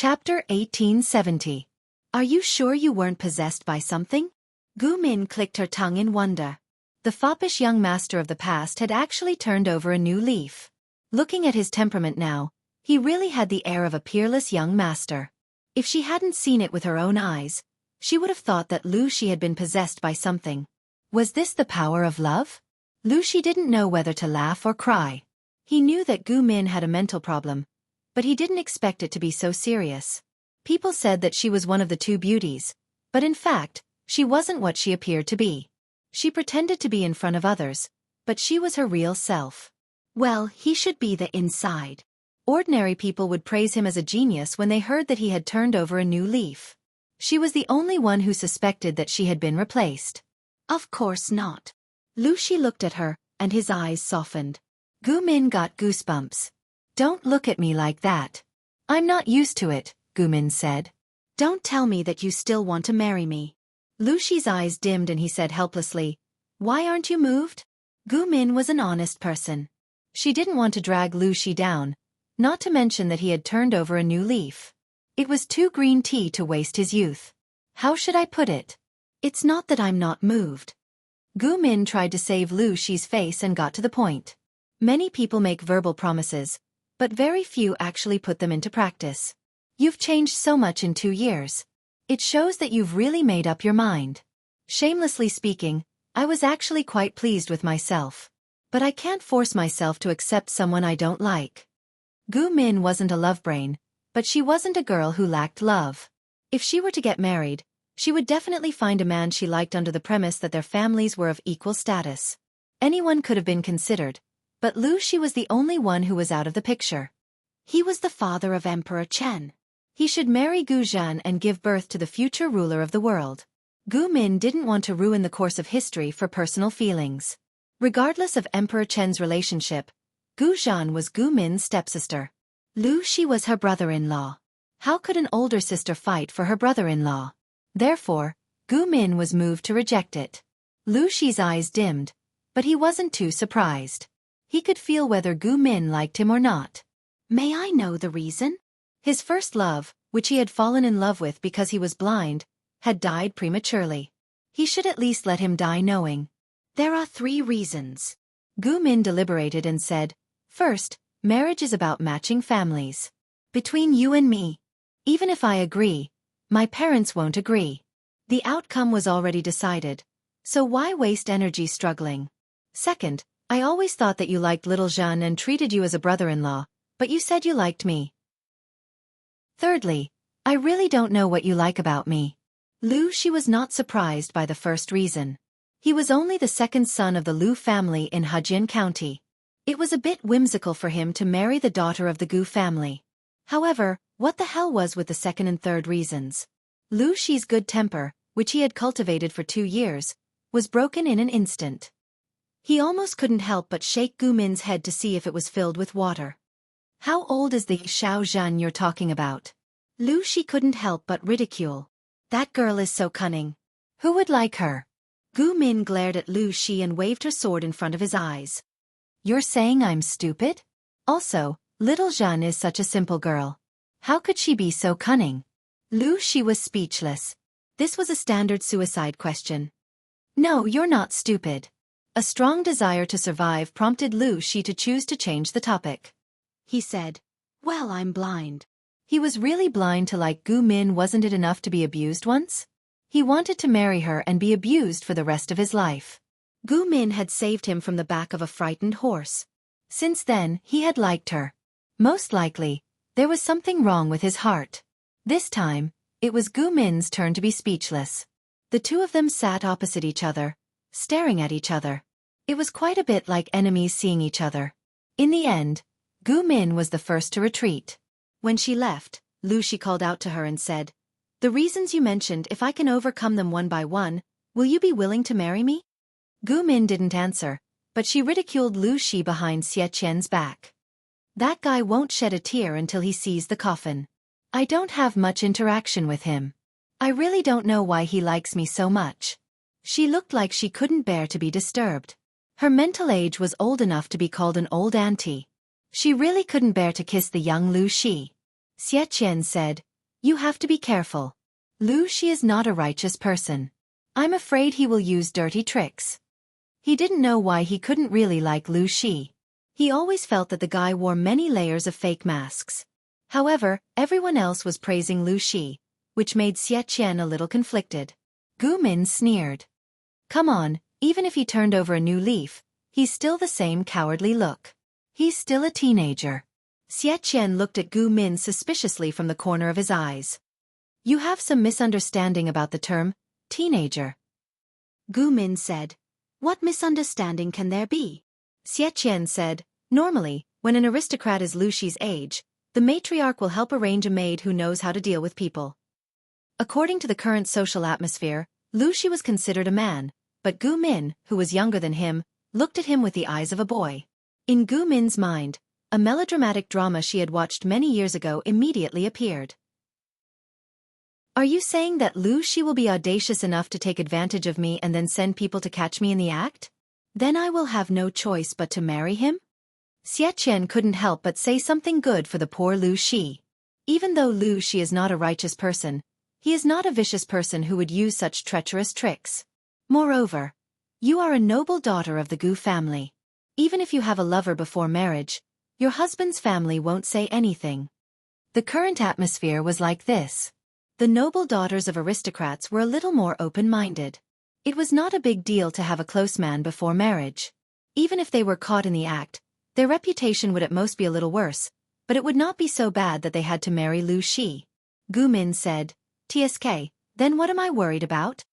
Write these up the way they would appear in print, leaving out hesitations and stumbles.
Chapter 1870. Are you sure you weren't possessed by something? Gu Min clicked her tongue in wonder. The foppish young master of the past had actually turned over a new leaf. Looking at his temperament now, he really had the air of a peerless young master. If she hadn't seen it with her own eyes, she would have thought that Lu Shi had been possessed by something. Was this the power of love? Lu Shi didn't know whether to laugh or cry. He knew that Gu Min had a mental problem, but he didn't expect it to be so serious. People said that she was one of the two beauties, but in fact, she wasn't what she appeared to be. She pretended to be in front of others, but she was her real self. Well, he should be the inside. Ordinary people would praise him as a genius when they heard that he had turned over a new leaf. She was the only one who suspected that she had been replaced. Of course not. Lu Shi looked at her, and his eyes softened. Gu Min got goosebumps. Don't look at me like that. I'm not used to it, Gu Min said. Don't tell me that you still want to marry me. Lu Shi's eyes dimmed and he said helplessly, Why aren't you moved? Gu Min was an honest person. She didn't want to drag Lu Shi down, not to mention that he had turned over a new leaf. It was too green tea to waste his youth. How should I put it? It's not that I'm not moved. Gu Min tried to save Lu Shi's face and got to the point. Many people make verbal promises, but very few actually put them into practice. You've changed so much in 2 years. It shows that you've really made up your mind. Shamelessly speaking, I was actually quite pleased with myself. But I can't force myself to accept someone I don't like. Gu Min wasn't a love brain, but she wasn't a girl who lacked love. If she were to get married, she would definitely find a man she liked under the premise that their families were of equal status. Anyone could have been considered, but Lu Shi was the only one who was out of the picture. He was the father of Emperor Chen. He should marry Gu Zhan and give birth to the future ruler of the world. Gu Min didn't want to ruin the course of history for personal feelings. Regardless of Emperor Chen's relationship, Gu Zhan was Gu Min's stepsister. Lu Shi was her brother-in-law. How could an older sister fight for her brother-in-law? Therefore, Gu Min was moved to reject it. Lu Shi's eyes dimmed, but he wasn't too surprised. He could feel whether Gu Min liked him or not. May I know the reason? His first love, which he had fallen in love with because he was blind, had died prematurely. He should at least let him die knowing. There are 3 reasons. Gu Min deliberated and said, First, marriage is about matching families. Between you and me. Even if I agree, my parents won't agree. The outcome was already decided, so why waste energy struggling? Second, I always thought that you liked little Zhan and treated you as a brother-in-law, but you said you liked me. Thirdly, I really don't know what you like about me. Lu Shi was not surprised by the first reason. He was only the second son of the Lu family in Hejian County. It was a bit whimsical for him to marry the daughter of the Gu family. However, what the hell was with the second and third reasons? Lu Shi's good temper, which he had cultivated for 2 years, was broken in an instant. He almost couldn't help but shake Gu Min's head to see if it was filled with water. How old is the Xiao Zhan you're talking about? Lu Shi couldn't help but ridicule. That girl is so cunning. Who would like her? Gu Min glared at Lu Shi and waved her sword in front of his eyes. You're saying I'm stupid? Also, little Zhan is such a simple girl. How could she be so cunning? Lu Shi was speechless. This was a standard suicide question. No, you're not stupid. A strong desire to survive prompted Lu Shi to choose to change the topic. He said, Well, I'm blind. He was really blind to like Gu Min. Wasn't it enough to be abused once? He wanted to marry her and be abused for the rest of his life. Gu Min had saved him from the back of a frightened horse. Since then, he had liked her. Most likely, there was something wrong with his heart. This time, it was Gu Min's turn to be speechless. The two of them sat opposite each other, staring at each other. It was quite a bit like enemies seeing each other. In the end, Gu Min was the first to retreat. When she left, Lu Shi called out to her and said, The reasons you mentioned, if I can overcome them one by one, will you be willing to marry me? Gu Min didn't answer, but she ridiculed Lu Shi behind Xie Qian's back. That guy won't shed a tear until he sees the coffin. I don't have much interaction with him. I really don't know why he likes me so much. She looked like she couldn't bear to be disturbed. Her mental age was old enough to be called an old auntie. She really couldn't bear to kiss the young Lu Shi. Xie Qian said, You have to be careful. Lu Shi is not a righteous person. I'm afraid he will use dirty tricks. He didn't know why he couldn't really like Lu Shi. He always felt that the guy wore many layers of fake masks. However, everyone else was praising Lu Shi, which made Xueqi a little conflicted. Gu Min sneered. Come on, even if he turned over a new leaf, he's still the same cowardly look. He's still a teenager. Xueqi looked at Gu Min suspiciously from the corner of his eyes. You have some misunderstanding about the term, teenager. Gu Min said. What misunderstanding can there be? Xueqi said, normally, when an aristocrat is Lu Shi's age, the matriarch will help arrange a maid who knows how to deal with people. According to the current social atmosphere, Lu Shi was considered a man, but Gu Min, who was younger than him, looked at him with the eyes of a boy. In Gu Min's mind, a melodramatic drama she had watched many years ago immediately appeared. Are you saying that Lu Shi will be audacious enough to take advantage of me and then send people to catch me in the act? Then I will have no choice but to marry him? Xueqi couldn't help but say something good for the poor Lu Shi. Even though Lu Shi is not a righteous person, he is not a vicious person who would use such treacherous tricks. Moreover, you are a noble daughter of the Gu family. Even if you have a lover before marriage, your husband's family won't say anything. The current atmosphere was like this. The noble daughters of aristocrats were a little more open-minded. It was not a big deal to have a close man before marriage. Even if they were caught in the act, their reputation would at most be a little worse, but it would not be so bad that they had to marry Lu Shi. Gu Min said, TSK, then what am I worried about?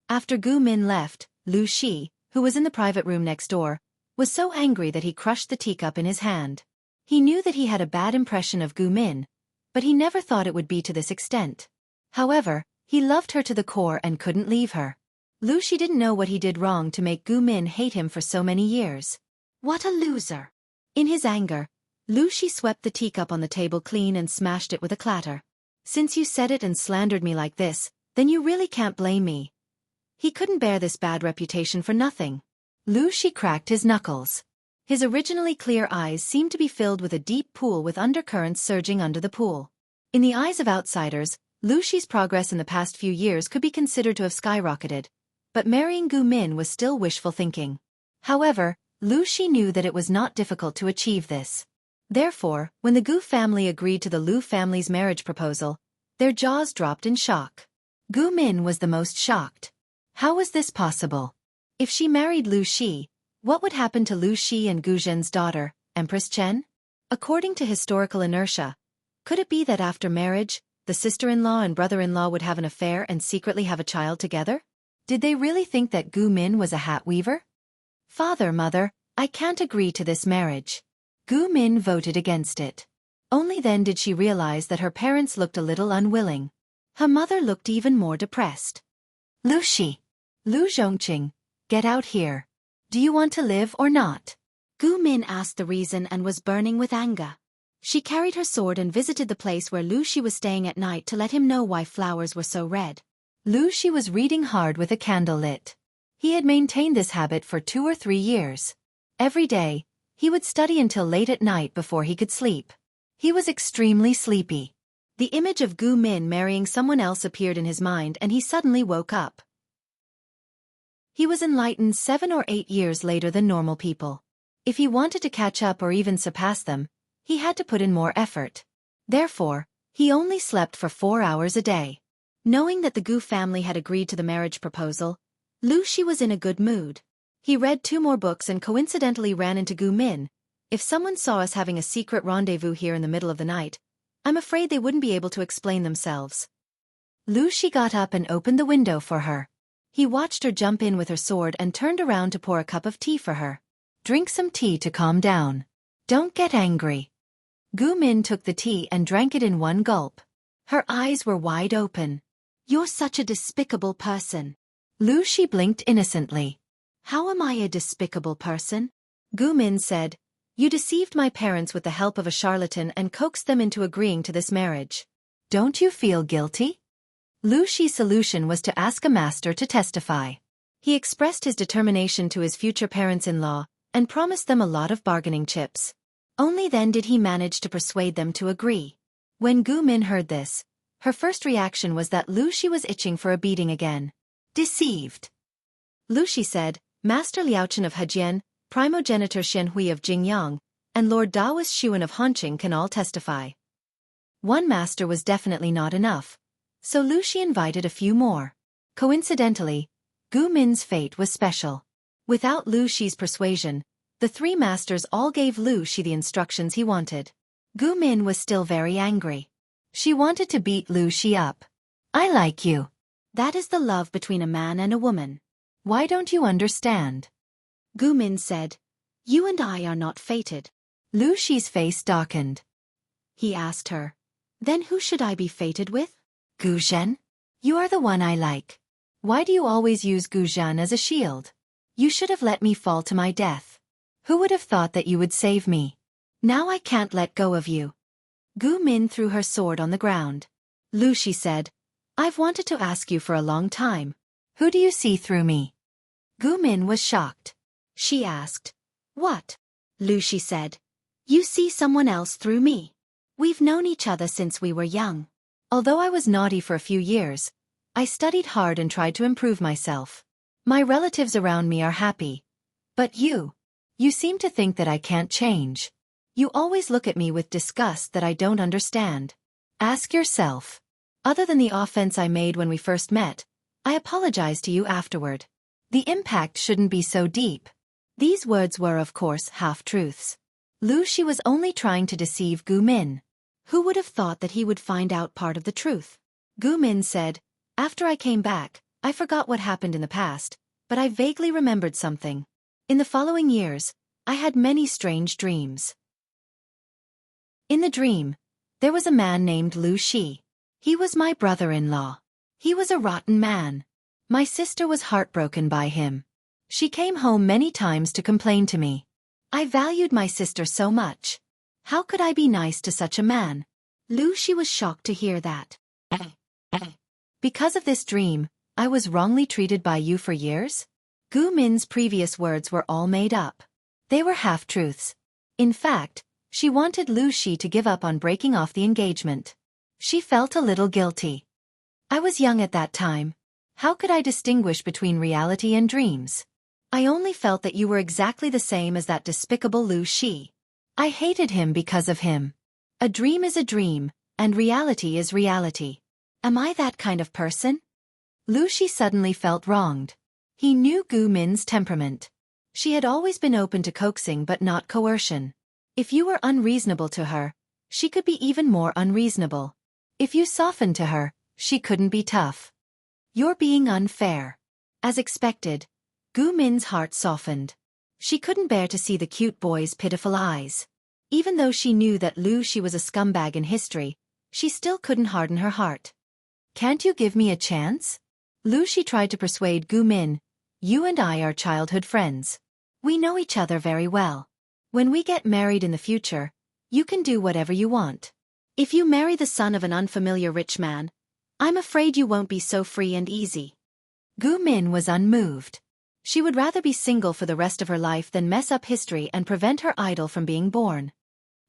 After Gu Min left, Lu Shi, who was in the private room next door, was so angry that he crushed the teacup in his hand. He knew that he had a bad impression of Gu Min, but he never thought it would be to this extent. However, he loved her to the core and couldn't leave her. Lu Shi didn't know what he did wrong to make Gu Min hate him for so many years. What a loser! In his anger, Lu Shi swept the teacup on the table clean and smashed it with a clatter. Since you said it and slandered me like this, then you really can't blame me. He couldn't bear this bad reputation for nothing. Lu Shi cracked his knuckles. His originally clear eyes seemed to be filled with a deep pool with undercurrents surging under the pool. In the eyes of outsiders, Lu Shi's progress in the past few years could be considered to have skyrocketed, but marrying Gu Min was still wishful thinking. However, Lu Shi knew that it was not difficult to achieve this. Therefore, when the Gu family agreed to the Lu family's marriage proposal, their jaws dropped in shock. Gu Min was the most shocked. How was this possible? If she married Lu Shi, what would happen to Lu Shi and Gu Zhen's daughter, Empress Chen? According to historical inertia, could it be that after marriage, the sister-in-law and brother-in-law would have an affair and secretly have a child together? Did they really think that Gu Min was a hat weaver? Father, mother, I can't agree to this marriage. Gu Min voted against it. Only then did she realize that her parents looked a little unwilling. Her mother looked even more depressed. Lu Shi. Lu Zhongqing, get out here. Do you want to live or not? Gu Min asked the reason and was burning with anger. She carried her sword and visited the place where Lu Shi was staying at night to let him know why flowers were so red. Lu Shi was reading hard with a candle lit. He had maintained this habit for 2 or 3 years. Every day, he would study until late at night before he could sleep. He was extremely sleepy. The image of Gu Min marrying someone else appeared in his mind and he suddenly woke up. He was enlightened 7 or 8 years later than normal people. If he wanted to catch up or even surpass them, he had to put in more effort. Therefore, he only slept for 4 hours a day. Knowing that the Gu family had agreed to the marriage proposal, Lu Shi was in a good mood. He read 2 more books and coincidentally ran into Gu Min. If someone saw us having a secret rendezvous here in the middle of the night, I'm afraid they wouldn't be able to explain themselves. Lu Shi got up and opened the window for her. He watched her jump in with her sword and turned around to pour a cup of tea for her. Drink some tea to calm down. Don't get angry. Gu Min took the tea and drank it in one gulp. Her eyes were wide open. You're such a despicable person. Lu Shi blinked innocently. How am I a despicable person? Gu Min said, you deceived my parents with the help of a charlatan and coaxed them into agreeing to this marriage. Don't you feel guilty? Lu Shi's solution was to ask a master to testify. He expressed his determination to his future parents-in-law and promised them a lot of bargaining chips. Only then did he manage to persuade them to agree. When Gu Min heard this, Her first reaction was that Lu Shi was itching for a beating again. Deceived. Lu Shi said, Master Liaochen of Hejian, primogenitor Xianhui of Jingyang, and Lord Daoist Xuan of Hanqing can all testify. One master was definitely not enough, so Lu Shi invited a few more. Coincidentally, Gu Min's fate was special. Without Lu Shi's persuasion, the three masters all gave Lu Shi the instructions he wanted. Gu Min was still very angry. She wanted to beat Lu Shi up. I like you. That is the love between a man and a woman. Why don't you understand? Gu Min said, You and I are not fated. Lu Shi's face darkened. He asked her, Then who should I be fated with? Gu Zhen? You are the one I like. Why do you always use Gu Zhen as a shield? You should have let me fall to my death. Who would have thought that you would save me? Now I can't let go of you. Gu Min threw her sword on the ground. Lu Shi said, I've wanted to ask you for a long time. Who do you see through me? Gu Min was shocked. She asked, What? Lu Shi said, You see someone else through me. We've known each other since we were young. Although I was naughty for a few years, I studied hard and tried to improve myself. My relatives around me are happy. But you seem to think that I can't change. You always look at me with disgust that I don't understand. Ask yourself. Other than the offense I made when we first met, I apologized to you afterward. The impact shouldn't be so deep. These words were, of course, half-truths. Lu Shi was only trying to deceive Gu Min. Who would have thought that he would find out part of the truth? Gu Min said, After I came back, I forgot what happened in the past, but I vaguely remembered something. In the following years, I had many strange dreams. In the dream, there was a man named Lu Shi. He was my brother-in-law. He was a rotten man. My sister was heartbroken by him. She came home many times to complain to me. I valued my sister so much. How could I be nice to such a man? Lu Shi was shocked to hear that. Because of this dream, I was wrongly treated by you for years? Gu Min's previous words were all made up. They were half-truths. In fact, she wanted Lu Shi to give up on breaking off the engagement. She felt a little guilty. I was young at that time. How could I distinguish between reality and dreams? I only felt that you were exactly the same as that despicable Lu Shi. I hated him because of him. A dream is a dream, and reality is reality. Am I that kind of person? Lu Shi suddenly felt wronged. He knew Gu Min's temperament. She had always been open to coaxing but not coercion. If you were unreasonable to her, she could be even more unreasonable. If you softened to her, she couldn't be tough. You're being unfair. As expected, Gu Min's heart softened. She couldn't bear to see the cute boy's pitiful eyes. Even though she knew that Lu Shi was a scumbag in history, she still couldn't harden her heart. Can't you give me a chance? Lu Shi tried to persuade Gu Min. You and I are childhood friends. We know each other very well. When we get married in the future, you can do whatever you want. If you marry the son of an unfamiliar rich man, I'm afraid you won't be so free and easy. Gu Min was unmoved. She would rather be single for the rest of her life than mess up history and prevent her idol from being born.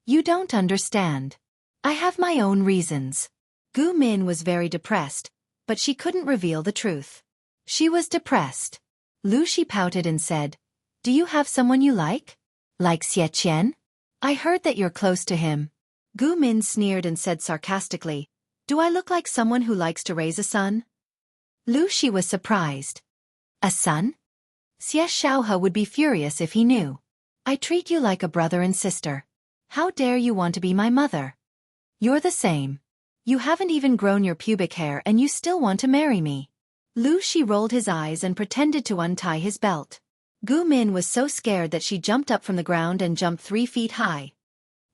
You don't understand. I have my own reasons. Gu Min was very depressed, but she couldn't reveal the truth. She was depressed. Lu Shi pouted and said, Do you have someone you like? Like Xueqi? I heard that you're close to him. Gu Min sneered and said sarcastically, Do I look like someone who likes to raise a son? Lu Shi was surprised. A son? Xie Shaohe would be furious if he knew. I treat you like a brother and sister. How dare you want to be my mother? You're the same. You haven't even grown your pubic hair and you still want to marry me. Lu Shi rolled his eyes and pretended to untie his belt. Gu Min was so scared that she jumped up from the ground and jumped 3 feet high.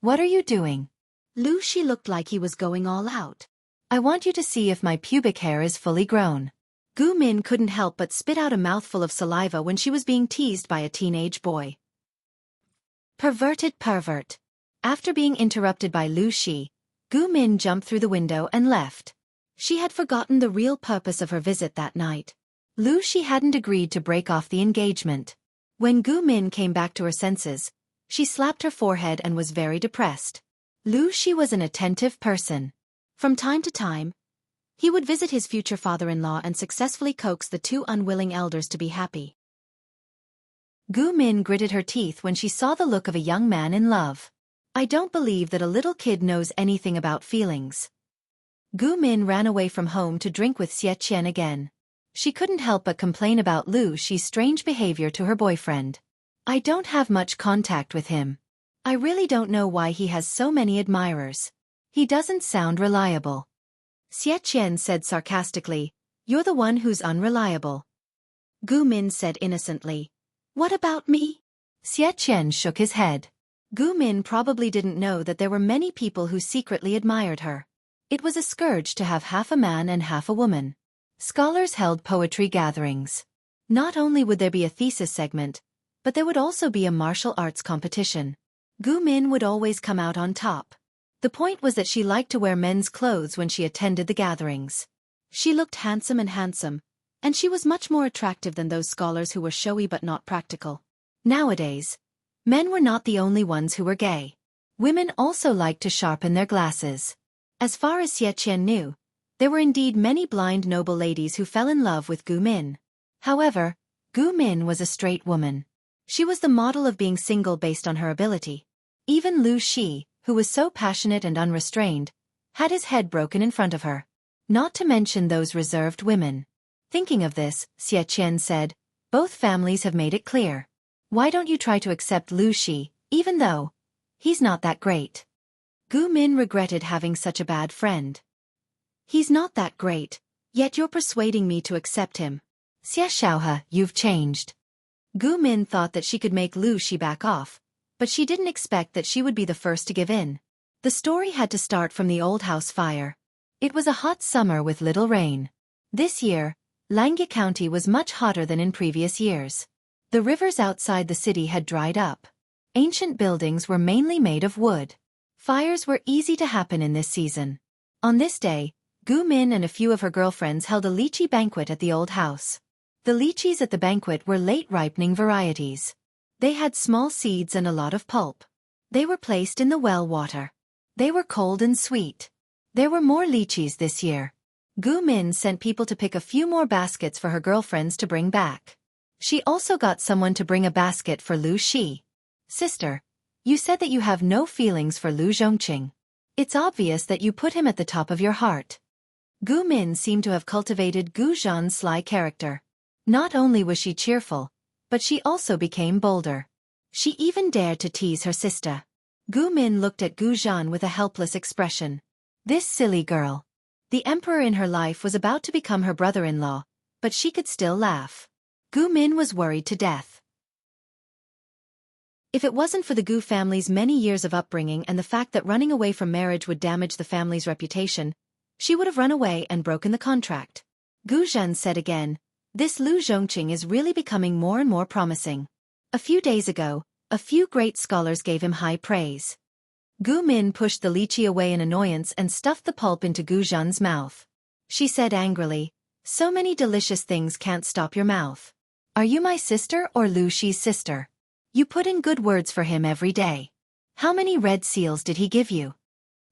What are you doing? Lu Shi looked like he was going all out. I want you to see if my pubic hair is fully grown. Gu Min couldn't help but spit out a mouthful of saliva when she was being teased by a teenage boy. Perverted pervert. After being interrupted by Lu Shi, Gu Min jumped through the window and left. She had forgotten the real purpose of her visit that night. Lu Shi hadn't agreed to break off the engagement. When Gu Min came back to her senses, she slapped her forehead and was very depressed. Lu Shi was an attentive person. From time to time, He would visit his future father-in-law and successfully coax the two unwilling elders to be happy. Gu Min gritted her teeth when she saw the look of a young man in love. I don't believe that a little kid knows anything about feelings. Gu Min ran away from home to drink with Xueqi again. She couldn't help but complain about Lu Shi's strange behavior to her boyfriend. I don't have much contact with him. I really don't know why he has so many admirers. He doesn't sound reliable. Xueqi said sarcastically, You're the one who's unreliable. Gu Min said innocently, What about me? Xueqi shook his head. Gu Min probably didn't know that there were many people who secretly admired her. It was a scourge to have half a man and half a woman. Scholars held poetry gatherings. Not only would there be a thesis segment, but there would also be a martial arts competition. Gu Min would always come out on top. The point was that she liked to wear men's clothes when she attended the gatherings. She looked handsome, and she was much more attractive than those scholars who were showy but not practical. Nowadays, men were not the only ones who were gay. Women also liked to sharpen their glasses. As far as Xueqi knew, there were indeed many blind noble ladies who fell in love with Gu Min. However, Gu Min was a straight woman. She was the model of being single based on her ability. Even Lu Shi, who was so passionate and unrestrained, had his head broken in front of her. Not to mention those reserved women. Thinking of this, Xueqi said, Both families have made it clear. Why don't you try to accept Lu Shi, even though he's not that great? Gu Min regretted having such a bad friend. He's not that great, yet you're persuading me to accept him. Xiaohe, you've changed. Gu Min thought that she could make Lu Shi back off, but she didn't expect that she would be the first to give in. The story had to start from the old house fire. It was a hot summer with little rain. This year, Langye County was much hotter than in previous years. The rivers outside the city had dried up. Ancient buildings were mainly made of wood. Fires were easy to happen in this season. On this day, Gu Min and a few of her girlfriends held a lychee banquet at the old house. The lychees at the banquet were late-ripening varieties. They had small seeds and a lot of pulp. They were placed in the well water. They were cold and sweet. There were more lychees this year. Gu Min sent people to pick a few more baskets for her girlfriends to bring back. She also got someone to bring a basket for Lu Shi. Sister, you said that you have no feelings for Lu Zhongqing. It's obvious that you put him at the top of your heart. Gu Min seemed to have cultivated Gu Zhan's sly character. Not only was she cheerful, but she also became bolder. She even dared to tease her sister. Gu Min looked at Gu Zhan with a helpless expression. This silly girl. The emperor in her life was about to become her brother-in-law, but she could still laugh. Gu Min was worried to death. If it wasn't for the Gu family's many years of upbringing and the fact that running away from marriage would damage the family's reputation, she would have run away and broken the contract. Gu Zhan said again, This Lu Zhongqing is really becoming more and more promising. A few days ago, a few great scholars gave him high praise. Gu Min pushed the lychee away in annoyance and stuffed the pulp into Gu Zhan's mouth. She said angrily, So many delicious things can't stop your mouth. Are you my sister or Lu Shi's sister? You put in good words for him every day. How many red seals did he give you?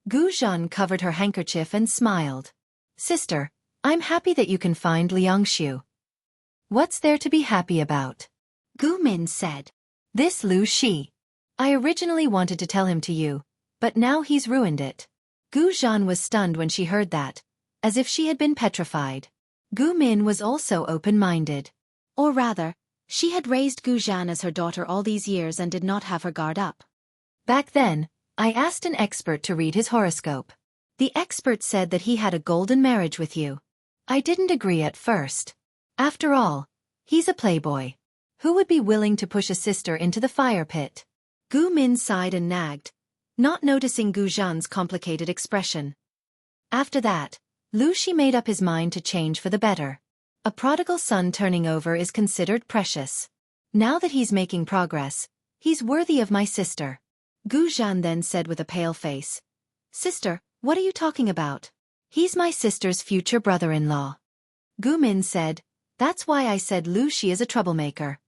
Gu Zhan covered her handkerchief and smiled. Sister, I'm happy that you can find Liangxiu. What's there to be happy about? Gu Min said. This Lu Shi. I originally wanted to tell him to you, but now he's ruined it. Gu Zhan was stunned when she heard that, as if she had been petrified. Gu Min was also open-minded. Or rather, she had raised Gu Zhan as her daughter all these years and did not have her guard up. Back then, I asked an expert to read his horoscope. The expert said that he had a golden marriage with you. I didn't agree at first. After all, he's a playboy. Who would be willing to push a sister into the fire pit? Gu Min sighed and nagged, not noticing Gu Zhan's complicated expression. After that, Lu Shi made up his mind to change for the better. A prodigal son turning over is considered precious. Now that he's making progress, he's worthy of my sister. Gu Zhan then said with a pale face, Sister, what are you talking about? He's my sister's future brother-in-law. Gu Min said, That's why I said Lu Shi is a troublemaker.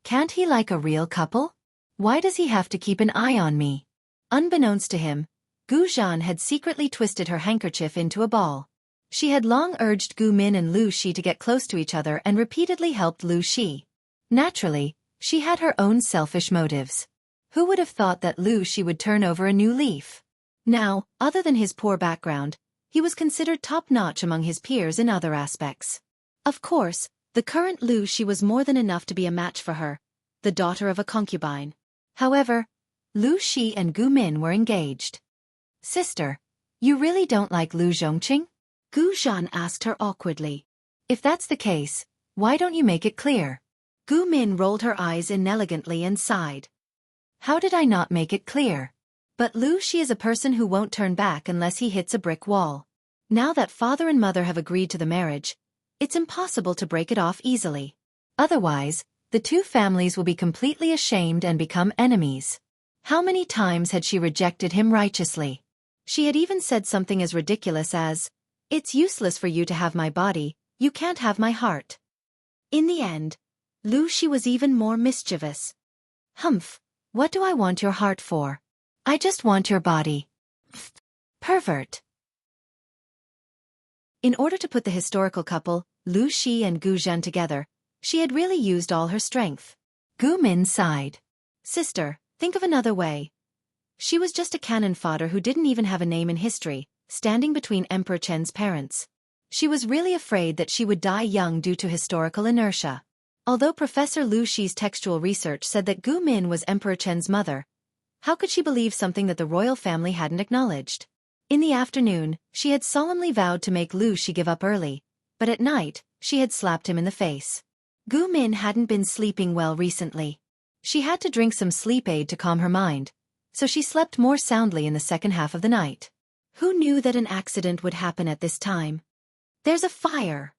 Can't he like a real couple? Why does he have to keep an eye on me? Unbeknownst to him, Gu Zhan had secretly twisted her handkerchief into a ball. She had long urged Gu Min and Lu Shi to get close to each other and repeatedly helped Lu Shi. Naturally, she had her own selfish motives. Who would have thought that Lu Shi would turn over a new leaf? Now, other than his poor background, he was considered top-notch among his peers in other aspects. Of course, the current Lu Shi was more than enough to be a match for her, the daughter of a concubine. However, Lu Shi and Gu Min were engaged. "Sister, you really don't like Lu Zhongqing?" Gu Zhan asked her awkwardly. "If that's the case, why don't you make it clear?" Gu Min rolled her eyes inelegantly and sighed. "How did I not make it clear? But Lu Shi is a person who won't turn back unless he hits a brick wall. Now that father and mother have agreed to the marriage, it's impossible to break it off easily. Otherwise, the two families will be completely ashamed and become enemies." How many times had she rejected him righteously? She had even said something as ridiculous as, "It's useless for you to have my body, you can't have my heart." In the end, Lu Shi was even more mischievous. "Humph, what do I want your heart for? I just want your body. Pervert." In order to put the historical couple, Lu Shi and Gu Zhan, together, she had really used all her strength. Gu Min sighed. "Sister, think of another way. She was just a cannon fodder who didn't even have a name in history, standing between Emperor Chen's parents. She was really afraid that she would die young due to historical inertia." Although Professor Lu Shi's textual research said that Gu Min was Emperor Chen's mother, how could she believe something that the royal family hadn't acknowledged? In the afternoon, she had solemnly vowed to make Lu Shi give up early, but at night, she had slapped him in the face. Gu Min hadn't been sleeping well recently. She had to drink some sleep aid to calm her mind, so she slept more soundly in the second half of the night. Who knew that an accident would happen at this time? "There's a fire."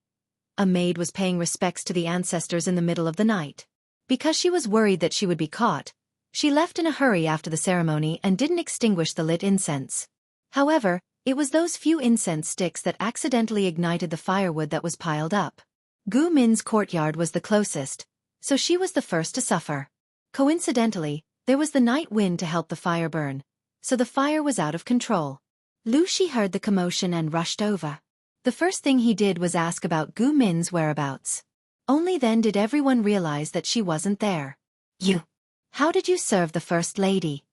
A maid was paying respects to the ancestors in the middle of the night. Because she was worried that she would be caught, she left in a hurry after the ceremony and didn't extinguish the lit incense. However, it was those few incense sticks that accidentally ignited the firewood that was piled up. Gu Min's courtyard was the closest, so she was the first to suffer. Coincidentally, there was the night wind to help the fire burn, so the fire was out of control. Lu Shi heard the commotion and rushed over. The first thing he did was ask about Gu Min's whereabouts. Only then did everyone realize that she wasn't there. How did you serve the First Lady?"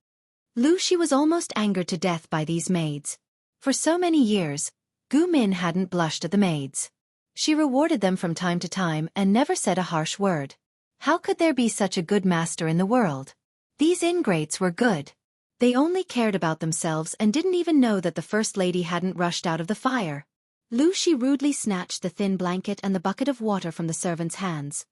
Lu Shi was almost angered to death by these maids. For so many years, Gu Min hadn't blushed at the maids. She rewarded them from time to time and never said a harsh word. How could there be such a good master in the world? These ingrates were good. They only cared about themselves and didn't even know that the First Lady hadn't rushed out of the fire. Lu Shi rudely snatched the thin blanket and the bucket of water from the servant's hands.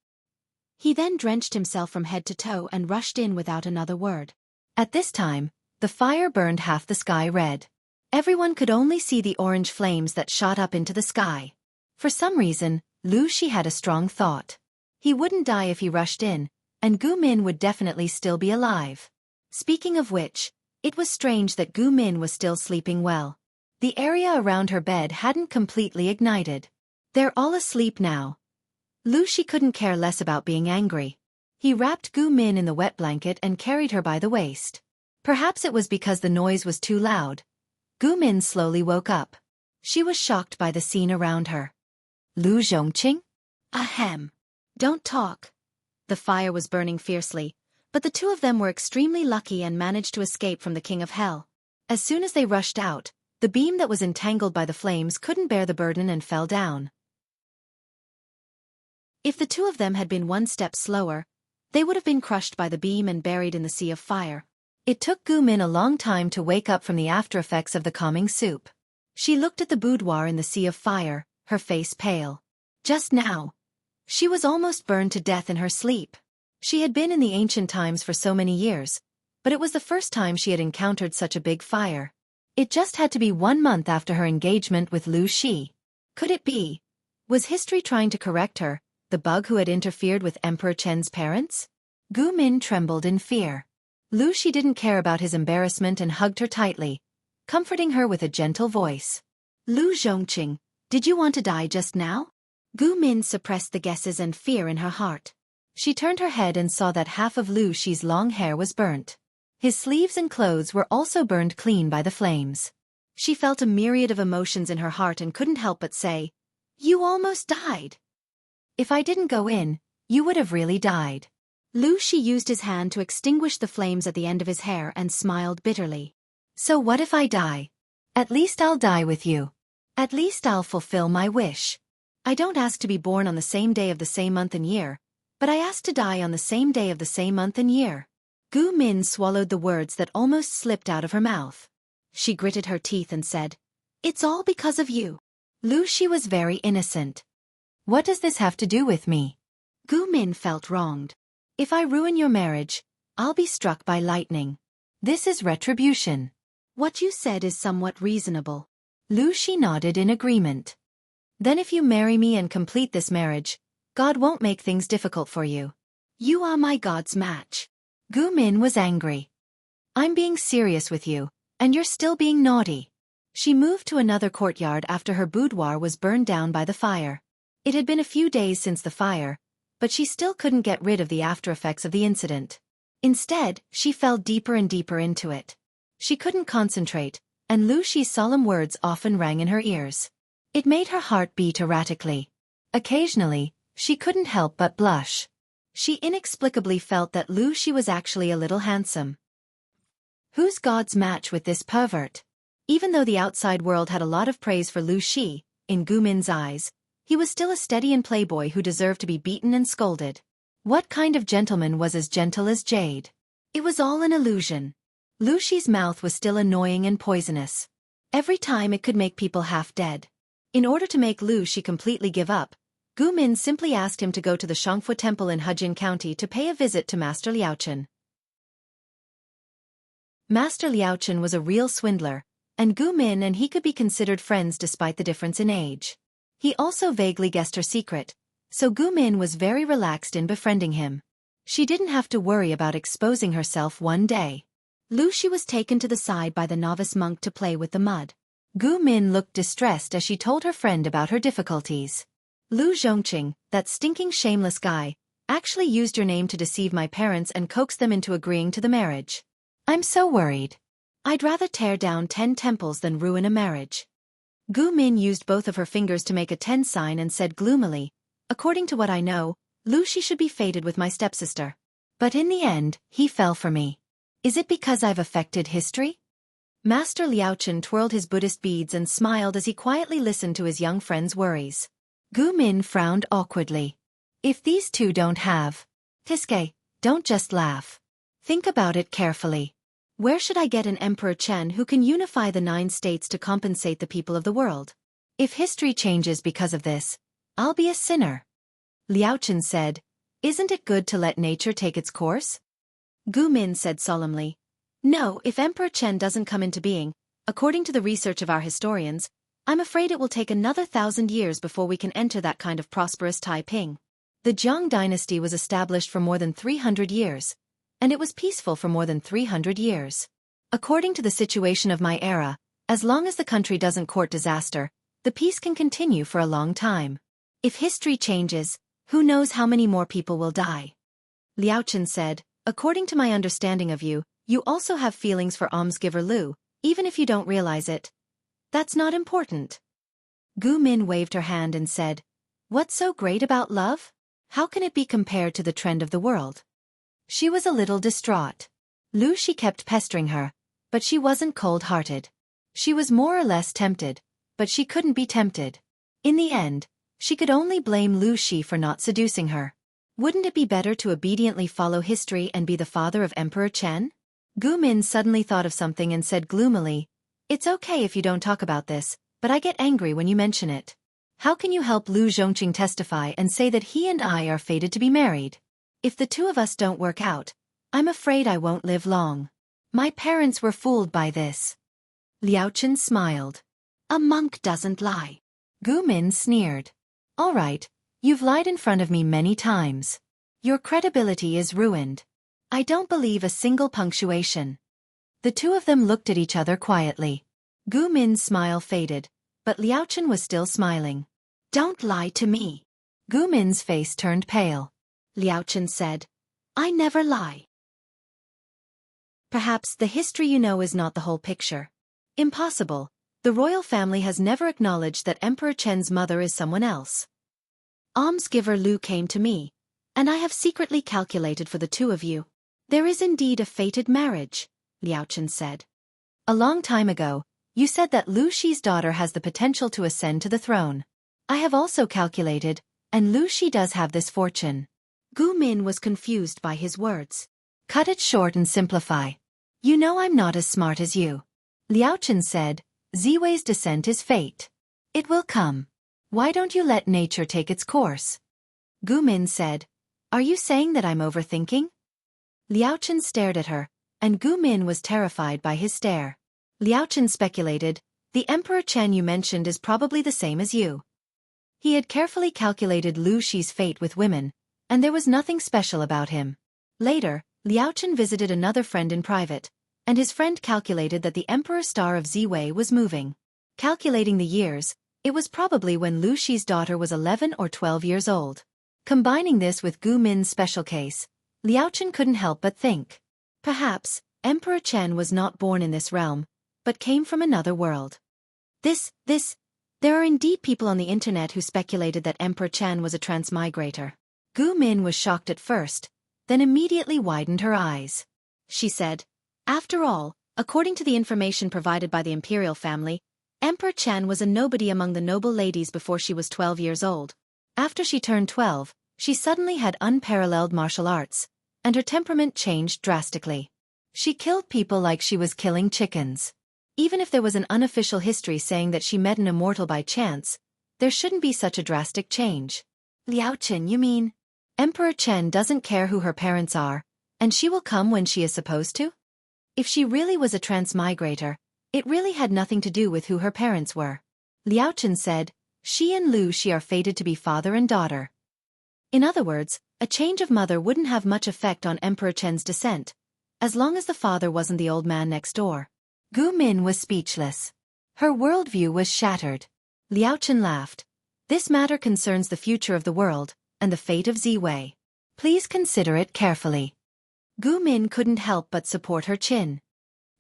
He then drenched himself from head to toe and rushed in without another word. At this time, the fire burned half the sky red. Everyone could only see the orange flames that shot up into the sky. For some reason, Lu Shi had a strong thought. He wouldn't die if he rushed in, and Gu Min would definitely still be alive. Speaking of which, it was strange that Gu Min was still sleeping well. The area around her bed hadn't completely ignited. They're all asleep now. Lu Shi couldn't care less about being angry. He wrapped Gu Min in the wet blanket and carried her by the waist. Perhaps it was because the noise was too loud. Gu Min slowly woke up. She was shocked by the scene around her. "Lu Zhongqing? Ahem. Don't talk." The fire was burning fiercely, but the two of them were extremely lucky and managed to escape from the King of Hell. As soon as they rushed out, the beam that was entangled by the flames couldn't bear the burden and fell down. If the two of them had been one step slower, they would have been crushed by the beam and buried in the sea of fire. It took Gu Min a long time to wake up from the aftereffects of the calming soup. She looked at the boudoir in the sea of fire, her face pale. Just now, she was almost burned to death in her sleep. She had been in the ancient times for so many years, but it was the first time she had encountered such a big fire. It just had to be 1 month after her engagement with Lu Shi. Could it be? Was history trying to correct her, the bug who had interfered with Emperor Chen's parents? Gu Min trembled in fear. Lu Shi didn't care about his embarrassment and hugged her tightly, comforting her with a gentle voice. "Lu Zhongqing, did you want to die just now?" Gu Min suppressed the guesses and fear in her heart. She turned her head and saw that half of Lu Shi's long hair was burnt. His sleeves and clothes were also burned clean by the flames. She felt a myriad of emotions in her heart and couldn't help but say, "You almost died. If I didn't go in, you would have really died." Xueqi used his hand to extinguish the flames at the end of his hair and smiled bitterly. "So what if I die? At least I'll die with you. At least I'll fulfill my wish. I don't ask to be born on the same day of the same month and year, but I ask to die on the same day of the same month and year." Gu Min swallowed the words that almost slipped out of her mouth. She gritted her teeth and said, "It's all because of you." Xueqi was very innocent. "What does this have to do with me?" Gu Min felt wronged. "If I ruin your marriage, I'll be struck by lightning. This is retribution." "What you said is somewhat reasonable." Xueqi nodded in agreement. "Then if you marry me and complete this marriage, God won't make things difficult for you. You are my God's match." Gu Min was angry. "I'm being serious with you, and you're still being naughty." She moved to another courtyard after her boudoir was burned down by the fire. It had been a few days since the fire, but she still couldn't get rid of the aftereffects of the incident. Instead, she fell deeper and deeper into it. She couldn't concentrate, and Xueqi's solemn words often rang in her ears. It made her heart beat erratically. Occasionally, she couldn't help but blush. She inexplicably felt that Xueqi was actually a little handsome. Who's God's match with this pervert? Even though the outside world had a lot of praise for Xueqi, in Gu Min's eyes, he was still a steady-and playboy who deserved to be beaten and scolded. What kind of gentleman was as gentle as Jade? It was all an illusion. Xueqi's mouth was still annoying and poisonous. Every time it could make people half dead. In order to make Xueqi completely give up, Gu Min simply asked him to go to the Xueqi Temple in Hejin County to pay a visit to Master Liaochen. Master Liaochen was a real swindler, and Gu Min and he could be considered friends despite the difference in age. He also vaguely guessed her secret, so Gu Min was very relaxed in befriending him. She didn't have to worry about exposing herself one day. Xueqi was taken to the side by the novice monk to play with the mud. Gu Min looked distressed as she told her friend about her difficulties. "Lu Zhongqing, that stinking shameless guy, actually used your name to deceive my parents and coax them into agreeing to the marriage. I'm so worried. I'd rather tear down 10 temples than ruin a marriage." Gu Min used both of her fingers to make a 10 sign and said gloomily, "According to what I know, Xueqi should be fated with my stepsister. But in the end, he fell for me. Is it because I've affected history?" Master Liaochen twirled his Buddhist beads and smiled as he quietly listened to his young friend's worries. Gu Min frowned awkwardly. "If these two don't have Tiske, don't just laugh. Think about it carefully. Where should I get an Emperor Chen who can unify the 9 states to compensate the people of the world? If history changes because of this, I'll be a sinner." Liaochen said, "Isn't it good to let nature take its course?" Gu Min said solemnly, "No, if Emperor Chen doesn't come into being, according to the research of our historians, I'm afraid it will take another 1,000 years before we can enter that kind of prosperous Taiping. The Jiang dynasty was established for more than 300 years, and it was peaceful for more than 300 years. According to the situation of my era, as long as the country doesn't court disaster, the peace can continue for a long time. If history changes, who knows how many more people will die." Liaochen said, "According to my understanding of you, you also have feelings for almsgiver Lu, even if you don't realize it. That's not important." Gu Min waved her hand and said, "What's so great about love? How can it be compared to the trend of the world?" She was a little distraught. Xueqi kept pestering her, but she wasn't cold-hearted. She was more or less tempted, but she couldn't be tempted. In the end, she could only blame Xueqi for not seducing her. Wouldn't it be better to obediently follow history and be the father of Emperor Chen? Gu Min suddenly thought of something and said gloomily, "It's okay if you don't talk about this, but I get angry when you mention it. How can you help Lu Zhongqing testify and say that he and I are fated to be married? If the two of us don't work out, I'm afraid I won't live long. My parents were fooled by this." Liaochen smiled. "A monk doesn't lie." Gu Min sneered. "All right, you've lied in front of me many times. Your credibility is ruined. I don't believe a single punctuation." The two of them looked at each other quietly. Gu Min's smile faded, but Liaochen was still smiling. "Don't lie to me." Gu Min's face turned pale. Liaochen said, "I never lie." "Perhaps the history you know is not the whole picture." "Impossible. The royal family has never acknowledged that Emperor Chen's mother is someone else. Almsgiver Lu came to me, and I have secretly calculated for the two of you. There is indeed a fated marriage, Liao Chen said. A long time ago, you said that Lu Shi's daughter has the potential to ascend to the throne. I have also calculated, and Lu Shi does have this fortune. Gu Min was confused by his words. Cut it short and simplify. You know I'm not as smart as you. Liao Chen said, Ziwei's descent is fate. It will come. Why don't you let nature take its course? Gu Min said, Are you saying that I'm overthinking? Liao Chen stared at her, and Gu Min was terrified by his stare. Liao Chen speculated, the Emperor Chen you mentioned is probably the same as you. He had carefully calculated Lu Shi's fate with women, and there was nothing special about him. Later, Liao Chen visited another friend in private, and his friend calculated that the Emperor star of Ziwei was moving. Calculating the years, it was probably when Lu Shi's daughter was 11 or 12 years old. Combining this with Gu Min's special case, Liao Chen couldn't help but think. Perhaps, Emperor Chen was not born in this realm, but came from another world. There are indeed people on the internet who speculated that Emperor Chen was a transmigrator. Gu Min was shocked at first, then immediately widened her eyes. She said, After all, according to the information provided by the imperial family, Emperor Chen was a nobody among the noble ladies before she was 12 years old. After she turned 12, she suddenly had unparalleled martial arts, and her temperament changed drastically. She killed people like she was killing chickens. Even if there was an unofficial history saying that she met an immortal by chance, there shouldn't be such a drastic change. Liao Chen, you mean? Emperor Chen doesn't care who her parents are, and she will come when she is supposed to? If she really was a transmigrator, it really had nothing to do with who her parents were. Liao Chen said, She and Lu Shi are fated to be father and daughter. In other words, a change of mother wouldn't have much effect on Emperor Chen's descent, as long as the father wasn't the old man next door. Gu Min was speechless. Her worldview was shattered. Liao Chen laughed. This matter concerns the future of the world, and the fate of Ziwei. Please consider it carefully. Gu Min couldn't help but support her chin.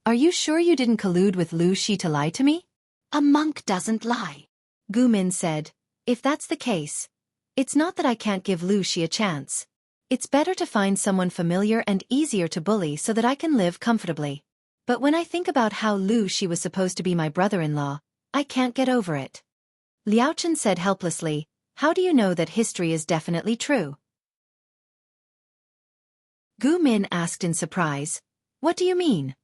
Are you sure you didn't collude with Lu Shi to lie to me? A monk doesn't lie. Gu Min said, If that's the case, it's not that I can't give Lu Shi a chance. It's better to find someone familiar and easier to bully so that I can live comfortably. But when I think about how Lu Shi was supposed to be my brother-in-law, I can't get over it. Liao Chen said helplessly, How do you know that history is definitely true? Gu Min asked in surprise, What do you mean?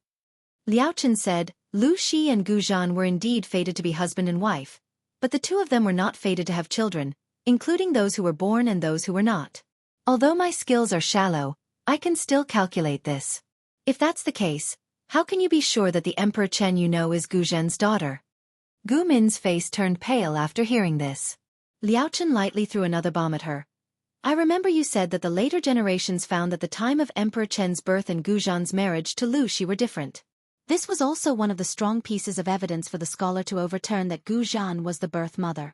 Liao Chen said, Lu Shi and Gu Zhan were indeed fated to be husband and wife, but the two of them were not fated to have children, including those who were born and those who were not. Although my skills are shallow, I can still calculate this. If that's the case, how can you be sure that the Emperor Chen you know is Gu Zhen's daughter? Gu Min's face turned pale after hearing this. Liao Chen lightly threw another bomb at her. I remember you said that the later generations found that the time of Emperor Chen's birth and Gu Zhan's marriage to Lu Shi were different. This was also one of the strong pieces of evidence for the scholar to overturn that Gu Zhan was the birth mother.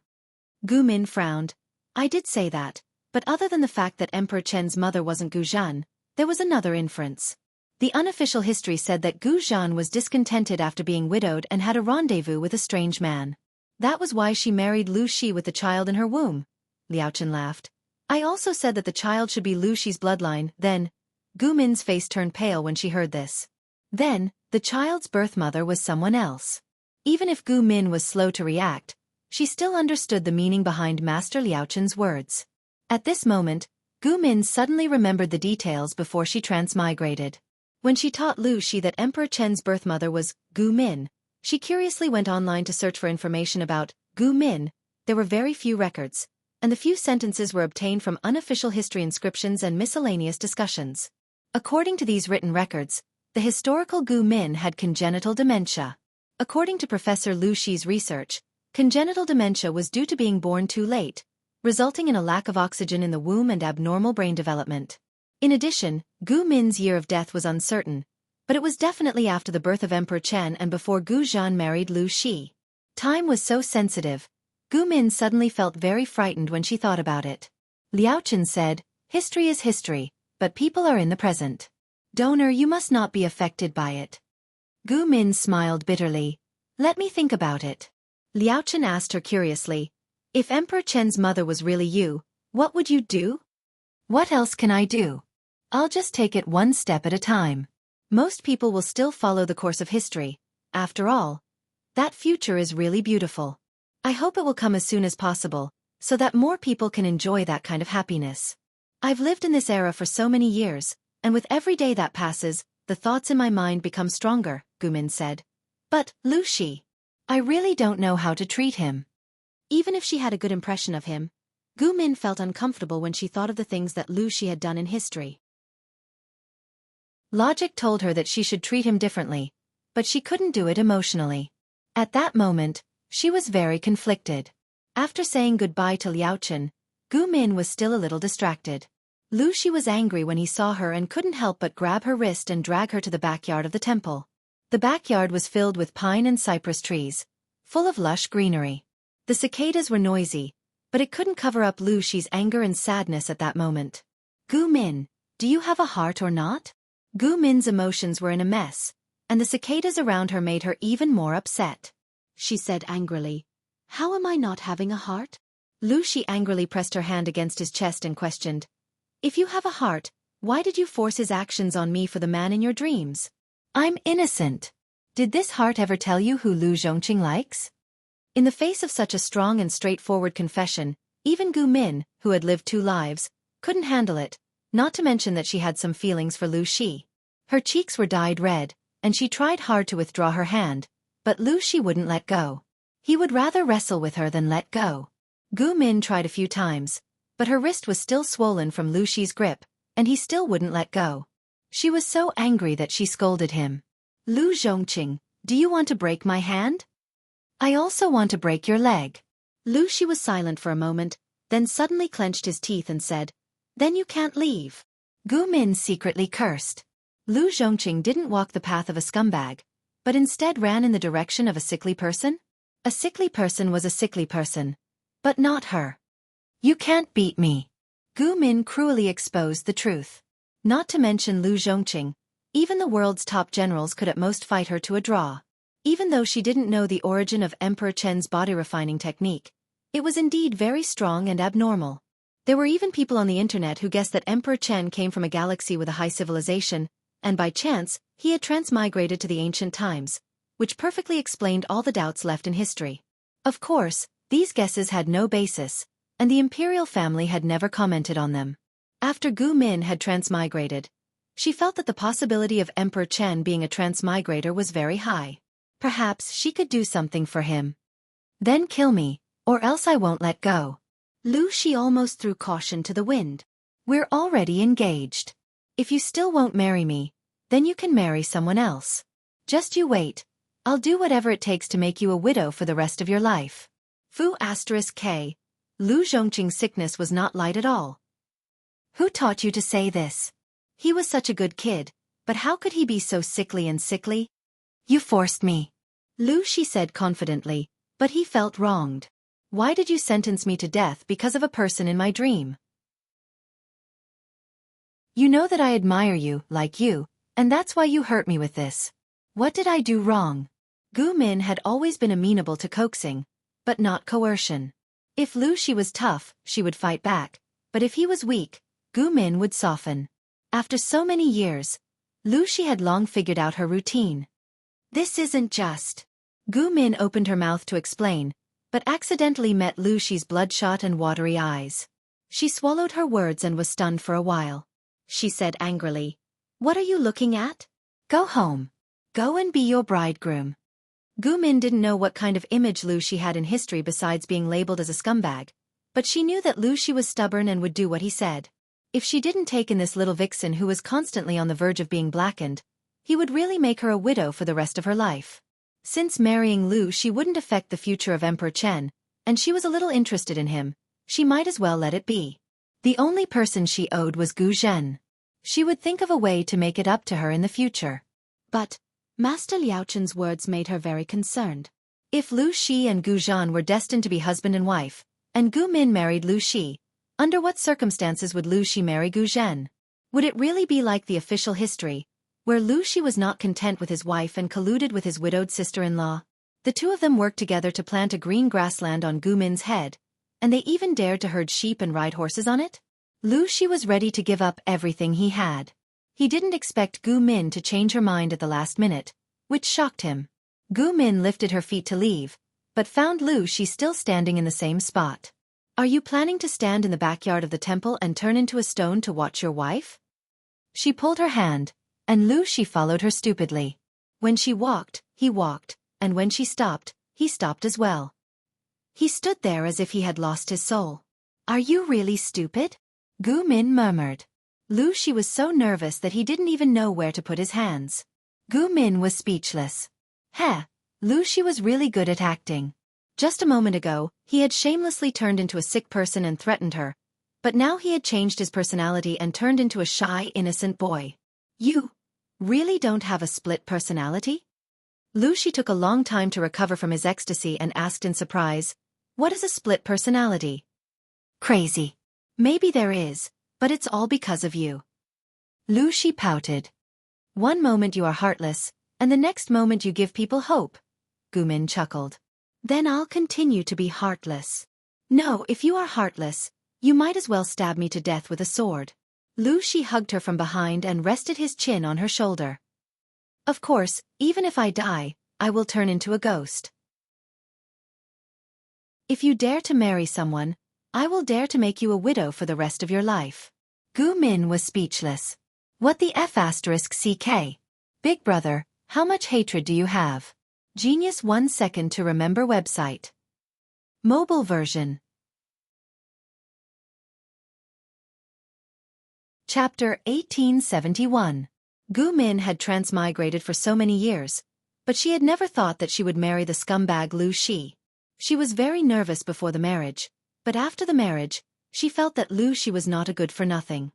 Gu Min frowned. I did say that, but other than the fact that Emperor Chen's mother wasn't Gu Zhan, there was another inference. The unofficial history said that Gu Zhan was discontented after being widowed and had a rendezvous with a strange man. That was why she married Lu Shi with the child in her womb. Liao Chen laughed. I also said that the child should be Lu Shi's bloodline. Then, Gu Min's face turned pale when she heard this. Then, the child's birth mother was someone else. Even if Gu Min was slow to react, she still understood the meaning behind Master Liao Chen's words. At this moment, Gu Min suddenly remembered the details before she transmigrated. When she taught Lu Shi that Emperor Chen's birth mother was Gu Min, she curiously went online to search for information about Gu Min. There were very few records, and the few sentences were obtained from unofficial history inscriptions and miscellaneous discussions. According to these written records, the historical Gu Min had congenital dementia. According to Professor Lu Shi's research, congenital dementia was due to being born too late, resulting in a lack of oxygen in the womb and abnormal brain development. In addition, Gu Min's year of death was uncertain, but it was definitely after the birth of Emperor Chen and before Gu Zhan married Lu Shi. Time was so sensitive. Gu Min suddenly felt very frightened when she thought about it. Liao Chen said, History is history, but people are in the present. Donor, you must not be affected by it. Gu Min smiled bitterly. Let me think about it. Liao Chen asked her curiously. If Emperor Chen's mother was really you, what would you do? What else can I do? I'll just take it one step at a time. Most people will still follow the course of history. After all, that future is really beautiful. I hope it will come as soon as possible, so that more people can enjoy that kind of happiness. I've lived in this era for so many years, and with every day that passes, the thoughts in my mind become stronger, Gumin said. But, Lu Shi, I really don't know how to treat him. Even if she had a good impression of him, Gumin felt uncomfortable when she thought of the things that Lu Shi had done in history. Logic told her that she should treat him differently, but she couldn't do it emotionally. At that moment, she was very conflicted. After saying goodbye to Liao Chen, Gumin was still a little distracted. Lu Shi was angry when he saw her and couldn't help but grab her wrist and drag her to the backyard of the temple. The backyard was filled with pine and cypress trees, full of lush greenery. The cicadas were noisy, but it couldn't cover up Lu Shi's anger and sadness at that moment. Gu Min, do you have a heart or not? Gu Min's emotions were in a mess, and the cicadas around her made her even more upset. She said angrily, How am I not having a heart? Lu Shi angrily pressed her hand against his chest and questioned, If you have a heart, why did you force his actions on me for the man in your dreams? I'm innocent. Did this heart ever tell you who Lu Zhongqing likes? In the face of such a strong and straightforward confession, even Gu Min, who had lived 2 lives, couldn't handle it, not to mention that she had some feelings for Lu Shi. Her cheeks were dyed red, and she tried hard to withdraw her hand, but Lu Shi wouldn't let go. He would rather wrestle with her than let go. Gu Min tried a few times, but her wrist was still swollen from Lu Shi's grip, and he still wouldn't let go. She was so angry that she scolded him. Lu Zhongqing, do you want to break my hand? I also want to break your leg. Lu Shi was silent for a moment, then suddenly clenched his teeth and said, Then you can't leave. Gu Min secretly cursed. Lu Zhongqing didn't walk the path of a scumbag, but instead ran in the direction of a sickly person. A sickly person was a sickly person, but not her. You can't beat me. Gu Min cruelly exposed the truth. Not to mention Lu Zhongqing, even the world's top generals could at most fight her to a draw. Even though she didn't know the origin of Emperor Chen's body refining technique, it was indeed very strong and abnormal. There were even people on the internet who guessed that Emperor Chen came from a galaxy with a high civilization, and by chance, he had transmigrated to the ancient times, which perfectly explained all the doubts left in history. Of course, these guesses had no basis, and the imperial family had never commented on them. After Gu Min had transmigrated, she felt that the possibility of Emperor Chen being a transmigrator was very high. Perhaps she could do something for him. Then kill me, or else I won't let go. Lu Shi almost threw caution to the wind. We're already engaged. If you still won't marry me, then you can marry someone else. Just you wait. I'll do whatever it takes to make you a widow for the rest of your life. Fu *K. Lu Zhongqing's sickness was not light at all. Who taught you to say this? He was such a good kid, but how could he be so sickly and sickly? You forced me. Lu Shi said confidently, but he felt wronged. Why did you sentence me to death because of a person in my dream? You know that I admire you, like you, and that's why you hurt me with this. What did I do wrong? Gu Min had always been amenable to coaxing, but not coercion. If Lu Shi was tough, she would fight back, but if he was weak, Gu Min would soften. After so many years, Lu Shi had long figured out her routine. This isn't just. Gu Min opened her mouth to explain, but accidentally met Lu Shi's bloodshot and watery eyes. She swallowed her words and was stunned for a while. She said angrily, What are you looking at? Go home. Go and be your bridegroom. Gu Min didn't know what kind of image Lu Shi had in history besides being labeled as a scumbag, but she knew that Lu Shi was stubborn and would do what he said. If she didn't take in this little vixen who was constantly on the verge of being blackened, he would really make her a widow for the rest of her life. Since marrying Lu Shi wouldn't affect the future of Emperor Chen, and she was a little interested in him, she might as well let it be. The only person she owed was Gu Zhen. She would think of a way to make it up to her in the future. But Master Liao Chen's words made her very concerned. If Lu Shi and Gu Zhen were destined to be husband and wife, and Gu Min married Lu Shi, under what circumstances would Lu Shi marry Gu Zhen? Would it really be like the official history, where Lu Shi was not content with his wife and colluded with his widowed sister-in-law? The two of them worked together to plant a green grassland on Gu Min's head, and they even dared to herd sheep and ride horses on it. Lu Shi was ready to give up everything he had. He didn't expect Gu Min to change her mind at the last minute, which shocked him. Gu Min lifted her feet to leave, but found Lu Shi still standing in the same spot. Are you planning to stand in the backyard of the temple and turn into a stone to watch your wife? She pulled her hand, and Lu Shi followed her stupidly. When she walked, he walked, and when she stopped, he stopped as well. He stood there as if he had lost his soul. Are you really stupid? Gu Min murmured. Lu Shi was so nervous that he didn't even know where to put his hands. Gu Min was speechless. Lu Shi was really good at acting. Just a moment ago, he had shamelessly turned into a sick person and threatened her, but now he had changed his personality and turned into a shy, innocent boy. You really don't have a split personality? Lu Shi took a long time to recover from his ecstasy and asked in surprise, "What is a split personality?" Crazy. Maybe there is, but it's all because of you. Lu Shi pouted. One moment you are heartless, and the next moment you give people hope. Gu Min chuckled. Then I'll continue to be heartless. No, if you are heartless, you might as well stab me to death with a sword. Lu Shi hugged her from behind and rested his chin on her shoulder. Of course, even if I die, I will turn into a ghost. If you dare to marry someone, I will dare to make you a widow for the rest of your life. Gu Min was speechless. What the F***CK? Big brother, how much hatred do you have? Genius 1 second to remember website. Mobile version. Chapter 1871. Gu Min had transmigrated for so many years, but she had never thought that she would marry the scumbag Lu Shi. She was very nervous before the marriage, but after the marriage, she felt that Lu Shi was not a good-for-nothing.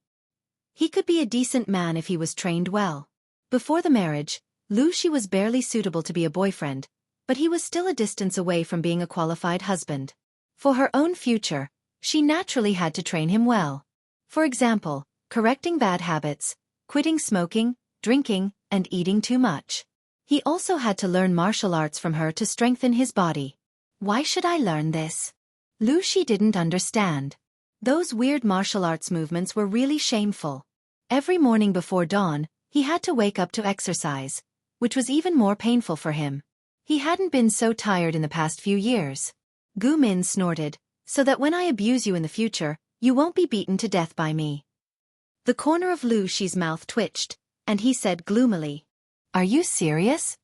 He could be a decent man if he was trained well. Before the marriage, Lu Shi was barely suitable to be a boyfriend, but he was still a distance away from being a qualified husband. For her own future, she naturally had to train him well. For example, correcting bad habits, quitting smoking, drinking, and eating too much. He also had to learn martial arts from her to strengthen his body. Why should I learn this? Lu Shi didn't understand. Those weird martial arts movements were really shameful. Every morning before dawn, he had to wake up to exercise, which was even more painful for him. He hadn't been so tired in the past few years. Gu Min snorted, so that when I abuse you in the future, you won't be beaten to death by me. The corner of Lu Shi's mouth twitched, and he said gloomily, Are you serious?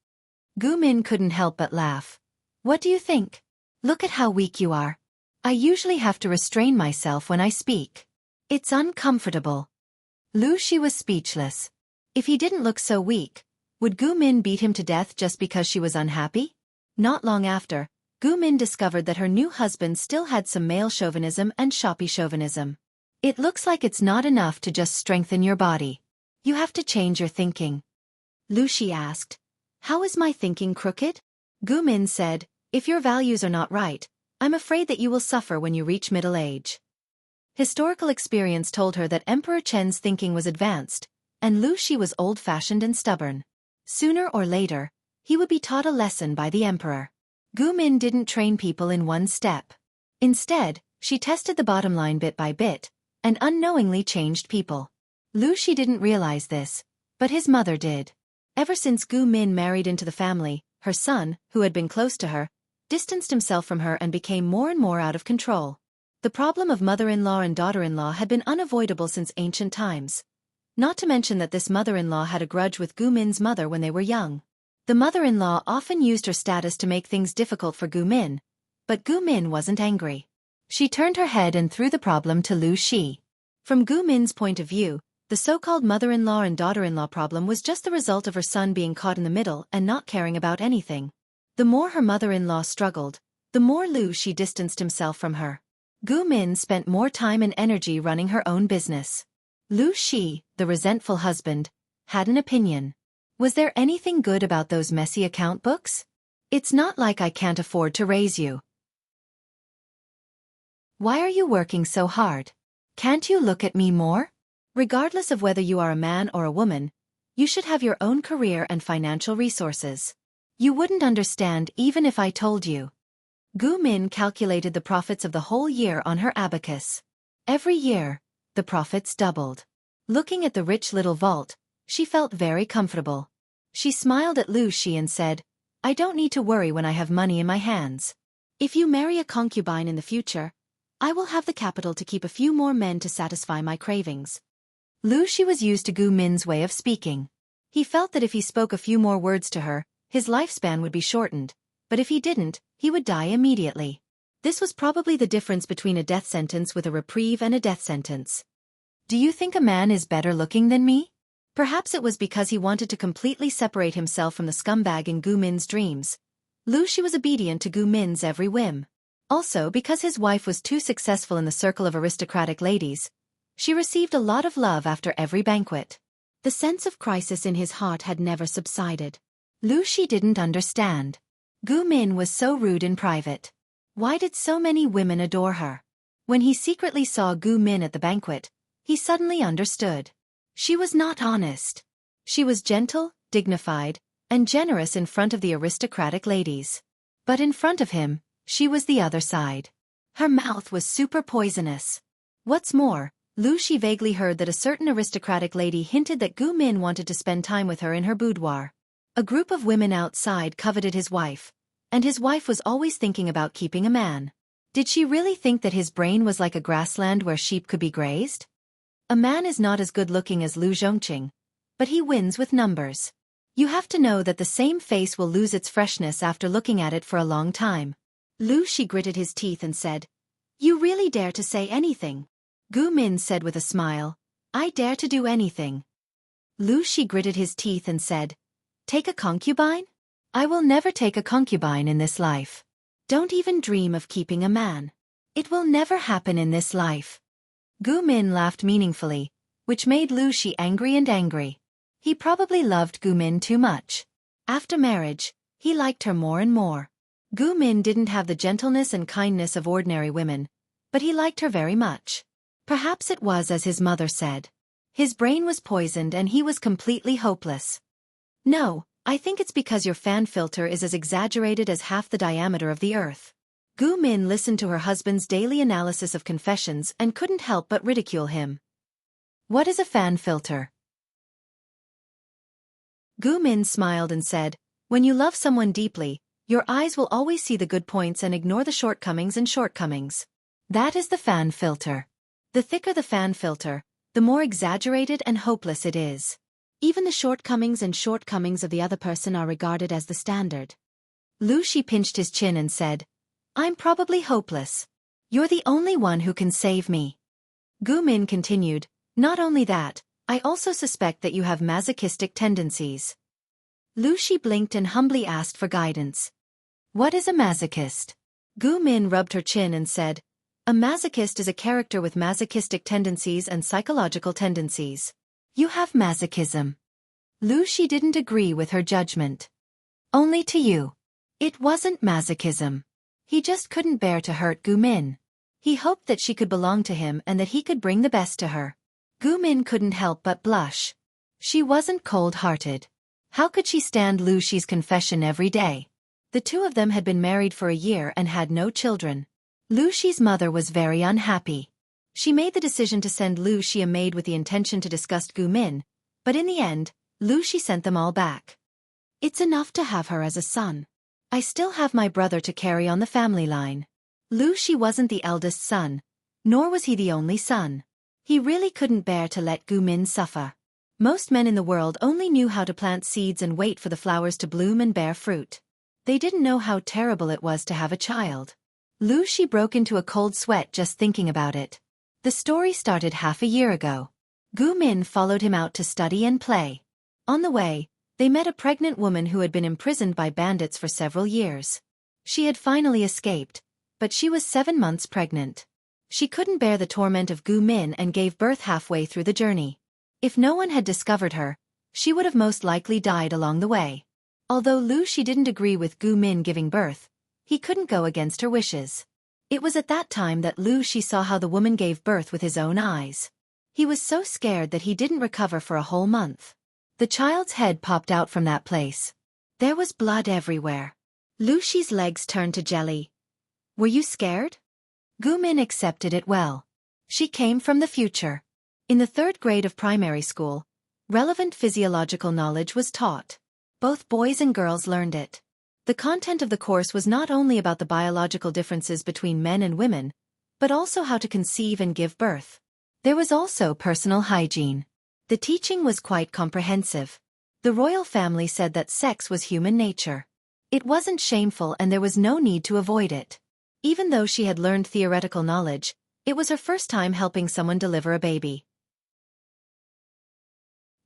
Gu Min couldn't help but laugh. What do you think? Look at how weak you are. I usually have to restrain myself when I speak. It's uncomfortable. Lu Shi was speechless. If he didn't look so weak, would Gu Min beat him to death just because she was unhappy? Not long after, Gu Min discovered that her new husband still had some male chauvinism and shoppy chauvinism. It looks like it's not enough to just strengthen your body. You have to change your thinking. Lu Shi asked, How is my thinking crooked? Gu Min said, If your values are not right, I'm afraid that you will suffer when you reach middle age. Historical experience told her that Emperor Chen's thinking was advanced, and Lu Shi was old-fashioned and stubborn. Sooner or later, he would be taught a lesson by the emperor. Gu Min didn't train people in one step. Instead, she tested the bottom line bit by bit, and unknowingly changed people. Lu Shi didn't realize this, but his mother did. Ever since Gu Min married into the family, her son, who had been close to her, distanced himself from her and became more and more out of control. The problem of mother-in-law and daughter-in-law had been unavoidable since ancient times. Not to mention that this mother-in-law had a grudge with Gu Min's mother when they were young. The mother-in-law often used her status to make things difficult for Gu Min, but Gu Min wasn't angry. She turned her head and threw the problem to Lu Shi. From Gu Min's point of view, the so-called mother-in-law and daughter-in-law problem was just the result of her son being caught in the middle and not caring about anything. The more her mother-in-law struggled, the more Lu Shi distanced himself from her. Gu Min spent more time and energy running her own business. Lu Shi, the resentful husband, had an opinion. Was there anything good about those messy account books? It's not like I can't afford to raise you. Why are you working so hard? Can't you look at me more? Regardless of whether you are a man or a woman, you should have your own career and financial resources. You wouldn't understand even if I told you. Gu Min calculated the profits of the whole year on her abacus. Every year, the profits doubled. Looking at the rich little vault, she felt very comfortable. She smiled at Lu Shi and said, I don't need to worry when I have money in my hands. If you marry a concubine in the future, I will have the capital to keep a few more men to satisfy my cravings. Lu Shi was used to Gu Min's way of speaking. He felt that if he spoke a few more words to her, his lifespan would be shortened, but if he didn't, he would die immediately. This was probably the difference between a death sentence with a reprieve and a death sentence. Do you think a man is better looking than me? Perhaps it was because he wanted to completely separate himself from the scumbag in Gu Min's dreams. Lu Shi was obedient to Gu Min's every whim. Also because his wife was too successful in the circle of aristocratic ladies, she received a lot of love after every banquet. The sense of crisis in his heart had never subsided. Lu Shi didn't understand. Gu Min was so rude in private. Why did so many women adore her? When he secretly saw Gu Min at the banquet, he suddenly understood. She was not honest. She was gentle, dignified, and generous in front of the aristocratic ladies. But in front of him, she was the other side. Her mouth was super poisonous. What's more, Lu Shi vaguely heard that a certain aristocratic lady hinted that Gu Min wanted to spend time with her in her boudoir. A group of women outside coveted his wife, and his wife was always thinking about keeping a man. Did she really think that his brain was like a grassland where sheep could be grazed? A man is not as good-looking as Lu Zhongqing, but he wins with numbers. You have to know that the same face will lose its freshness after looking at it for a long time. Lu Shi gritted his teeth and said, You really dare to say anything? Gu Min said with a smile, I dare to do anything. Lu Shi gritted his teeth and said, Take a concubine? I will never take a concubine in this life. Don't even dream of keeping a man. It will never happen in this life. Gu Min laughed meaningfully, which made Lu Shi angry and angry. He probably loved Gu Min too much. After marriage, he liked her more and more. Gu Min didn't have the gentleness and kindness of ordinary women, but he liked her very much. Perhaps it was as his mother said. His brain was poisoned and he was completely hopeless. No, I think it's because your fan filter is as exaggerated as half the diameter of the earth. Gu Min listened to her husband's daily analysis of confessions and couldn't help but ridicule him. What is a fan filter? Gu Min smiled and said, When you love someone deeply, your eyes will always see the good points and ignore the shortcomings and shortcomings. That is the fan filter. The thicker the fan filter, the more exaggerated and hopeless it is. Even the shortcomings of the other person are regarded as the standard. Lu Shi pinched his chin and said, I'm probably hopeless. You're the only one who can save me. Gu Min continued, Not only that, I also suspect that you have masochistic tendencies. Lu Shi blinked and humbly asked for guidance. What is a masochist? Gu Min rubbed her chin and said, A masochist is a character with masochistic tendencies and psychological tendencies. You have masochism. Lu Shi didn't agree with her judgment. Only to you. It wasn't masochism. He just couldn't bear to hurt Gu Min. He hoped that she could belong to him and that he could bring the best to her. Gu Min couldn't help but blush. She wasn't cold-hearted. How could she stand Lu Shi's confession every day? The two of them had been married for a year and had no children. Lu Shi's mother was very unhappy. She made the decision to send Lu Shi a maid with the intention to disgust Gu Min, but in the end, Lu Shi sent them all back. It's enough to have her as a son. I still have my brother to carry on the family line. Lu Shi wasn't the eldest son, nor was he the only son. He really couldn't bear to let Gu Min suffer. Most men in the world only knew how to plant seeds and wait for the flowers to bloom and bear fruit. They didn't know how terrible it was to have a child. Lu Shi broke into a cold sweat just thinking about it. The story started half a year ago. Gu Min followed him out to study and play. On the way, they met a pregnant woman who had been imprisoned by bandits for several years. She had finally escaped, but she was 7 months pregnant. She couldn't bear the torment of Gu Min and gave birth halfway through the journey. If no one had discovered her, she would have most likely died along the way. Although Lu Shi didn't agree with Gu Min giving birth, he couldn't go against her wishes. It was at that time that Lu Shi saw how the woman gave birth with his own eyes. He was so scared that he didn't recover for a whole month. The child's head popped out from that place. There was blood everywhere. Lucy's legs turned to jelly. Were you scared? Gumin accepted it well. She came from the future. In the 3rd grade of primary school, relevant physiological knowledge was taught. Both boys and girls learned it. The content of the course was not only about the biological differences between men and women, but also how to conceive and give birth. There was also personal hygiene. The teaching was quite comprehensive. The royal family said that sex was human nature. It wasn't shameful and there was no need to avoid it. Even though she had learned theoretical knowledge, it was her first time helping someone deliver a baby.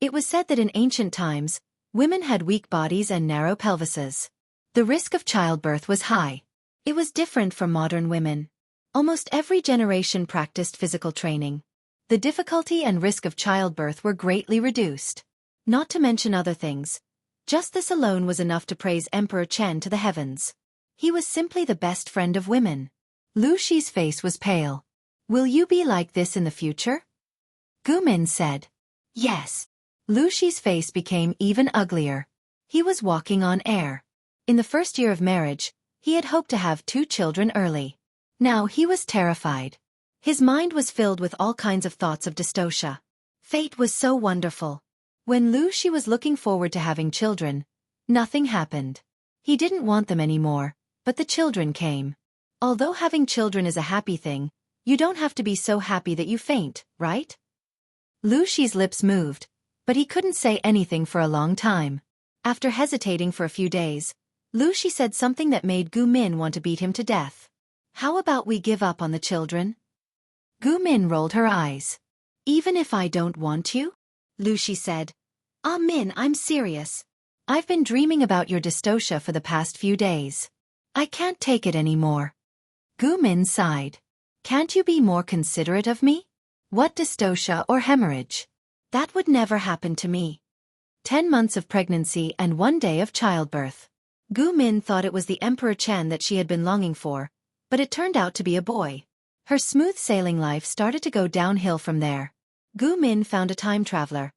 It was said that in ancient times, women had weak bodies and narrow pelvises. The risk of childbirth was high. It was different from modern women. Almost every generation practiced physical training. The difficulty and risk of childbirth were greatly reduced. Not to mention other things. Just this alone was enough to praise Emperor Chen to the heavens. He was simply the best friend of women. Lu Shi's face was pale. Will you be like this in the future? Gumin said. Yes. Lu Shi's face became even uglier. He was walking on air. In the first year of marriage, he had hoped to have 2 children early. Now he was terrified. His mind was filled with all kinds of thoughts of dystocia. Fate was so wonderful. When Lu Shi was looking forward to having children, nothing happened. He didn't want them anymore, but the children came. Although having children is a happy thing, you don't have to be so happy that you faint, right? Lu Shi's lips moved, but he couldn't say anything for a long time. After hesitating for a few days, Lu Shi said something that made Gu Min want to beat him to death. How about we give up on the children? Gu Min rolled her eyes. Even if I don't want you? Lu Shi said. Ah Min, I'm serious. I've been dreaming about your dystocia for the past few days. I can't take it anymore. Gu Min sighed. Can't you be more considerate of me? What dystocia or hemorrhage? That would never happen to me. 10 months of pregnancy and 1 day of childbirth. Gu Min thought it was the Emperor Chen that she had been longing for, but it turned out to be a boy. Her smooth sailing life started to go downhill from there. Gu Min found a time traveler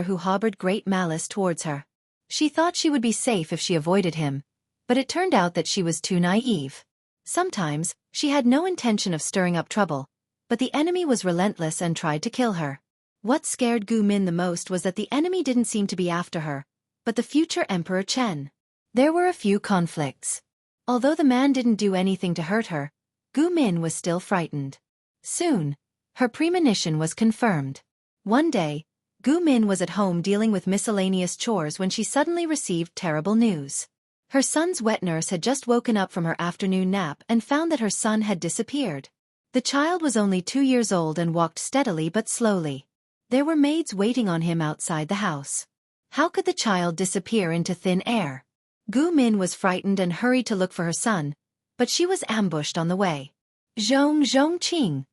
who harbored great malice towards her. She thought she would be safe if she avoided him, but it turned out that she was too naive. Sometimes, she had no intention of stirring up trouble, but the enemy was relentless and tried to kill her. What scared Gu Min the most was that the enemy didn't seem to be after her, but the future Emperor Chen. There were a few conflicts. Although the man didn't do anything to hurt her, Gu Min was still frightened. Soon, her premonition was confirmed. One day, Gu Min was at home dealing with miscellaneous chores when she suddenly received terrible news. Her son's wet nurse had just woken up from her afternoon nap and found that her son had disappeared. The child was only 2 years old and walked steadily but slowly. There were maids waiting on him outside the house. How could the child disappear into thin air? Gu Min was frightened and hurried to look for her son, but she was ambushed on the way. Zhong.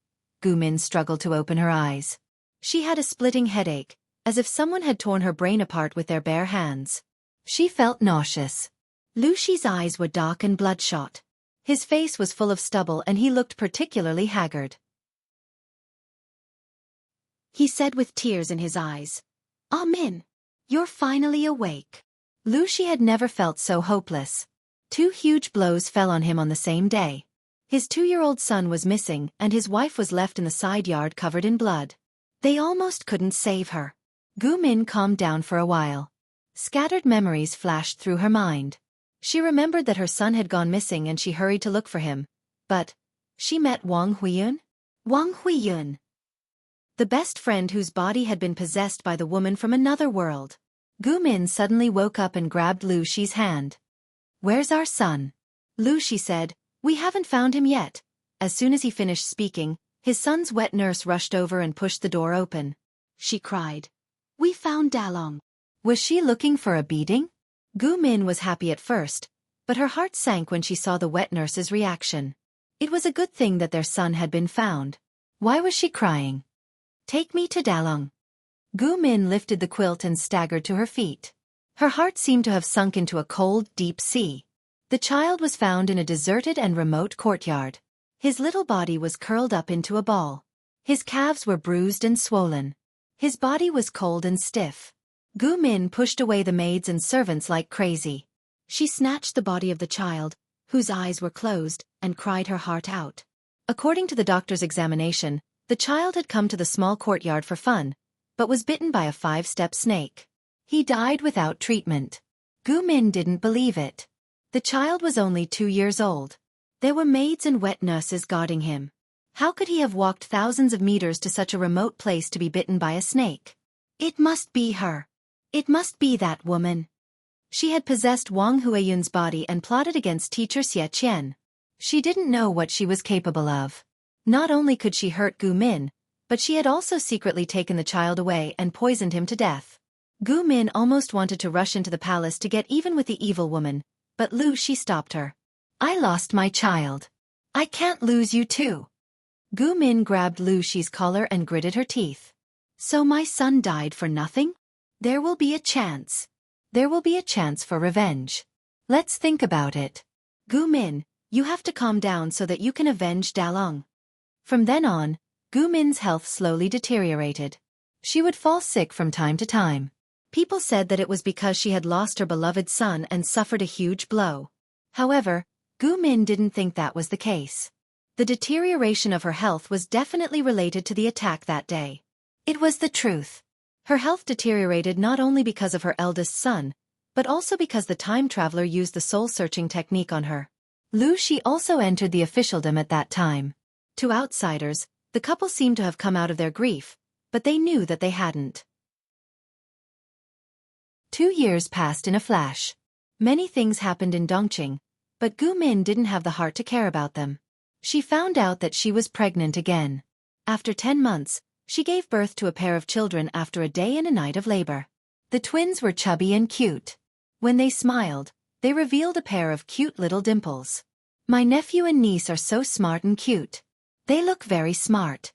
Gu Min struggled to open her eyes. She had a splitting headache, as if someone had torn her brain apart with their bare hands. She felt nauseous. Lu Shi's eyes were dark and bloodshot. His face was full of stubble and he looked particularly haggard. He said with tears in his eyes, "Ah Min, you're finally awake." Lu Shi had never felt so hopeless. 2 huge blows fell on him on the same day. His 2-year-old son was missing and his wife was left in the side yard covered in blood. They almost couldn't save her. Gu Min calmed down for a while. Scattered memories flashed through her mind. She remembered that her son had gone missing and she hurried to look for him. But she met Wang Huiyun? Wang Huiyun, the best friend whose body had been possessed by the woman from another world. Gu Min suddenly woke up and grabbed Lu Shi's hand. "Where's our son?" Lu Shi said, "We haven't found him yet." As soon as he finished speaking, his son's wet nurse rushed over and pushed the door open. She cried, "We found Dalong." Was she looking for a beating? Gu Min was happy at first, but her heart sank when she saw the wet nurse's reaction. It was a good thing that their son had been found. Why was she crying? "Take me to Dalong." Gu Min lifted the quilt and staggered to her feet. Her heart seemed to have sunk into a cold, deep sea. The child was found in a deserted and remote courtyard. His little body was curled up into a ball. His calves were bruised and swollen. His body was cold and stiff. Gu Min pushed away the maids and servants like crazy. She snatched the body of the child, whose eyes were closed, and cried her heart out. According to the doctor's examination, the child had come to the small courtyard for fun, but was bitten by a 5-step snake. He died without treatment. Gu Min didn't believe it. The child was only 2 years old. There were maids and wet nurses guarding him. How could he have walked thousands of meters to such a remote place to be bitten by a snake? It must be her. It must be that woman. She had possessed Wang Huiyun's body and plotted against teacher Xueqi. She didn't know what she was capable of. Not only could she hurt Gu Min, but she had also secretly taken the child away and poisoned him to death. Gu Min almost wanted to rush into the palace to get even with the evil woman, but Lu Shi stopped her. I lost my child. I can't lose you too. Gu Min grabbed Lu Shi's collar and gritted her teeth. So my son died for nothing? There will be a chance. There will be a chance for revenge. Let's think about it. Gu Min, you have to calm down so that you can avenge Dalong. From then on, Gu Min's health slowly deteriorated. She would fall sick from time to time. People said that it was because she had lost her beloved son and suffered a huge blow. However, Gu Min didn't think that was the case. The deterioration of her health was definitely related to the attack that day. It was the truth. Her health deteriorated not only because of her eldest son, but also because the time traveler used the soul-searching technique on her. Lu Shi also entered the officialdom at that time. To outsiders, the couple seemed to have come out of their grief, but they knew that they hadn't. 2 years passed in a flash. Many things happened in Dongqing, but Gu Min didn't have the heart to care about them. She found out that she was pregnant again. After 10 months, she gave birth to a pair of children after a day and a night of labor. The twins were chubby and cute. When they smiled, they revealed a pair of cute little dimples. My nephew and niece are so smart and cute. They look very smart.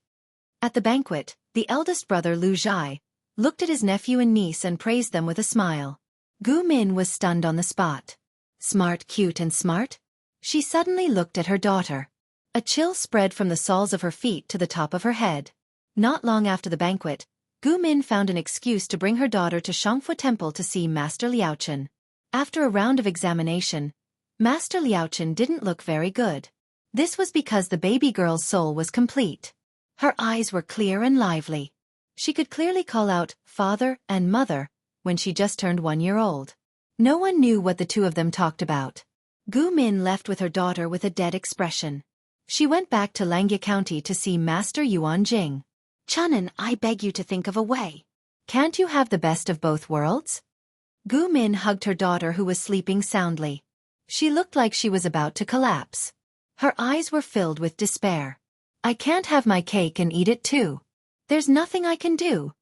At the banquet, the eldest brother Lu Zhai looked at his nephew and niece and praised them with a smile. Gu Min was stunned on the spot. Smart, cute and smart? She suddenly looked at her daughter. A chill spread from the soles of her feet to the top of her head. Not long after the banquet, Gu Min found an excuse to bring her daughter to Shangfu Temple to see Master Liaochen. After a round of examination, Master Liaochen didn't look very good. This was because the baby girl's soul was complete. Her eyes were clear and lively. She could clearly call out father and mother when she just turned 1 year old. No one knew what the two of them talked about. Gu Min left with her daughter with a dead expression. She went back to Langya County to see Master Yuan Jing. Chunan, I beg you to think of a way. Can't you have the best of both worlds? Gu Min hugged her daughter who was sleeping soundly. She looked like she was about to collapse. Her eyes were filled with despair. I can't have my cake and eat it too. There's nothing I can do.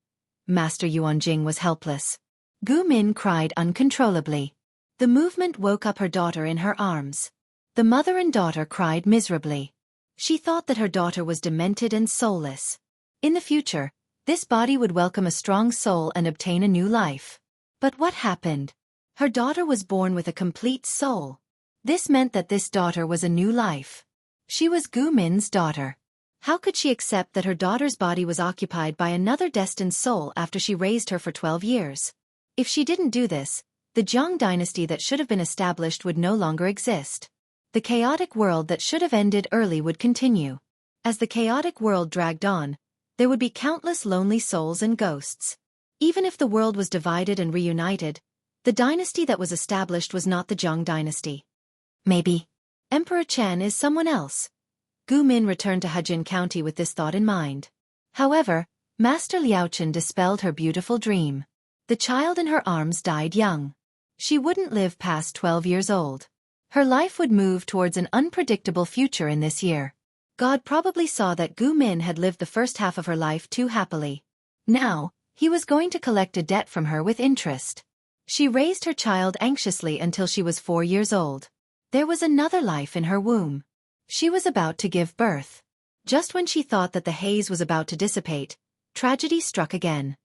Master Yuan Jing was helpless. Gu Min cried uncontrollably. The movement woke up her daughter in her arms. The mother and daughter cried miserably. She thought that her daughter was demented and soulless. In the future, this body would welcome a strong soul and obtain a new life. But what happened? Her daughter was born with a complete soul. This meant that this daughter was a new life. She was Gu Min's daughter. How could she accept that her daughter's body was occupied by another destined soul after she raised her for 12 years? If she didn't do this, the Zhang dynasty that should have been established would no longer exist. The chaotic world that should have ended early would continue. As the chaotic world dragged on, there would be countless lonely souls and ghosts. Even if the world was divided and reunited, the dynasty that was established was not the Zhang dynasty. Maybe Emperor Chen is someone else. Gu Min returned to Hejin County with this thought in mind. However, Master Liaochen dispelled her beautiful dream. The child in her arms died young. She wouldn't live past 12 years old. Her life would move towards an unpredictable future in this year. God probably saw that Gu Min had lived the first half of her life too happily. Now, he was going to collect a debt from her with interest. She raised her child anxiously until she was 4 years old. There was another life in her womb. She was about to give birth. Just when she thought that the haze was about to dissipate, tragedy struck again.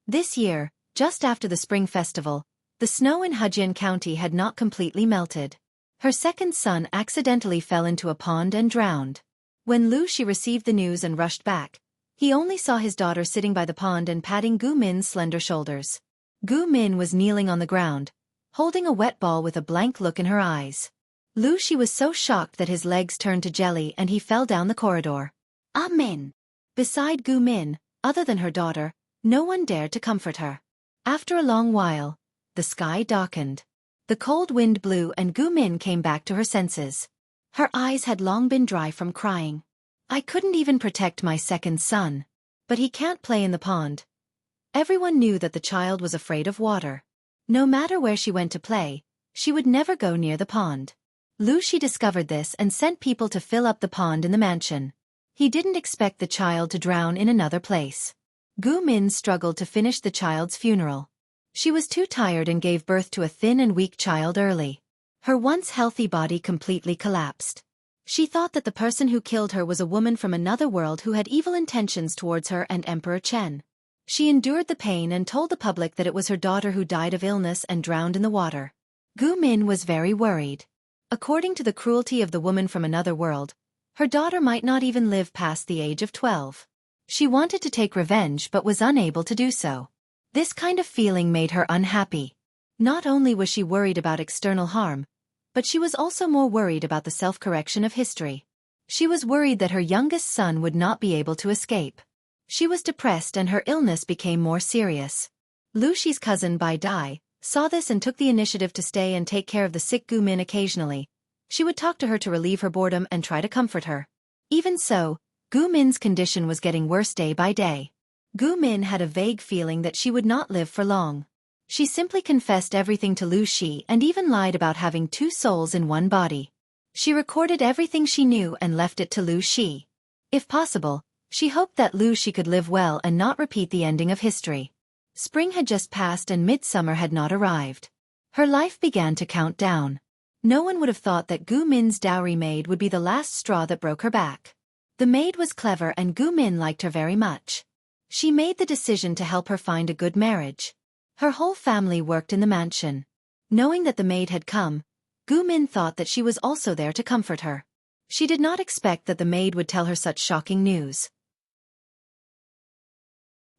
This year, just after the Spring Festival, the snow in Hejin County had not completely melted. Her second son accidentally fell into a pond and drowned. When Lu Shi received the news and rushed back, He only saw his daughter sitting by the pond and patting Gu Min's slender shoulders. Gu Min was kneeling on the ground, holding a wet ball with a blank look in her eyes. Lu Shi was so shocked that his legs turned to jelly and he fell down the corridor. Min. Beside Gu Min, other than her daughter, no one dared to comfort her. After a long while, the sky darkened. The cold wind blew and Gu Min came back to her senses. Her eyes had long been dry from crying. I couldn't even protect my second son. But he can't play in the pond. Everyone knew that the child was afraid of water. No matter where she went to play, she would never go near the pond. Lu Shi discovered this and sent people to fill up the pond in the mansion. He didn't expect the child to drown in another place. Gu Min struggled to finish the child's funeral. She was too tired and gave birth to a thin and weak child early. Her once healthy body completely collapsed. She thought that the person who killed her was a woman from another world who had evil intentions towards her and Emperor Chen. She endured the pain and told the public that it was her daughter who died of illness and drowned in the water. Gu Min was very worried. According to the cruelty of the woman from another world, her daughter might not even live past the age of 12. She wanted to take revenge but was unable to do so. This kind of feeling made her unhappy. Not only was she worried about external harm, but she was also more worried about the self-correction of history. She was worried that her youngest son would not be able to escape. She was depressed and her illness became more serious. Lu Shi's cousin Bai Dai saw this and took the initiative to stay and take care of the sick Gu Min occasionally. She would talk to her to relieve her boredom and try to comfort her. Even so, Gu Min's condition was getting worse day by day. Gu Min had a vague feeling that she would not live for long. She simply confessed everything to Lu Shi and even lied about having two souls in one body. She recorded everything she knew and left it to Lu Shi. If possible, she hoped that Lu Shi could live well and not repeat the ending of history. Spring had just passed and midsummer had not arrived. Her life began to count down. No one would have thought that Gu Min's dowry maid would be the last straw that broke her back. The maid was clever and Gu Min liked her very much. She made the decision to help her find a good marriage. Her whole family worked in the mansion. Knowing that the maid had come, Gu Min thought that she was also there to comfort her. She did not expect that the maid would tell her such shocking news.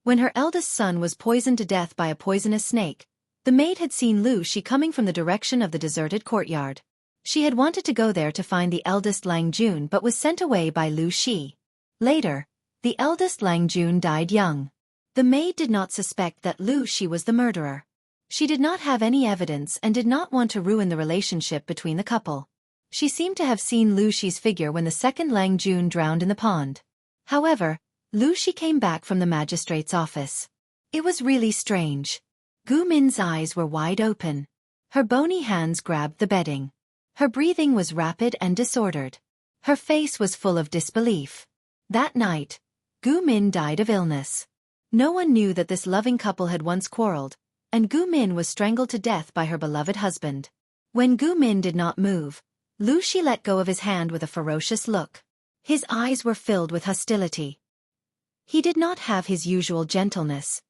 When her eldest son was poisoned to death by a poisonous snake, the maid had seen Lu Shi coming from the direction of the deserted courtyard. She had wanted to go there to find the eldest Lang Jun but was sent away by Lu Shi. Later, the eldest Lang Jun died young. The maid did not suspect that Lu Shi was the murderer. She did not have any evidence and did not want to ruin the relationship between the couple. She seemed to have seen Lu Shi's figure when the second Lang Jun drowned in the pond. However, Lu Shi came back from the magistrate's office. It was really strange. Gu Min's eyes were wide open. Her bony hands grabbed the bedding. Her breathing was rapid and disordered. Her face was full of disbelief. That night, Gu Min died of illness. No one knew that this loving couple had once quarreled, and Gu Min was strangled to death by her beloved husband. When Gu Min did not move, Lu Shi let go of his hand with a ferocious look. His eyes were filled with hostility. He did not have his usual gentleness.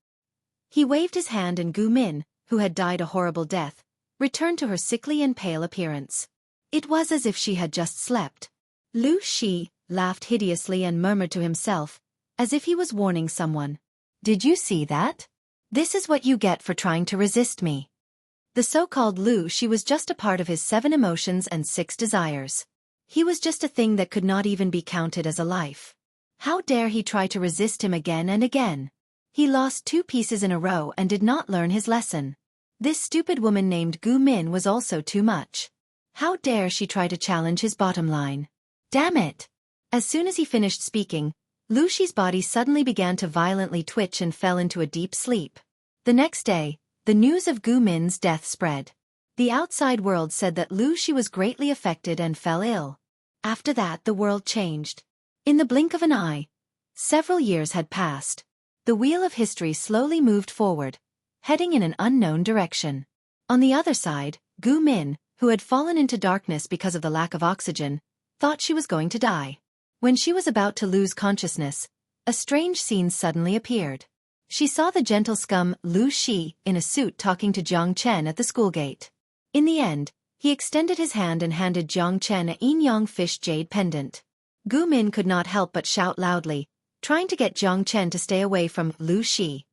He waved his hand and Gu Min, who had died a horrible death, returned to her sickly and pale appearance. It was as if she had just slept. Lu Shi laughed hideously and murmured to himself, as if he was warning someone. Did you see that? This is what you get for trying to resist me. The so-called Lu Shi was just a part of his 7 emotions and 6 desires. He was just a thing that could not even be counted as a life. How dare he try to resist him again and again? He lost 2 pieces in a row and did not learn his lesson. This stupid woman named Gu Min was also too much. How dare she try to challenge his bottom line? Damn it! As soon as he finished speaking, Lu Shi's body suddenly began to violently twitch and fell into a deep sleep. The next day, the news of Gu Min's death spread. The outside world said that Lu Shi was greatly affected and fell ill. After that the world changed. In the blink of an eye, several years had passed. The wheel of history slowly moved forward, heading in an unknown direction. On the other side, Gu Min, who had fallen into darkness because of the lack of oxygen, thought she was going to die. When she was about to lose consciousness, a strange scene suddenly appeared. She saw the gentle scum Lu Shi in a suit talking to Jiang Chen at the school gate. In the end, he extended his hand and handed Jiang Chen a yin-yang fish jade pendant. Gu Min could not help but shout loudly, trying to get Jiang Chen to stay away from Lu Shi.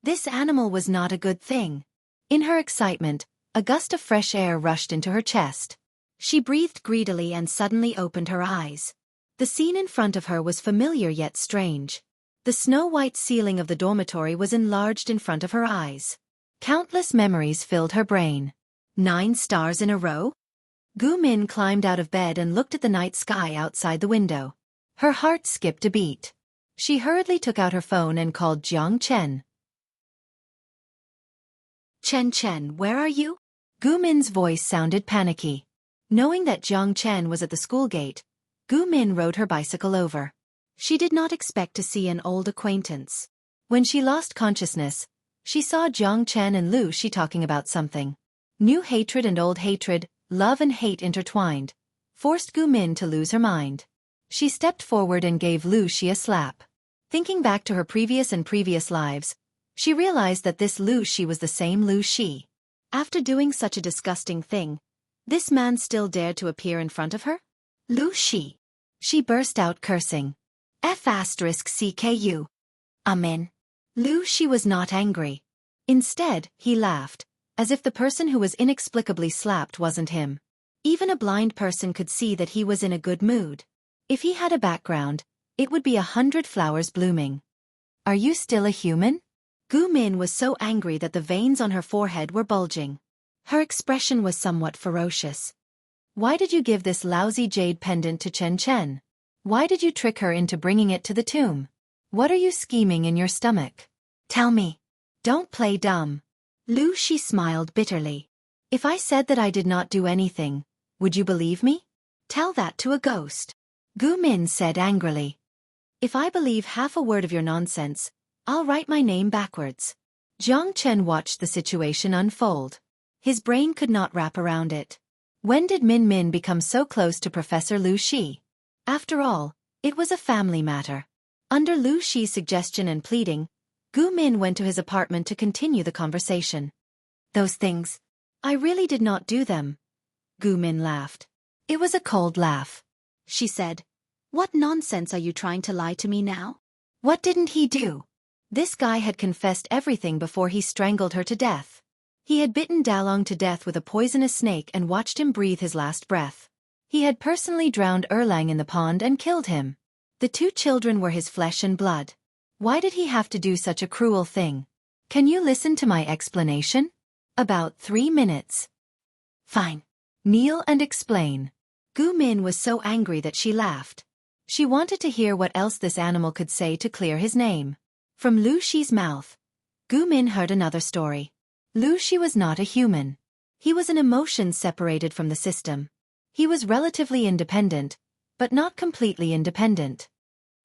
This animal was not a good thing. In her excitement, a gust of fresh air rushed into her chest. She breathed greedily and suddenly opened her eyes. The scene in front of her was familiar yet strange. The snow-white ceiling of the dormitory was enlarged in front of her eyes. Countless memories filled her brain. 9 stars in a row? Gu Min climbed out of bed and looked at the night sky outside the window. Her heart skipped a beat. She hurriedly took out her phone and called Jiang Chen. Chen, where are you? Gu Min's voice sounded panicky. Knowing that Jiang Chen was at the school gate, Gu Min rode her bicycle over. She did not expect to see an old acquaintance. When she lost consciousness, she saw Jiang Chen and Lu Shi talking about something. New hatred and old hatred, love and hate intertwined, forced Gu Min to lose her mind. She stepped forward and gave Lu Shi a slap. Thinking back to her previous lives, she realized that this Lu Shi was the same Lu Shi. After doing such a disgusting thing, this man still dared to appear in front of her? Lu Shi. She burst out cursing. F***CKU. Amen. Lu Shi was not angry. Instead, he laughed, as if the person who was inexplicably slapped wasn't him. Even a blind person could see that he was in a good mood. If he had a background, it would be 100 flowers blooming. Are you still a human? Gu Min was so angry that the veins on her forehead were bulging. Her expression was somewhat ferocious. Why did you give this lousy jade pendant to Chen Chen? Why did you trick her into bringing it to the tomb? What are you scheming in your stomach? Tell me. Don't play dumb. Lu Shi smiled bitterly. If I said that I did not do anything, would you believe me? Tell that to a ghost. Gu Min said angrily. If I believe half a word of your nonsense, I'll write my name backwards. Jiang Chen watched the situation unfold. His brain could not wrap around it. When did Min Min become so close to Professor Lu Shi? After all, it was a family matter. Under Lu Shi's suggestion and pleading, Gu Min went to his apartment to continue the conversation. Those things. I really did not do them. Gu Min laughed. It was a cold laugh. She said, what nonsense are you trying to lie to me now? What didn't he do? This guy had confessed everything before he strangled her to death. He had bitten Dalong to death with a poisonous snake and watched him breathe his last breath. He had personally drowned Erlang in the pond and killed him. The 2 children were his flesh and blood. Why did he have to do such a cruel thing? Can you listen to my explanation? About 3 minutes. Fine. Kneel and explain. Gu Min was so angry that she laughed. She wanted to hear what else this animal could say to clear his name. From Lu Shi's mouth, Gu Min heard another story. Lu Shi was not a human. He was an emotion separated from the system. He was relatively independent, but not completely independent.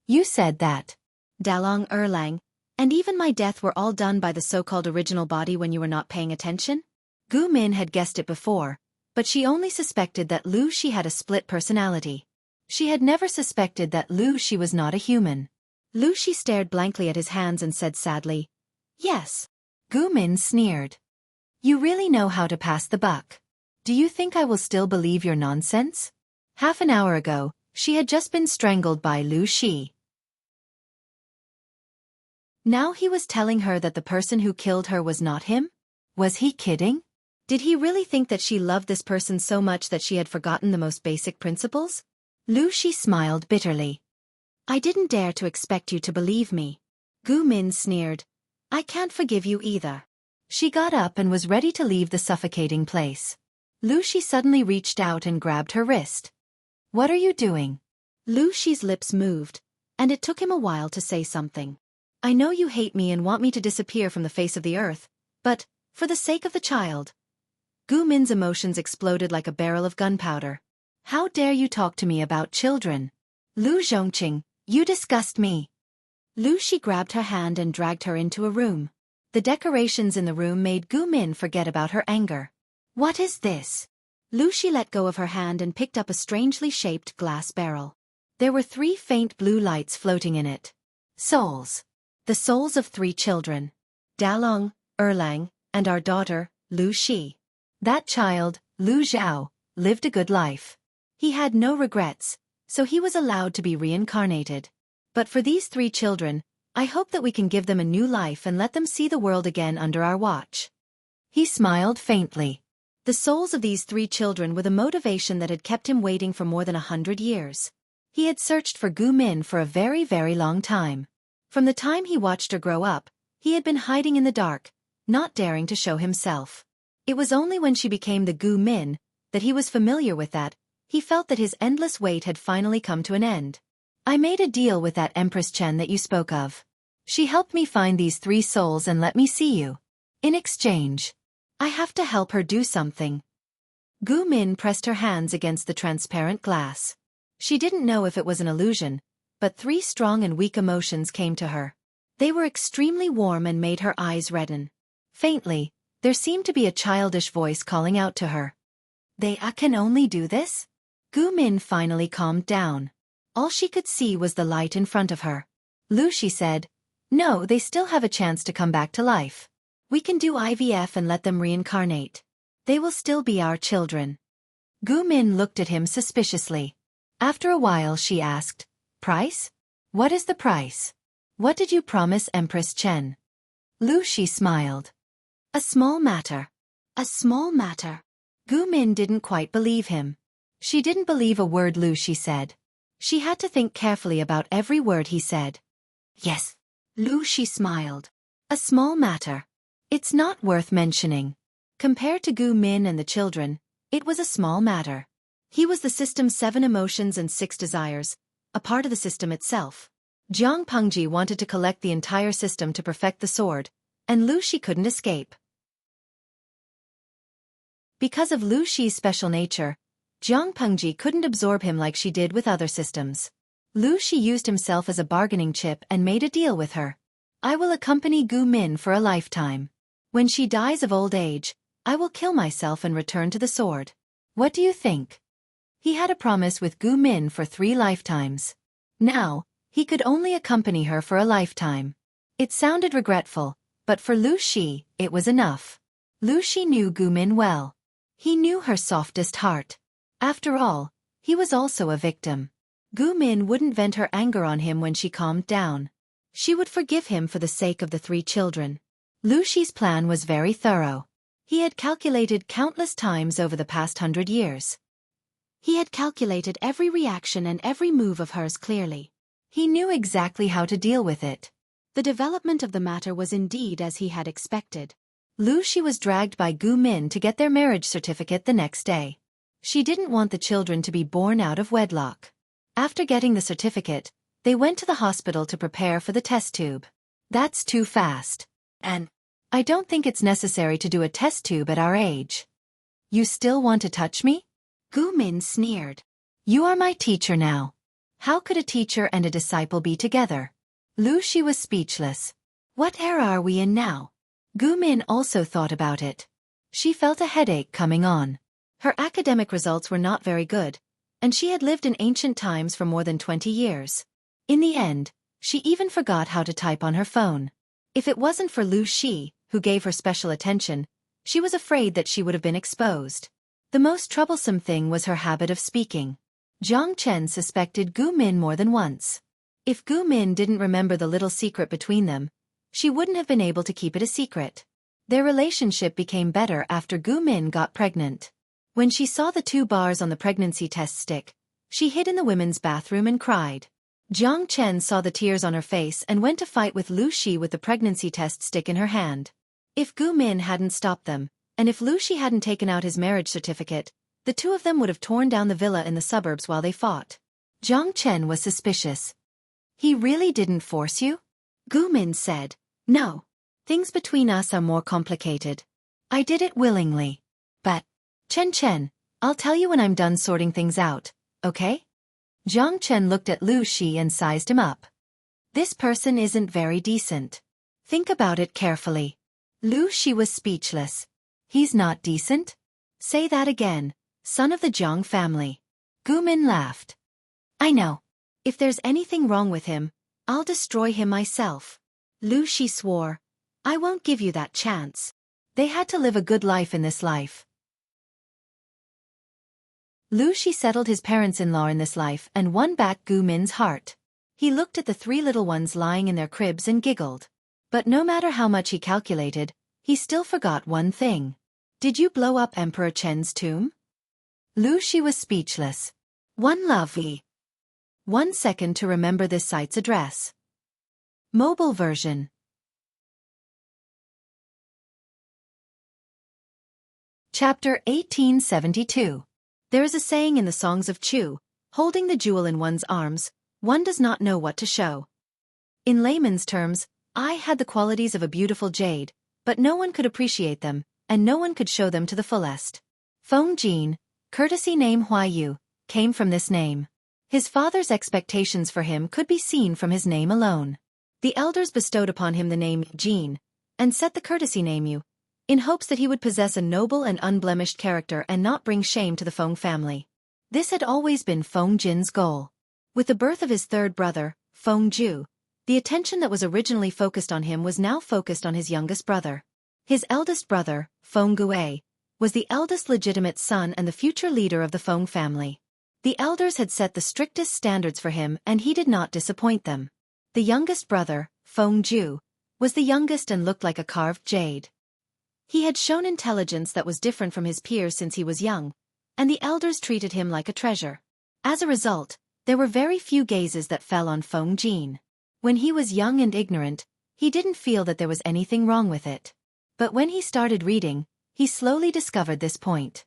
You said that. Dalong Erlang, and even my death were all done by the so-called original body when you were not paying attention? Gu Min had guessed it before, but she only suspected that Lu Shi had a split personality. She had never suspected that Lu Shi was not a human. Lu Shi stared blankly at his hands and said sadly, yes. Gu Min sneered. You really know how to pass the buck. Do you think I will still believe your nonsense? Half an hour ago, she had just been strangled by Lu Shi. Now he was telling her that the person who killed her was not him? Was he kidding? Did he really think that she loved this person so much that she had forgotten the most basic principles? Lu Shi smiled bitterly. I didn't dare to expect you to believe me. Gu Min sneered. I can't forgive you either. She got up and was ready to leave the suffocating place. Lu Shi suddenly reached out and grabbed her wrist. What are you doing? Lu Shi's lips moved, and it took him a while to say something. I know you hate me and want me to disappear from the face of the earth, but, for the sake of the child. Gu Min's emotions exploded like a barrel of gunpowder. How dare you talk to me about children? Lu Zhongqing, you disgust me. Lu Shi grabbed her hand and dragged her into a room. The decorations in the room made Gu Min forget about her anger. What is this? Lu Shi let go of her hand and picked up a strangely shaped glass barrel. There were 3 faint blue lights floating in it. Souls. The souls of 3 children. Dalong, Erlang, and our daughter, Lu Shi. That child, Lu Zhao, lived a good life. He had no regrets, so he was allowed to be reincarnated. But for these 3 children, I hope that we can give them a new life and let them see the world again under our watch. He smiled faintly. The souls of these 3 children were the motivation that had kept him waiting for more than 100 years. He had searched for Gu Min for a very, very long time. From the time he watched her grow up, he had been hiding in the dark, not daring to show himself. It was only when she became the Gu Min that he was familiar with that. He felt that his endless wait had finally come to an end. I made a deal with that Empress Chen that you spoke of. She helped me find these 3 souls and let me see you. In exchange, I have to help her do something. Gu Min pressed her hands against the transparent glass. She didn't know if it was an illusion, but 3 strong and weak emotions came to her. They were extremely warm and made her eyes redden. Faintly, there seemed to be a childish voice calling out to her. They can only do this? Gu Min finally calmed down. All she could see was the light in front of her. She said, no, they still have a chance to come back to life. We can do IVF and let them reincarnate. They will still be our children. Gu Min looked at him suspiciously. After a while she asked, price? What is the price? What did you promise Empress Chen? She smiled. A small matter. A small matter. Gu Min didn't quite believe him. She didn't believe a word she said. She had to think carefully about every word he said. Yes. She smiled. A small matter. It's not worth mentioning. Compared to Gu Min and the children, it was a small matter. He was the system's 7 emotions and 6 desires, a part of the system itself. Jiang Pengji wanted to collect the entire system to perfect the sword, and Shi couldn't escape. Because of Shi's special nature, Jiang Pengji couldn't absorb him like she did with other systems. Shi used himself as a bargaining chip and made a deal with her. I will accompany Gu Min for a lifetime. When she dies of old age, I will kill myself and return to the sword. What do you think? He had a promise with Gu Min for 3 lifetimes. Now, he could only accompany her for a lifetime. It sounded regretful, but for Shi, it was enough. Shi knew Gu Min well. He knew her softest heart. After all, he was also a victim. Gu Min wouldn't vent her anger on him when she calmed down. She would forgive him for the sake of the 3 children. Shi's plan was very thorough. He had calculated countless times over the past 100 years. He had calculated every reaction and every move of hers clearly. He knew exactly how to deal with it. The development of the matter was indeed as he had expected. Shi was dragged by Gu Min to get their marriage certificate the next day. She didn't want the children to be born out of wedlock. After getting the certificate, they went to the hospital to prepare for the test tube. That's too fast. And I don't think it's necessary to do a test tube at our age. You still want to touch me? Gu Min sneered. You are my teacher now. How could a teacher and a disciple be together? Shi was speechless. What era are we in now? Gu Min also thought about it. She felt a headache coming on. Her academic results were not very good, and she had lived in ancient times for more than 20 years. In the end, she even forgot how to type on her phone. If it wasn't for Shi, who gave her special attention, she was afraid that she would have been exposed. The most troublesome thing was her habit of speaking. Jiang Chen suspected Gu Min more than once. If Gu Min didn't remember the little secret between them, she wouldn't have been able to keep it a secret. Their relationship became better after Gu Min got pregnant. When she saw the 2 bars on the pregnancy test stick, she hid in the women's bathroom and cried. Jiang Chen saw the tears on her face and went to fight with Shi with the pregnancy test stick in her hand. If Gu Min hadn't stopped them, and if Shi hadn't taken out his marriage certificate, the 2 of them would have torn down the villa in the suburbs while they fought. Jiang Chen was suspicious. He really didn't force you? Gu Min said, no. Things between us are more complicated. I did it willingly. But, Chen, I'll tell you when I'm done sorting things out, okay? Jiang Chen looked at Shi and sized him up. This person isn't very decent. Think about it carefully. Shi was speechless. He's not decent? Say that again, son of the Jiang family. Gu Min laughed. I know. If there's anything wrong with him, I'll destroy him myself. Shi swore. I won't give you that chance. They had to live a good life in this life. Shi settled his parents-in-law in this life and won back Gu Min's heart. He looked at the three little ones lying in their cribs and giggled. But no matter how much he calculated, he still forgot one thing. Did you blow up Emperor Chen's tomb? Lu Shi was speechless. 1 second to remember this site's address. Mobile version. Chapter 1872. There is a saying in the songs of Chu, holding the jewel in one's arms, one does not know what to show. In layman's terms, I had the qualities of a beautiful jade, but no one could appreciate them, and no one could show them to the fullest. Feng Jin, courtesy name Huaiyu, came from this name. His father's expectations for him could be seen from his name alone. The elders bestowed upon him the name Jin, and set the courtesy name Yu, in hopes that he would possess a noble and unblemished character and not bring shame to the Feng family. This had always been Feng Jin's goal. With the birth of his third brother, Feng Ju, the attention that was originally focused on him was now focused on his youngest brother. His eldest brother, Feng Gue, was the eldest legitimate son and the future leader of the Feng family. The elders had set the strictest standards for him and he did not disappoint them. The youngest brother, Feng Ju, was the youngest and looked like a carved jade. He had shown intelligence that was different from his peers since he was young, and the elders treated him like a treasure. As a result, there were very few gazes that fell on Feng Jin. When he was young and ignorant, he didn't feel that there was anything wrong with it. But when he started reading, he slowly discovered this point.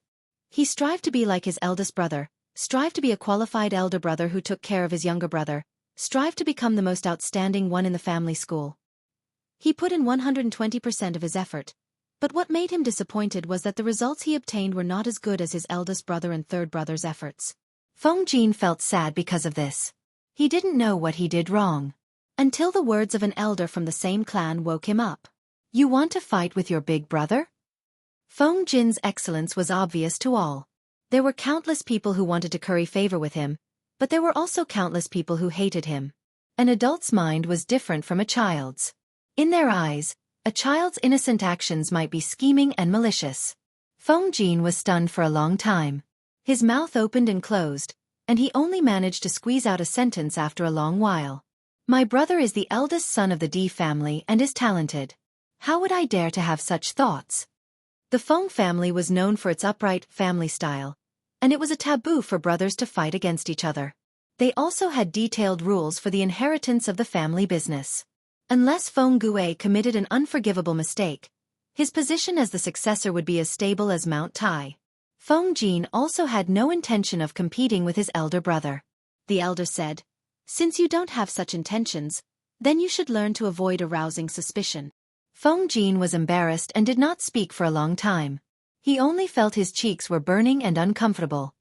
He strived to be like his eldest brother, strived to be a qualified elder brother who took care of his younger brother, strived to become the most outstanding one in the family school. He put in 120% of his effort. But what made him disappointed was that the results he obtained were not as good as his eldest brother and third brother's efforts. Feng Jin felt sad because of this. He didn't know what he did wrong. Until the words of an elder from the same clan woke him up. You want to fight with your big brother? Feng Jin's excellence was obvious to all. There were countless people who wanted to curry favor with him, but there were also countless people who hated him. An adult's mind was different from a child's. In their eyes, a child's innocent actions might be scheming and malicious. Feng Jin was stunned for a long time. His mouth opened and closed, and he only managed to squeeze out a sentence after a long while. My brother is the eldest son of the Di family and is talented. How would I dare to have such thoughts? The Feng family was known for its upright family style, and it was a taboo for brothers to fight against each other. They also had detailed rules for the inheritance of the family business. Unless Feng Gue committed an unforgivable mistake, his position as the successor would be as stable as Mount Tai. Feng Jin also had no intention of competing with his elder brother. The elder said, Since you don't have such intentions, then you should learn to avoid arousing suspicion. Feng Jin was embarrassed and did not speak for a long time. He only felt his cheeks were burning and uncomfortable.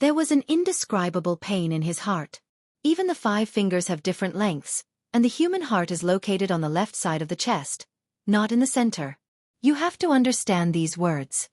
There was an indescribable pain in his heart. Even the 5 fingers have different lengths, and the human heart is located on the left side of the chest, not in the center. You have to understand these words.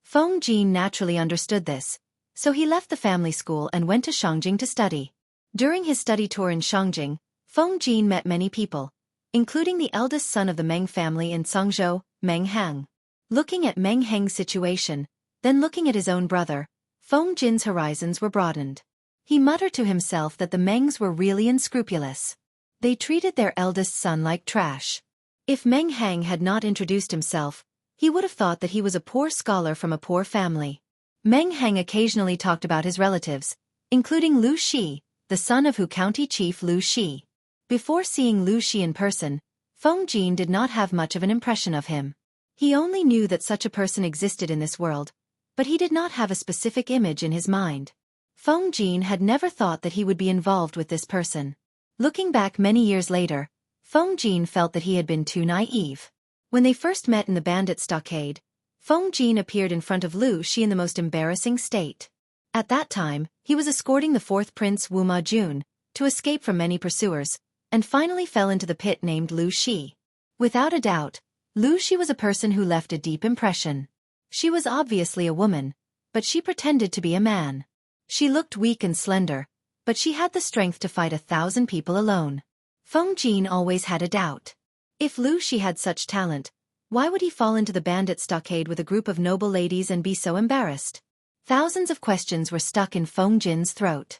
Feng Jin naturally understood this, so he left the family school and went to Shangjing to study. During his study tour in Shangjing, Feng Jin met many people, including the eldest son of the Meng family in Songzhou, Meng Hang. Looking at Meng Hang's situation, then looking at his own brother, Feng Jin's horizons were broadened. He muttered to himself that the Mengs were really unscrupulous. They treated their eldest son like trash. If Meng Hang had not introduced himself, he would have thought that he was a poor scholar from a poor family. Meng Hang occasionally talked about his relatives, including Lu Shi, the son of Hu County Chief Lu Shi. Before seeing Lu Shi in person, Feng Jin did not have much of an impression of him. He only knew that such a person existed in this world, but he did not have a specific image in his mind. Feng Jin had never thought that he would be involved with this person. Looking back many years later, Feng Jin felt that he had been too naive. When they first met in the bandit stockade, Feng Jin appeared in front of Lu Shi in the most embarrassing state. At that time, he was escorting the 4th Prince Wu Ma Jun to escape from many pursuers, and finally fell into the pit named Lu Shi. Without a doubt, Lu Shi was a person who left a deep impression. She was obviously a woman, but she pretended to be a man. She looked weak and slender, but she had the strength to fight 1,000 people alone. Feng Jin always had a doubt. If Lu Shi had such talent, why would he fall into the bandit stockade with a group of noble ladies and be so embarrassed? Thousands of questions were stuck in Feng Jin's throat.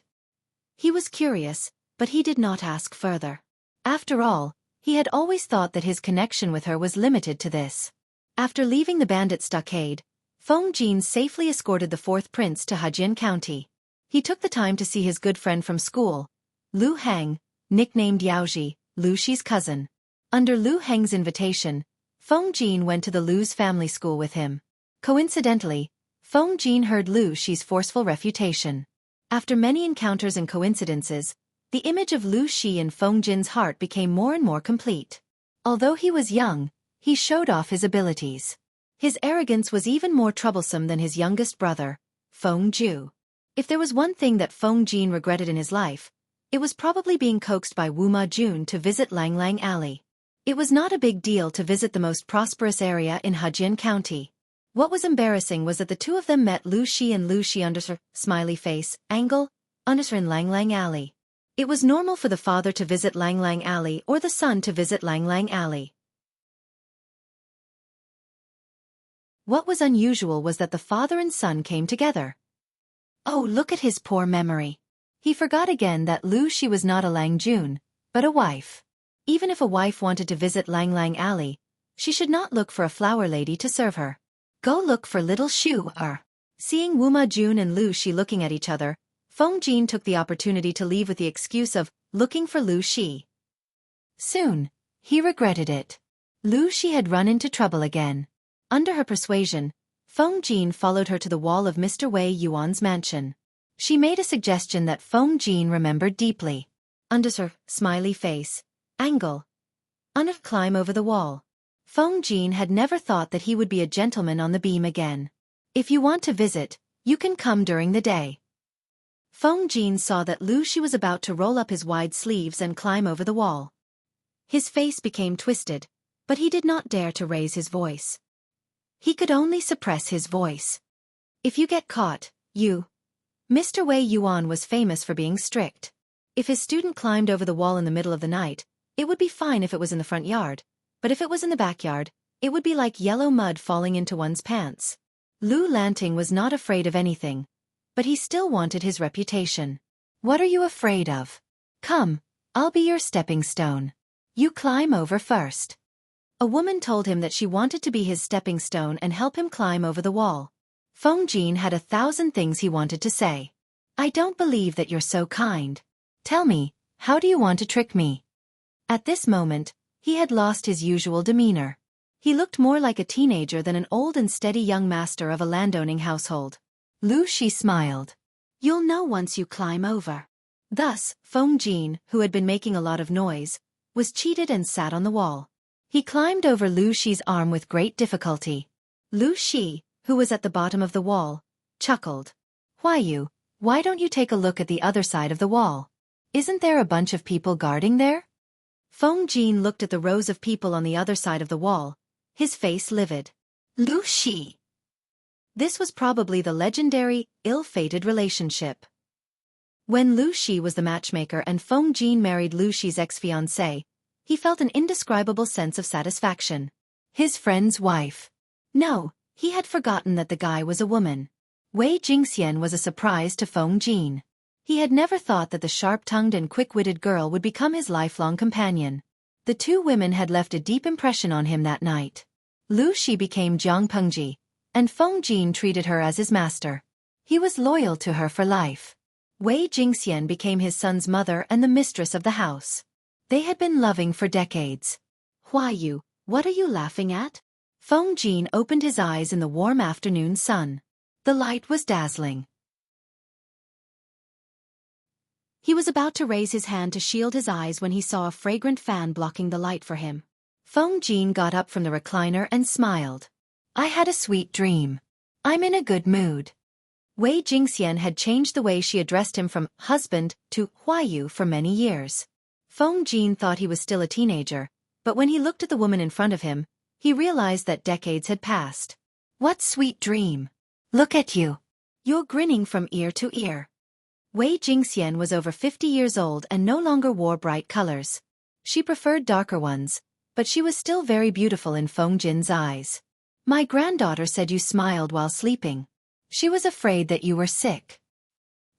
He was curious, but he did not ask further. After all, he had always thought that his connection with her was limited to this. After leaving the bandit stockade, Feng Jin safely escorted the fourth prince to Hejian County. He took the time to see his good friend from school, Lu Heng, nicknamed Yaoji, Lu Shi's cousin. Under Lu Heng's invitation, Feng Jin went to the Lu's family school with him. Coincidentally, Feng Jin heard Lu Shi's forceful refutation. After many encounters and coincidences, the image of Lu Shi in Feng Jin's heart became more and more complete. Although he was young, he showed off his abilities. His arrogance was even more troublesome than his youngest brother, Feng Ju. If there was one thing that Feng Jin regretted in his life, it was probably being coaxed by Wu Ma Jun to visit Lang Lang Alley. It was not a big deal to visit the most prosperous area in Hejian County. What was embarrassing was that the two of them met Lu Shi and Lu Shi smiley face, angle, in Lang Lang Alley. It was normal for the father to visit Lang Lang Alley or the son to visit Lang Lang Alley. What was unusual was that the father and son came together. Oh, look at his poor memory. He forgot again that Lu Shi was not a Lang Jun, but a wife. Even if a wife wanted to visit Lang Lang Alley, she should not look for a flower lady to serve her. Go look for little Xueqi. Seeing Wu Ma Jun and Lu Shi looking at each other, Feng Jin took the opportunity to leave with the excuse of looking for Lu Shi. Soon, he regretted it. Lu Shi had run into trouble again. Under her persuasion, Feng Jin followed her to the wall of Mr. Wei Yuan's mansion. She made a suggestion that Feng Jin remembered deeply. Under her smiley face, angle, climb over the wall. Feng Jin had never thought that he would be a gentleman on the beam again. If you want to visit, you can come during the day. Feng Jin saw that Lu Shi was about to roll up his wide sleeves and climb over the wall. His face became twisted, but he did not dare to raise his voice. He could only suppress his voice. If you get caught, you... Mr. Wei Yuan was famous for being strict. If his student climbed over the wall in the middle of the night, it would be fine if it was in the front yard, but if it was in the backyard, it would be like yellow mud falling into one's pants. Lu Lanting was not afraid of anything, but he still wanted his reputation. What are you afraid of? Come, I'll be your stepping stone. You climb over first. A woman told him that she wanted to be his stepping stone and help him climb over the wall. Feng Jin had 1,000 things he wanted to say. I don't believe that you're so kind. Tell me, how do you want to trick me? At this moment, he had lost his usual demeanor. He looked more like a teenager than an old and steady young master of a landowning household. Lu Shi smiled. You'll know once you climb over. Thus, Feng Jin, who had been making a lot of noise, was cheated and sat on the wall. He climbed over Lu Shi's arm with great difficulty. Lu Shi, who was at the bottom of the wall, chuckled. Why don't you take a look at the other side of the wall? Isn't there a bunch of people guarding there? Feng Jin looked at the rows of people on the other side of the wall, his face livid. Lu Shi. This was probably the legendary, ill-fated relationship. When Lu Shi was the matchmaker and Feng Jin married Lu Shi's ex-fiancée, he felt an indescribable sense of satisfaction. His friend's wife. No, he had forgotten that the guy was a woman. Wei Jingxian was a surprise to Feng Jin. He had never thought that the sharp-tongued and quick-witted girl would become his lifelong companion. The two women had left a deep impression on him that night. Lu Shi became Jiang Pengji, and Feng Jin treated her as his master. He was loyal to her for life. Wei Jingxian became his son's mother and the mistress of the house. They had been loving for decades. What are you laughing at? Feng Jin opened his eyes in the warm afternoon sun. The light was dazzling. He was about to raise his hand to shield his eyes when he saw a fragrant fan blocking the light for him. Feng Jin got up from the recliner and smiled. I had a sweet dream. I'm in a good mood. Wei Jingxian had changed the way she addressed him from husband to Huayu for many years. Feng Jin thought he was still a teenager, but when he looked at the woman in front of him, he realized that decades had passed. What sweet dream! Look at you. You're grinning from ear to ear. Wei Jingxian was over 50 years old and no longer wore bright colors. She preferred darker ones, but she was still very beautiful in Feng Jin's eyes. My granddaughter said you smiled while sleeping. She was afraid that you were sick.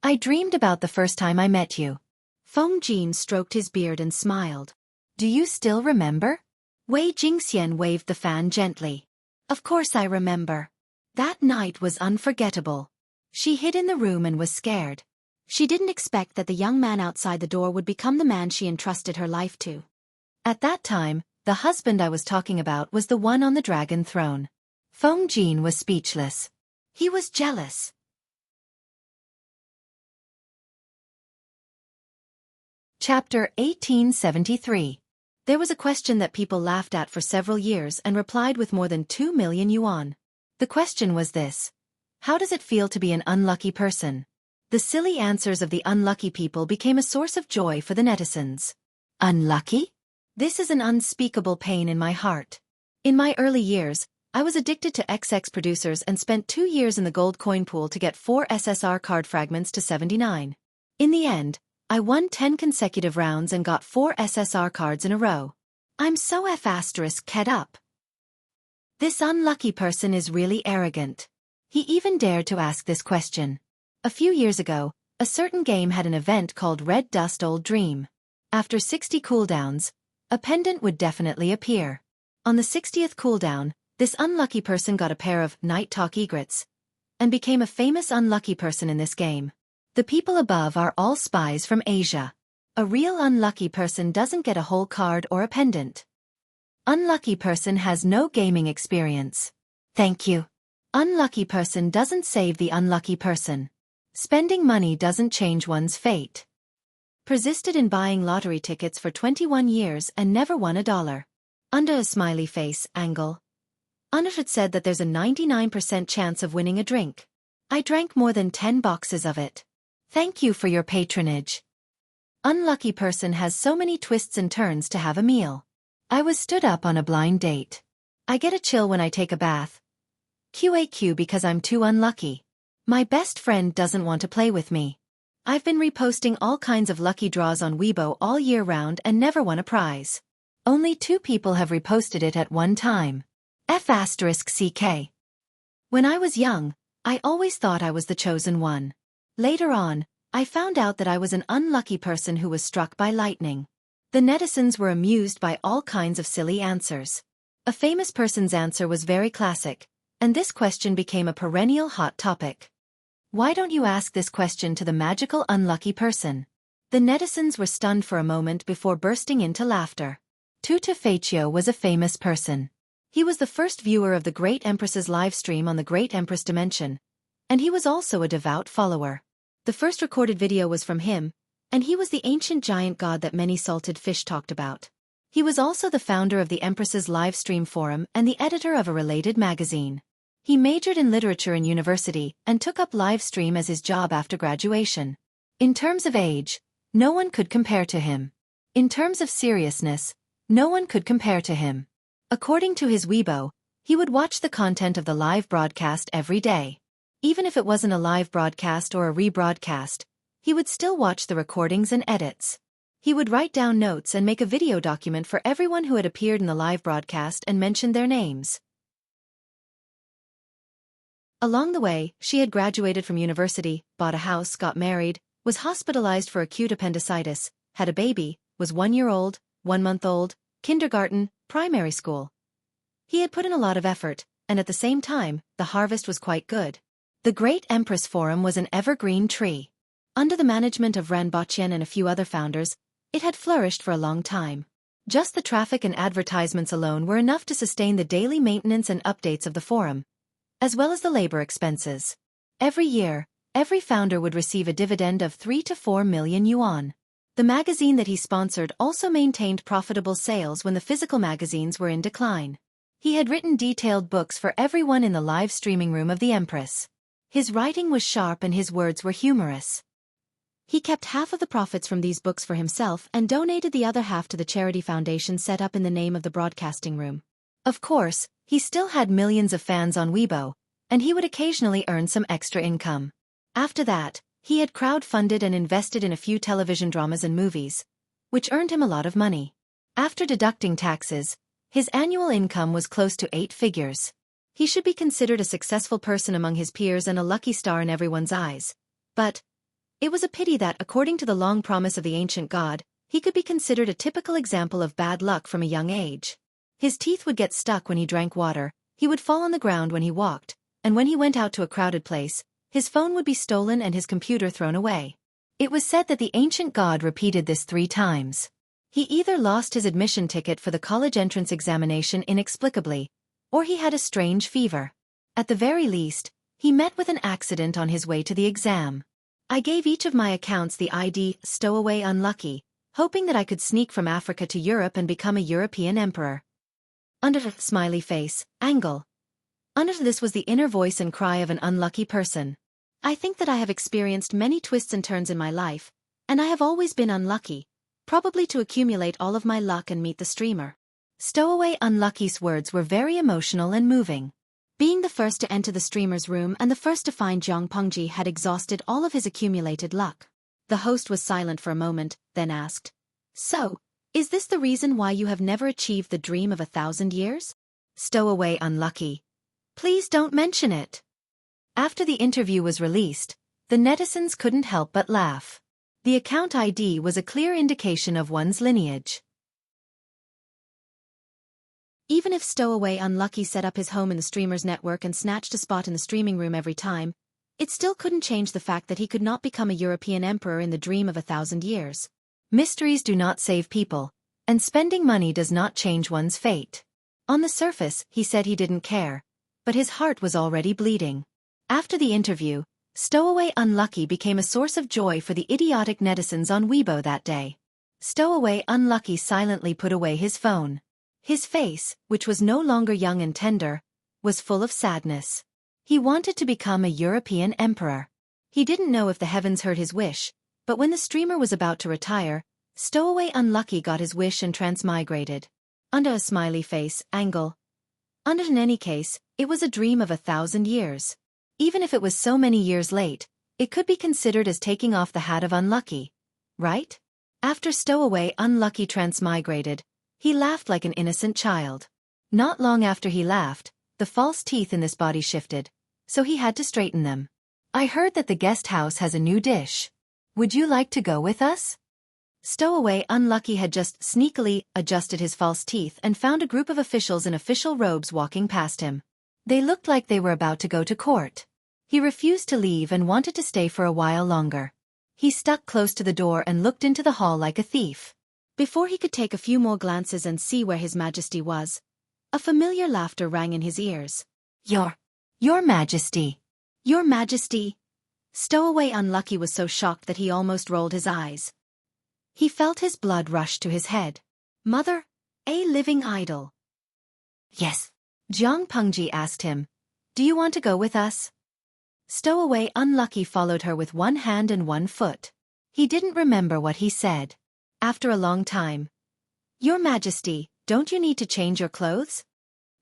I dreamed about the first time I met you. Feng Jin stroked his beard and smiled. Do you still remember? Wei Jingxian waved the fan gently. Of course I remember. That night was unforgettable. She hid in the room and was scared. She didn't expect that the young man outside the door would become the man she entrusted her life to. At that time, the husband I was talking about was the one on the dragon throne. Feng Jin was speechless. He was jealous. Chapter 1873. There was a question that people laughed at for several years and replied with more than 2 million yuan. The question was this: how does it feel to be an unlucky person? The silly answers of the unlucky people became a source of joy for the netizens. Unlucky? This is an unspeakable pain in my heart. In my early years, I was addicted to XX producers and spent 2 years in the gold coin pool to get 4 SSR card fragments to 79. In the end, I won 10 consecutive rounds and got 4 SSR cards in a row. I'm so ******* up. This unlucky person is really arrogant. He even dared to ask this question. A few years ago, a certain game had an event called Red Dust Old Dream. After 60 cooldowns, a pendant would definitely appear. On the 60th cooldown, this unlucky person got a pair of Night Talk egrets and became a famous unlucky person in this game. The people above are all spies from Asia. A real unlucky person doesn't get a whole card or a pendant. Unlucky person has no gaming experience. Thank you. Unlucky person doesn't save the unlucky person. Spending money doesn't change one's fate. Persisted in buying lottery tickets for 21 years and never won $1. Under a smiley face angle, Underfoot said that there's a 99% chance of winning a drink. I drank more than 10 boxes of it. Thank you for your patronage. Unlucky person has so many twists and turns to have a meal. I was stood up on a blind date. I get a chill when I take a bath. Xueqi because I'm too unlucky. My best friend doesn't want to play with me. I've been reposting all kinds of lucky draws on Weibo all year round and never won a prize. Only 2 people have reposted it at one time. F***CK. When I was young, I always thought I was the chosen one. Later on, I found out that I was an unlucky person who was struck by lightning. The netizens were amused by all kinds of silly answers. A famous person's answer was very classic, and this question became a perennial hot topic. Why don't you ask this question to the magical unlucky person? The netizens were stunned for a moment before bursting into laughter. Tuta Faccio was a famous person. He was the first viewer of the Great Empress's live stream on the Great Empress Dimension, and he was also a devout follower. The first recorded video was from him, and he was the ancient giant god that many salted fish talked about. He was also the founder of the Empress's live stream forum and the editor of a related magazine. He majored in literature in university and took up live stream as his job after graduation. In terms of age, no one could compare to him. In terms of seriousness, no one could compare to him. According to his Weibo, he would watch the content of the live broadcast every day. Even if it wasn't a live broadcast or a rebroadcast, he would still watch the recordings and edits. He would write down notes and make a video document for everyone who had appeared in the live broadcast and mention their names. Along the way, she had graduated from university, bought a house, got married, was hospitalized for acute appendicitis, had a baby, was 1 year old, 1 month old, kindergarten, primary school. He had put in a lot of effort, and at the same time, the harvest was quite good. The Great Empress Forum was an evergreen tree. Under the management of Ran Boqian and a few other founders, it had flourished for a long time. Just the traffic and advertisements alone were enough to sustain the daily maintenance and updates of the forum, as well as the labor expenses. Every year, every founder would receive a dividend of 3 to 4 million yuan. The magazine that he sponsored also maintained profitable sales when the physical magazines were in decline. He had written detailed books for everyone in the live streaming room of the Empress. His writing was sharp and his words were humorous. He kept half of the profits from these books for himself and donated the other half to the charity foundation set up in the name of the broadcasting room. Of course, he still had millions of fans on Weibo, and he would occasionally earn some extra income. After that, he had crowdfunded and invested in a few television dramas and movies, which earned him a lot of money. After deducting taxes, his annual income was close to 8 figures. He should be considered a successful person among his peers and a lucky star in everyone's eyes. But It was a pity that, according to the long promise of the ancient god, he could be considered a typical example of bad luck from a young age. His teeth would get stuck when he drank water, he would fall on the ground when he walked, and when he went out to a crowded place, his phone would be stolen and his computer thrown away. It was said that the ancient god repeated this 3 times. He either lost his admission ticket for the college entrance examination inexplicably, or he had a strange fever. At the very least, he met with an accident on his way to the exam. I gave each of my accounts the ID Stowaway Unlucky, hoping that I could sneak from Africa to Europe and become a European emperor. Under the smiley face, angle. Under this was the inner voice and cry of an unlucky person. I think that I have experienced many twists and turns in my life, and I have always been unlucky, probably to accumulate all of my luck and meet the streamer. Stowaway Unlucky's words were very emotional and moving. Being the first to enter the streamer's room and the first to find Jiang Pengji had exhausted all of his accumulated luck. The host was silent for a moment, then asked, "So, is this the reason why you have never achieved the dream of 1,000 years? Stowaway Unlucky. Please don't mention it." After the interview was released, the netizens couldn't help but laugh. The account ID was a clear indication of one's lineage. Even if Stowaway Unlucky set up his home in the streamer's network and snatched a spot in the streaming room every time, it still couldn't change the fact that he could not become a European emperor in the dream of 1,000 years. Mysteries do not save people, and spending money does not change one's fate. On the surface, he said he didn't care, but his heart was already bleeding. After the interview, Stowaway Unlucky became a source of joy for the idiotic netizens on Weibo that day. Stowaway Unlucky silently put away his phone. His face, which was no longer young and tender, was full of sadness. He wanted to become a European emperor. He didn't know if the heavens heard his wish, but when the streamer was about to retire, Stowaway Unlucky got his wish and transmigrated. Under a smiley face, angle. Under in any case, it was a dream of 1,000 years. Even if it was so many years late, it could be considered as taking off the hat of unlucky, right? After Stowaway Unlucky transmigrated, he laughed like an innocent child. Not long after he laughed, the false teeth in this body shifted, so he had to straighten them. "I heard that the guest house has a new dish. Would you like to go with us?" Stowaway Unlucky had just sneakily adjusted his false teeth and found a group of officials in official robes walking past him. They looked like they were about to go to court. He refused to leave and wanted to stay for a while longer. He stuck close to the door and looked into the hall like a thief. Before he could take a few more glances and see where His Majesty was, a familiar laughter rang in his ears. Your Majesty. Your Majesty." Stowaway Unlucky was so shocked that he almost rolled his eyes. He felt his blood rush to his head. "Mother, a living idol." "Yes." Jiang Pengji asked him, "Do you want to go with us?" Stowaway Unlucky followed her with one hand and one foot. He didn't remember what he said. After a long time, "Your Majesty, don't you need to change your clothes?"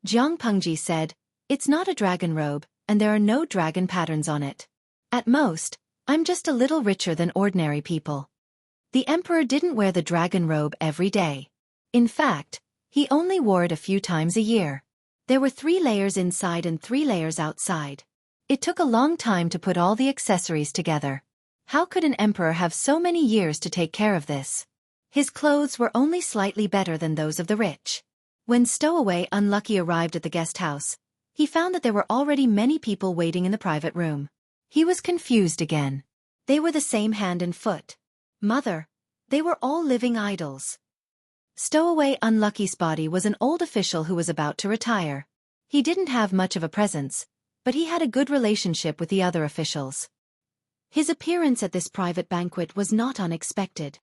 Jiang Pengji said, "It's not a dragon robe, and there are no dragon patterns on it. At most, I'm just a little richer than ordinary people." The emperor didn't wear the dragon robe every day. In fact, he only wore it a few times a year. There were 3 layers inside and 3 layers outside. It took a long time to put all the accessories together. How could an emperor have so many years to take care of this? His clothes were only slightly better than those of the rich. When Stowaway Unlucky arrived at the guest house, he found that there were already many people waiting in the private room. He was confused again. They were the same hand and foot. Mother, they were all living idols. Stowaway Unlucky's body was an old official who was about to retire. He didn't have much of a presence, but he had a good relationship with the other officials. His appearance at this private banquet was not unexpected.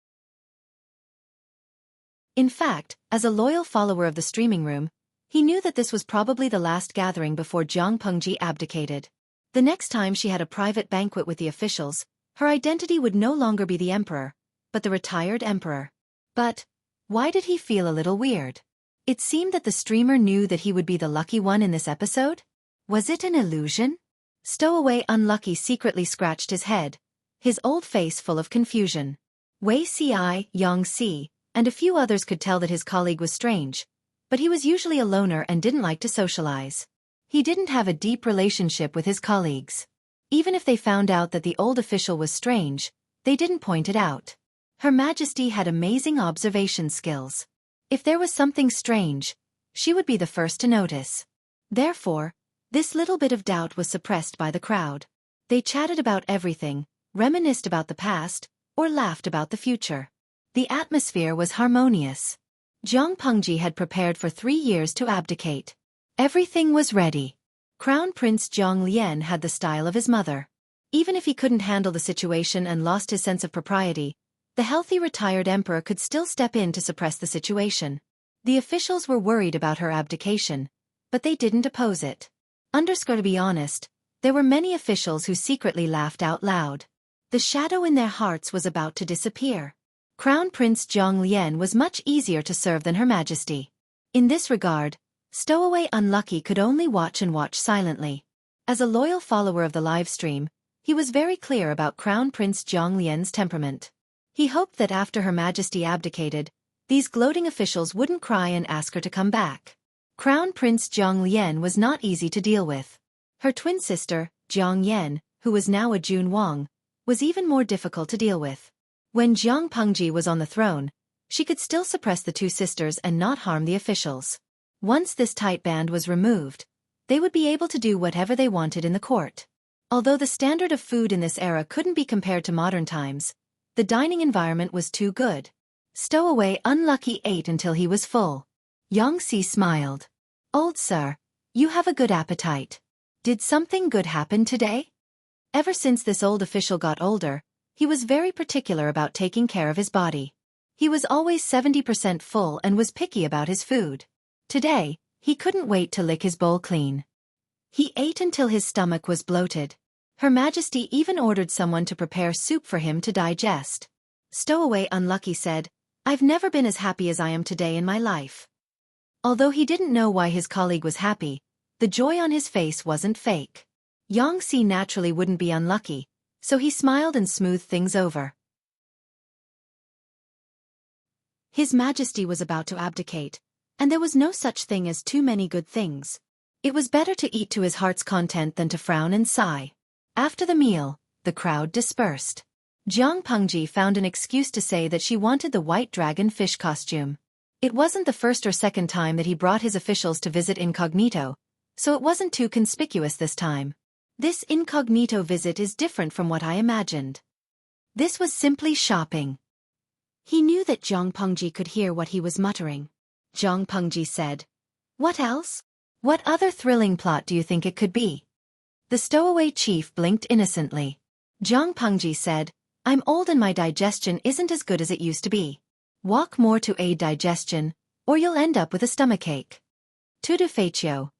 In fact, as a loyal follower of the streaming room, he knew that this was probably the last gathering before Jiang Pengji abdicated. The next time she had a private banquet with the officials, her identity would no longer be the emperor, but the retired emperor. But why did he feel a little weird? It seemed that the streamer knew that he would be the lucky one in this episode? Was it an illusion? Stowaway Unlucky secretly scratched his head, his old face full of confusion. Wei Ci, Yang Si, and a few others could tell that his colleague was strange, but he was usually a loner and didn't like to socialize. He didn't have a deep relationship with his colleagues. Even if they found out that the old official was strange, they didn't point it out. Her Majesty had amazing observation skills. If there was something strange, she would be the first to notice. Therefore, this little bit of doubt was suppressed by the crowd. They chatted about everything, reminisced about the past, or laughed about the future. The atmosphere was harmonious. Jiang Pengji had prepared for 3 years to abdicate. Everything was ready. Crown Prince Jiang Lian had the style of his mother. Even if he couldn't handle the situation and lost his sense of propriety, the healthy retired emperor could still step in to suppress the situation. The officials were worried about her abdication, but they didn't oppose it. To be honest, there were many officials who secretly laughed out loud. The shadow in their hearts was about to disappear. Crown Prince Jiang Lian was much easier to serve than Her Majesty. In this regard, Stowaway Unlucky could only watch and watch silently. As a loyal follower of the livestream, he was very clear about Crown Prince Jiang Lian's temperament. He hoped that after Her Majesty abdicated, these gloating officials wouldn't cry and ask her to come back. Crown Prince Jiang Lian was not easy to deal with. Her twin sister, Jiang Yan, who was now a Jun Wang, was even more difficult to deal with. When Jiang Pengji was on the throne, she could still suppress the two sisters and not harm the officials. Once this tight band was removed, they would be able to do whatever they wanted in the court. Although the standard of food in this era couldn't be compared to modern times, the dining environment was too good. Stowaway Unlucky ate until he was full. Yangxi smiled. "Old sir, you have a good appetite. Did something good happen today?" Ever since this old official got older, he was very particular about taking care of his body. He was always 70% full and was picky about his food. Today, he couldn't wait to lick his bowl clean. He ate until his stomach was bloated. Her Majesty even ordered someone to prepare soup for him to digest. Stowaway Unlucky said, "I've never been as happy as I am today in my life." Although he didn't know why his colleague was happy, the joy on his face wasn't fake. Yangxi naturally wouldn't be unlucky, so he smiled and smoothed things over. His Majesty was about to abdicate, and there was no such thing as too many good things. It was better to eat to his heart's content than to frown and sigh. After the meal, the crowd dispersed. Jiang Pengji found an excuse to say that she wanted the white dragon fish costume. It wasn't the first or second time that he brought his officials to visit incognito, so it wasn't too conspicuous this time. This incognito visit is different from what I imagined. This was simply shopping. He knew that Jiang Pengji could hear what he was muttering. Jiang Pengji said, "What else? What other thrilling plot do you think it could be?" The stowaway chief blinked innocently. Jiang Pengji said, "I'm old and my digestion isn't as good as it used to be. Walk more to aid digestion, or you'll end up with a stomachache." Tudu Feichio.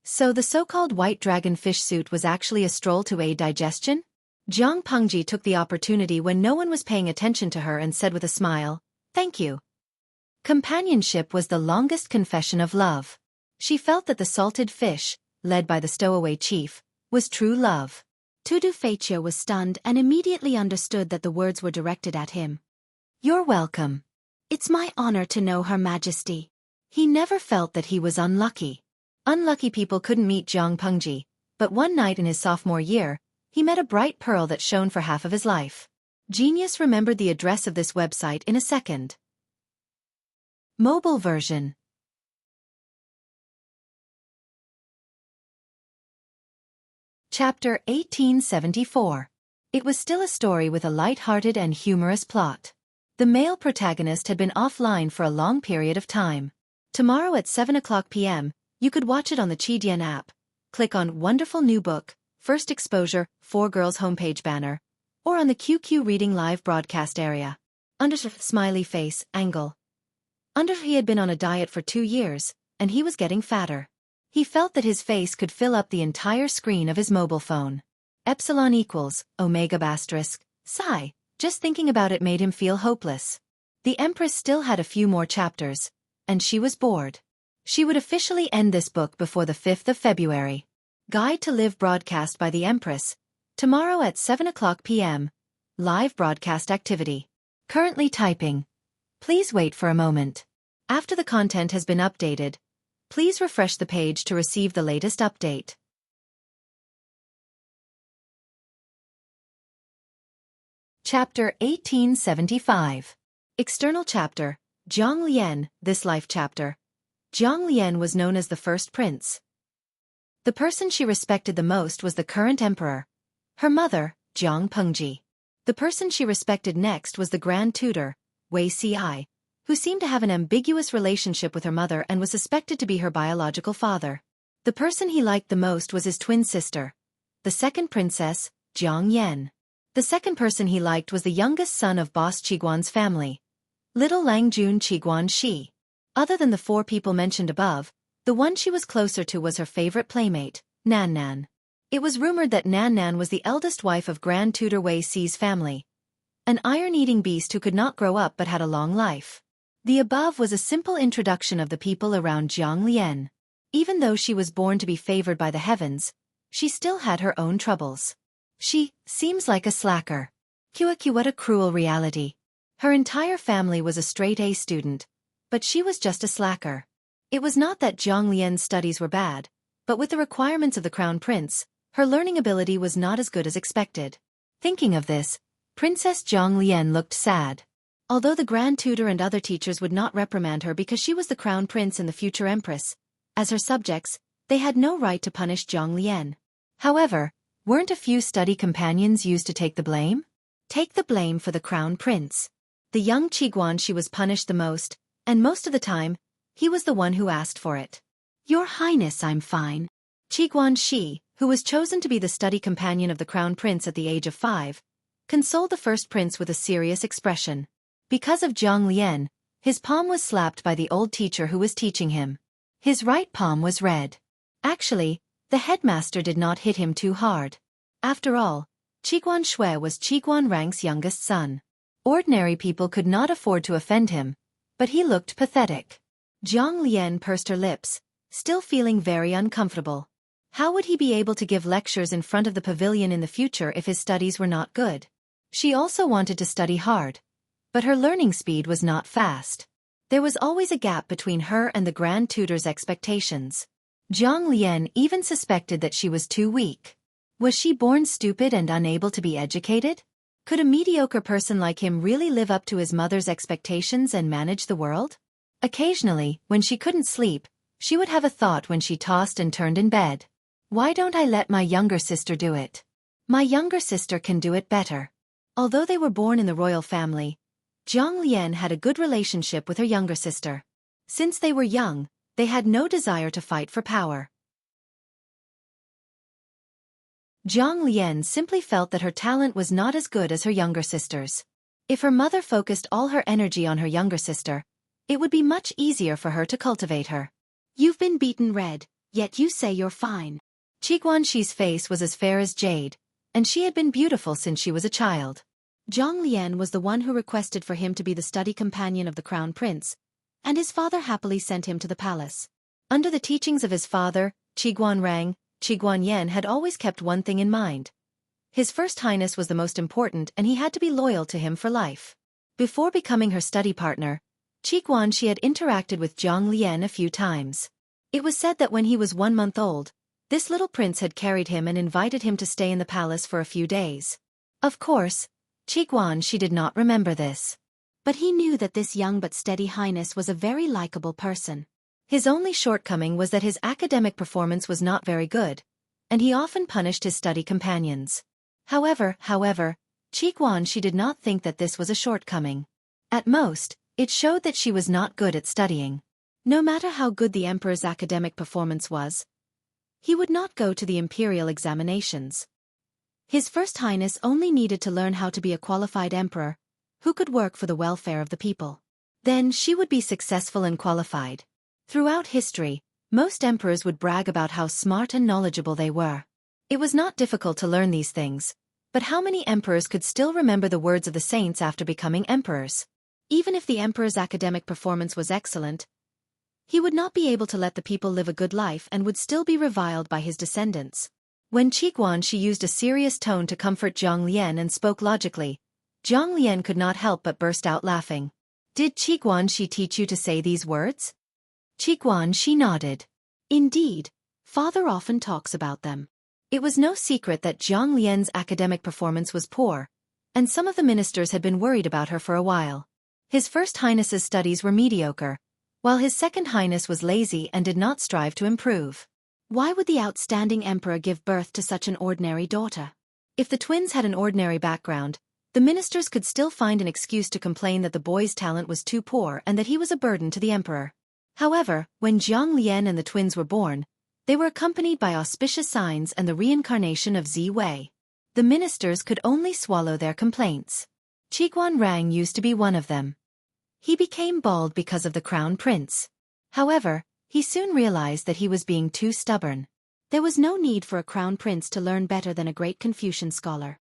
So the so-called white dragon fish suit was actually a stroll to aid digestion? Jiang Pengji took the opportunity when no one was paying attention to her and said with a smile, "Thank you." Companionship was the longest confession of love. She felt that the salted fish, led by the stowaway chief, was true love. Tudu Feichio was stunned and immediately understood that the words were directed at him. "You're welcome. It's my honor to know Her Majesty." He never felt that he was unlucky. Unlucky people couldn't meet Jiang Pengji, but one night in his sophomore year, he met a bright pearl that shone for half of his life. Genius remembered the address of this website in a second. Mobile version. Chapter 1874. It was still a story with a light-hearted and humorous plot. The male protagonist had been offline for a long period of time. Tomorrow at 7 p.m., you could watch it on the Qidian app. Click on Wonderful New Book, First Exposure, 4 Girls homepage banner, or on the QQ Reading Live broadcast area. Under smiley face, angle. Under he had been on a diet for 2 years, and he was getting fatter. He felt that his face could fill up the entire screen of his mobile phone. Epsilon equals, omega asterisk, psi. Just thinking about it made him feel hopeless. The Empress still had a few more chapters, and she was bored. She would officially end this book before the 5th of February. Guide to Live broadcast by the Empress. Tomorrow at 7 p.m. Live broadcast activity. Currently typing. Please wait for a moment. After the content has been updated, please refresh the page to receive the latest update. Chapter 1875. External chapter, Zhang Lian, this life chapter. Zhang Lian was known as the first prince. The person she respected the most was the current emperor, her mother, Zhang Pengji. The person she respected next was the grand tutor, Wei Ci, who seemed to have an ambiguous relationship with her mother and was suspected to be her biological father. The person he liked the most was his twin sister, the second princess, Jiang Yan. The second person he liked was the youngest son of boss Qiguan's family, little Langjun Qiguan Shi. Other than the four people mentioned above, the one she was closer to was her favorite playmate, Nan Nan. It was rumored that Nan Nan was the eldest wife of Grand Tutor Wei Ci's family, an iron-eating beast who could not grow up but had a long life. The above was a simple introduction of the people around Zhang Lian. Even though she was born to be favored by the heavens, she still had her own troubles. She seems like a slacker. Xueqi, what a cruel reality. Her entire family was a straight-A student, but she was just a slacker. It was not that Zhang Lian's studies were bad, but with the requirements of the crown prince, her learning ability was not as good as expected. Thinking of this, Princess Zhang Lian looked sad. Although the grand tutor and other teachers would not reprimand her because she was the crown prince and the future empress, as her subjects, they had no right to punish Zhang Lian. However, weren't a few study companions used to take the blame? Take the blame for the crown prince. The young Qiguan Shi was punished the most, and most of the time, he was the one who asked for it. Your Highness, I'm fine. Qiguan Shi, who was chosen to be the study companion of the crown prince at the age of 5, consoled the first prince with a serious expression. Because of Zhang Lian, his palm was slapped by the old teacher who was teaching him. His right palm was red. Actually, the headmaster did not hit him too hard. After all, Qiguan Shui was Qiguan Rang's youngest son. Ordinary people could not afford to offend him, but he looked pathetic. Zhang Lian pursed her lips, still feeling very uncomfortable. How would he be able to give lectures in front of the pavilion in the future if his studies were not good? She also wanted to study hard, but her learning speed was not fast. There was always a gap between her and the grand tutor's expectations. Zhang Lian even suspected that she was too weak. Was she born stupid and unable to be educated? Could a mediocre person like him really live up to his mother's expectations and manage the world? Occasionally, when she couldn't sleep, she would have a thought when she tossed and turned in bed. Why don't I let my younger sister do it? My younger sister can do it better. Although they were born in the royal family, Zhang Lian had a good relationship with her younger sister. Since they were young, they had no desire to fight for power. Zhang Lian simply felt that her talent was not as good as her younger sister's. If her mother focused all her energy on her younger sister, it would be much easier for her to cultivate her. You've been beaten red, yet you say you're fine. Qiguan Shi's face was as fair as jade, and she had been beautiful since she was a child. Zhang Lian was the one who requested for him to be the study companion of the crown prince, and his father happily sent him to the palace. Under the teachings of his father, Qiguan Rang, Qiguan Yan had always kept one thing in mind. His First Highness was the most important and he had to be loyal to him for life. Before becoming her study partner, Qiguan Shi had interacted with Zhang Lian a few times. It was said that when he was 1 month old, this little prince had carried him and invited him to stay in the palace for a few days. Of course, Qiguan Shi did not remember this. But he knew that this young but steady highness was a very likable person. His only shortcoming was that his academic performance was not very good, and he often punished his study companions. However, Qiguan Shi did not think that this was a shortcoming. At most, it showed that she was not good at studying. No matter how good the emperor's academic performance was, he would not go to the imperial examinations. His First Highness only needed to learn how to be a qualified emperor, who could work for the welfare of the people. Then she would be successful and qualified. Throughout history, most emperors would brag about how smart and knowledgeable they were. It was not difficult to learn these things, but how many emperors could still remember the words of the saints after becoming emperors? Even if the emperor's academic performance was excellent, he would not be able to let the people live a good life and would still be reviled by his descendants. When Qiguan Shi used a serious tone to comfort Zhang Lian and spoke logically, Zhang Lian could not help but burst out laughing. Did Qiguan Shi teach you to say these words? Qiguan Shi nodded. Indeed, father often talks about them. It was no secret that Zhang Lian's academic performance was poor, and some of the ministers had been worried about her for a while. His First Highness's studies were mediocre, while his Second Highness was lazy and did not strive to improve. Why would the outstanding emperor give birth to such an ordinary daughter? If the twins had an ordinary background, the ministers could still find an excuse to complain that the boy's talent was too poor and that he was a burden to the emperor. However, when Jiang Lian and the twins were born, they were accompanied by auspicious signs and the reincarnation of Zi Wei. The ministers could only swallow their complaints. Qiguan Rang used to be one of them. He became bald because of the crown prince. However, he soon realized that he was being too stubborn. There was no need for a crown prince to learn better than a great Confucian scholar.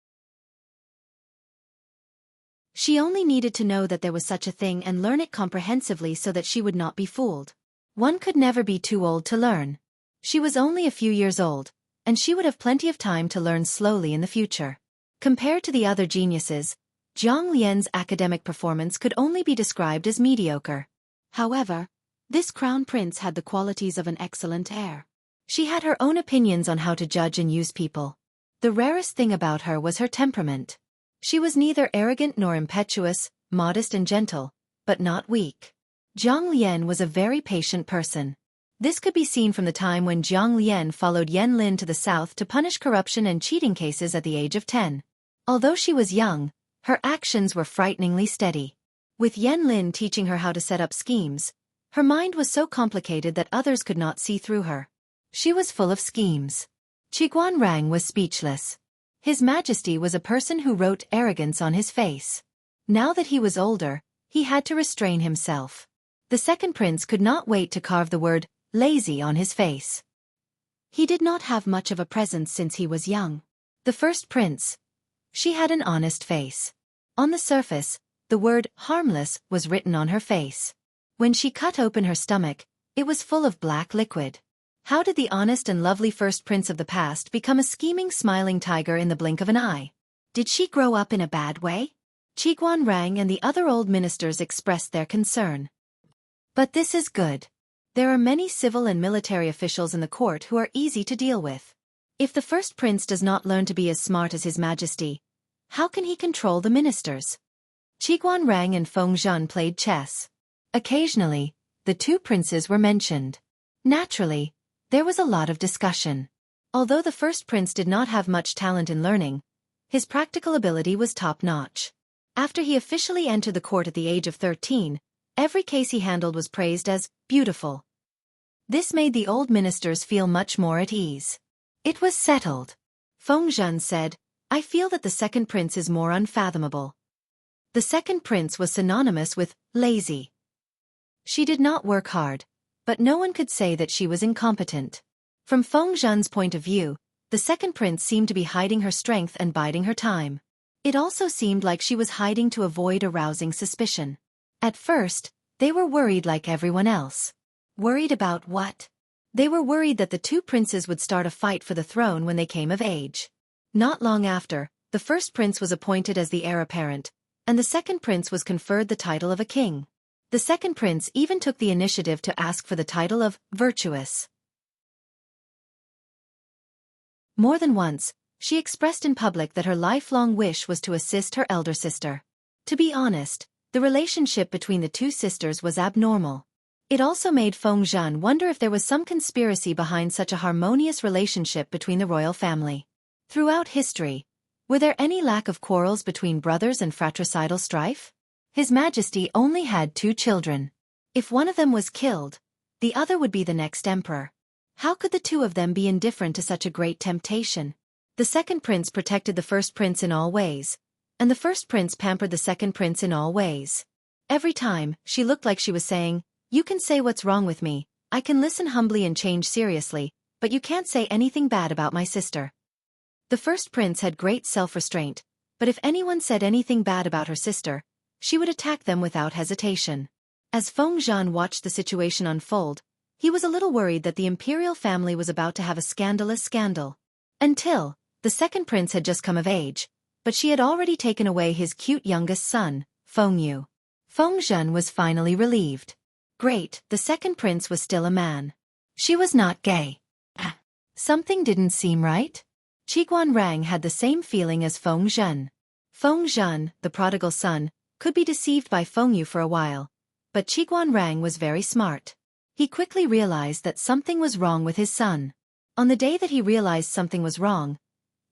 She only needed to know that there was such a thing and learn it comprehensively so that she would not be fooled. One could never be too old to learn. She was only a few years old, and she would have plenty of time to learn slowly in the future. Compared to the other geniuses, Jiang Lian's academic performance could only be described as mediocre. However, this crown prince had the qualities of an excellent heir. She had her own opinions on how to judge and use people. The rarest thing about her was her temperament. She was neither arrogant nor impetuous, modest and gentle, but not weak. Jiang Lian was a very patient person. This could be seen from the time when Jiang Lian followed Yan Lin to the south to punish corruption and cheating cases at the age of 10. Although she was young, her actions were frighteningly steady. With Yan Lin teaching her how to set up schemes, her mind was so complicated that others could not see through her. She was full of schemes. Qiguan Rang was speechless. His Majesty was a person who wrote arrogance on his face. Now that he was older, he had to restrain himself. The second prince could not wait to carve the word lazy on his face. He did not have much of a presence since he was young. The first prince. She had an honest face. On the surface, the word harmless was written on her face. When she cut open her stomach, it was full of black liquid. How did the honest and lovely first prince of the past become a scheming, smiling tiger in the blink of an eye? Did she grow up in a bad way? Qiguan Rang and the other old ministers expressed their concern. But this is good. There are many civil and military officials in the court who are easy to deal with. If the first prince does not learn to be as smart as his Majesty, how can he control the ministers? Qiguan Rang and Feng Zhan played chess. Occasionally, the two princes were mentioned. Naturally, there was a lot of discussion. Although the first prince did not have much talent in learning, his practical ability was top-notch. After he officially entered the court at the age of 13, every case he handled was praised as beautiful. This made the old ministers feel much more at ease. It was settled. Feng Zhan said, "I feel that the second prince is more unfathomable." The second prince was synonymous with lazy. She did not work hard, but no one could say that she was incompetent. From Feng Zhan's point of view, the second prince seemed to be hiding her strength and biding her time. It also seemed like she was hiding to avoid arousing suspicion. At first, they were worried like everyone else. Worried about what? They were worried that the two princes would start a fight for the throne when they came of age. Not long after, the first prince was appointed as the heir apparent, and the second prince was conferred the title of a king. The second prince even took the initiative to ask for the title of virtuous. More than once, she expressed in public that her lifelong wish was to assist her elder sister. To be honest, the relationship between the two sisters was abnormal. It also made Feng Zhan wonder if there was some conspiracy behind such a harmonious relationship between the royal family. Throughout history, were there any lack of quarrels between brothers and fratricidal strife? His Majesty only had 2 children. If one of them was killed, the other would be the next emperor. How could the two of them be indifferent to such a great temptation? The second prince protected the first prince in all ways, and the first prince pampered the second prince in all ways. Every time, she looked like she was saying, "You can say what's wrong with me, I can listen humbly and change seriously, but you can't say anything bad about my sister." The first prince had great self-restraint, but if anyone said anything bad about her sister, she would attack them without hesitation. As Feng Zhan watched the situation unfold, he was a little worried that the imperial family was about to have a scandalous scandal. Until, the second prince had just come of age, but she had already taken away his cute youngest son, Feng Yu. Feng Zhan was finally relieved. Great, the second prince was still a man. She was not gay. Something didn't seem right. Qiguan Rang had the same feeling as Feng Zhan. Feng Zhen, the prodigal son, could be deceived by Feng Yu for a while, but Qiguan Rang was very smart. He quickly realized that something was wrong with his son. On the day that he realized something was wrong,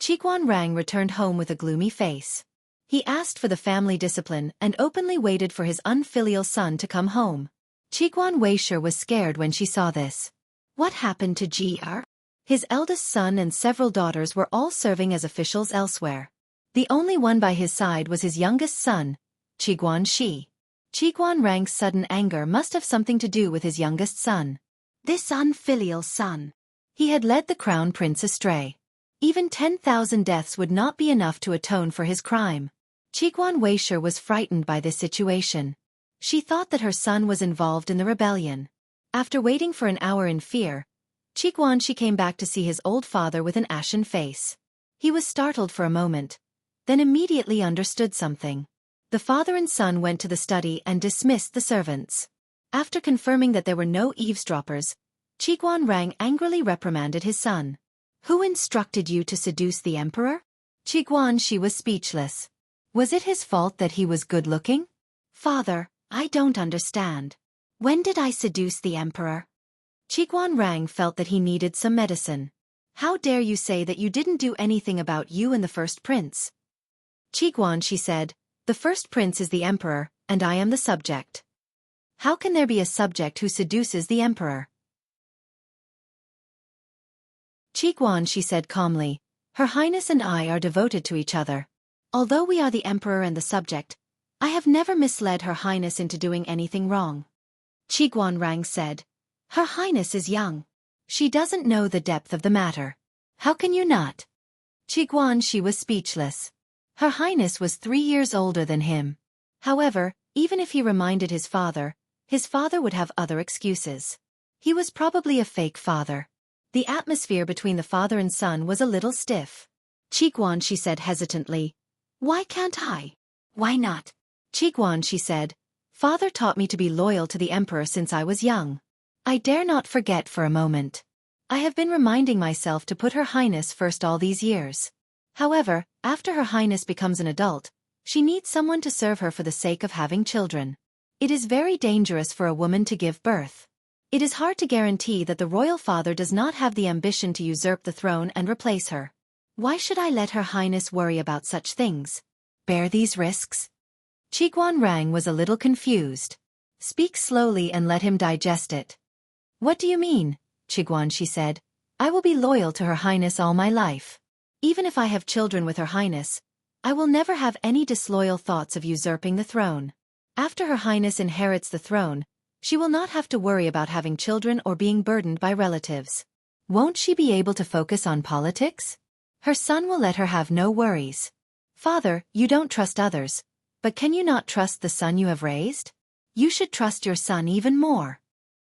Qiguan Rang returned home with a gloomy face. He asked for the family discipline and openly waited for his unfilial son to come home. Qiguan Weisher was scared when she saw this. What happened to Ji-er? His eldest son and several daughters were all serving as officials elsewhere. The only one by his side was his youngest son, Qiguan Shi. Qiguan Rang's sudden anger must have something to do with his youngest son. This unfilial son. He had led the crown prince astray. Even 10,000 deaths would not be enough to atone for his crime. Qiguan Weisher was frightened by this situation. She thought that her son was involved in the rebellion. After waiting for an hour in fear, Qiguan Shi came back to see his old father with an ashen face. He was startled for a moment, then immediately understood something. The father and son went to the study and dismissed the servants. After confirming that there were no eavesdroppers, Qiguan Rang angrily reprimanded his son. Who instructed you to seduce the emperor? Qiguan Shi was speechless. Was it his fault that he was good-looking? Father, I don't understand. When did I seduce the emperor? Qiguan Rang felt that he needed some medicine. How dare you say that you didn't do anything about you and the first prince? Qiguan Shi said, the first prince is the emperor, and I am the subject. How can there be a subject who seduces the emperor? Qiguan Shi said calmly, Her Highness and I are devoted to each other. Although we are the emperor and the subject, I have never misled Her Highness into doing anything wrong. Qiguan Rang said, Her Highness is young. She doesn't know the depth of the matter. How can you not? Qiguan Shi was speechless. Her Highness was 3 years older than him. However, even if he reminded his father would have other excuses. He was probably a fake father. The atmosphere between the father and son was a little stiff. Qiguan Shi said hesitantly, Why can't I? Why not? Qiguan Shi said, Father taught me to be loyal to the emperor since I was young. I dare not forget for a moment. I have been reminding myself to put Her Highness first all these years. However, after Her Highness becomes an adult, she needs someone to serve her for the sake of having children. It is very dangerous for a woman to give birth. It is hard to guarantee that the royal father does not have the ambition to usurp the throne and replace her. Why should I let Her Highness worry about such things? Bear these risks? Qiguan Rang was a little confused. Speak slowly and let him digest it. What do you mean? Qiguan Shi said. I will be loyal to Her Highness all my life. Even if I have children with Her Highness, I will never have any disloyal thoughts of usurping the throne. After Her Highness inherits the throne, she will not have to worry about having children or being burdened by relatives. Won't she be able to focus on politics? Her son will let her have no worries. Father, you don't trust others, but can you not trust the son you have raised? You should trust your son even more.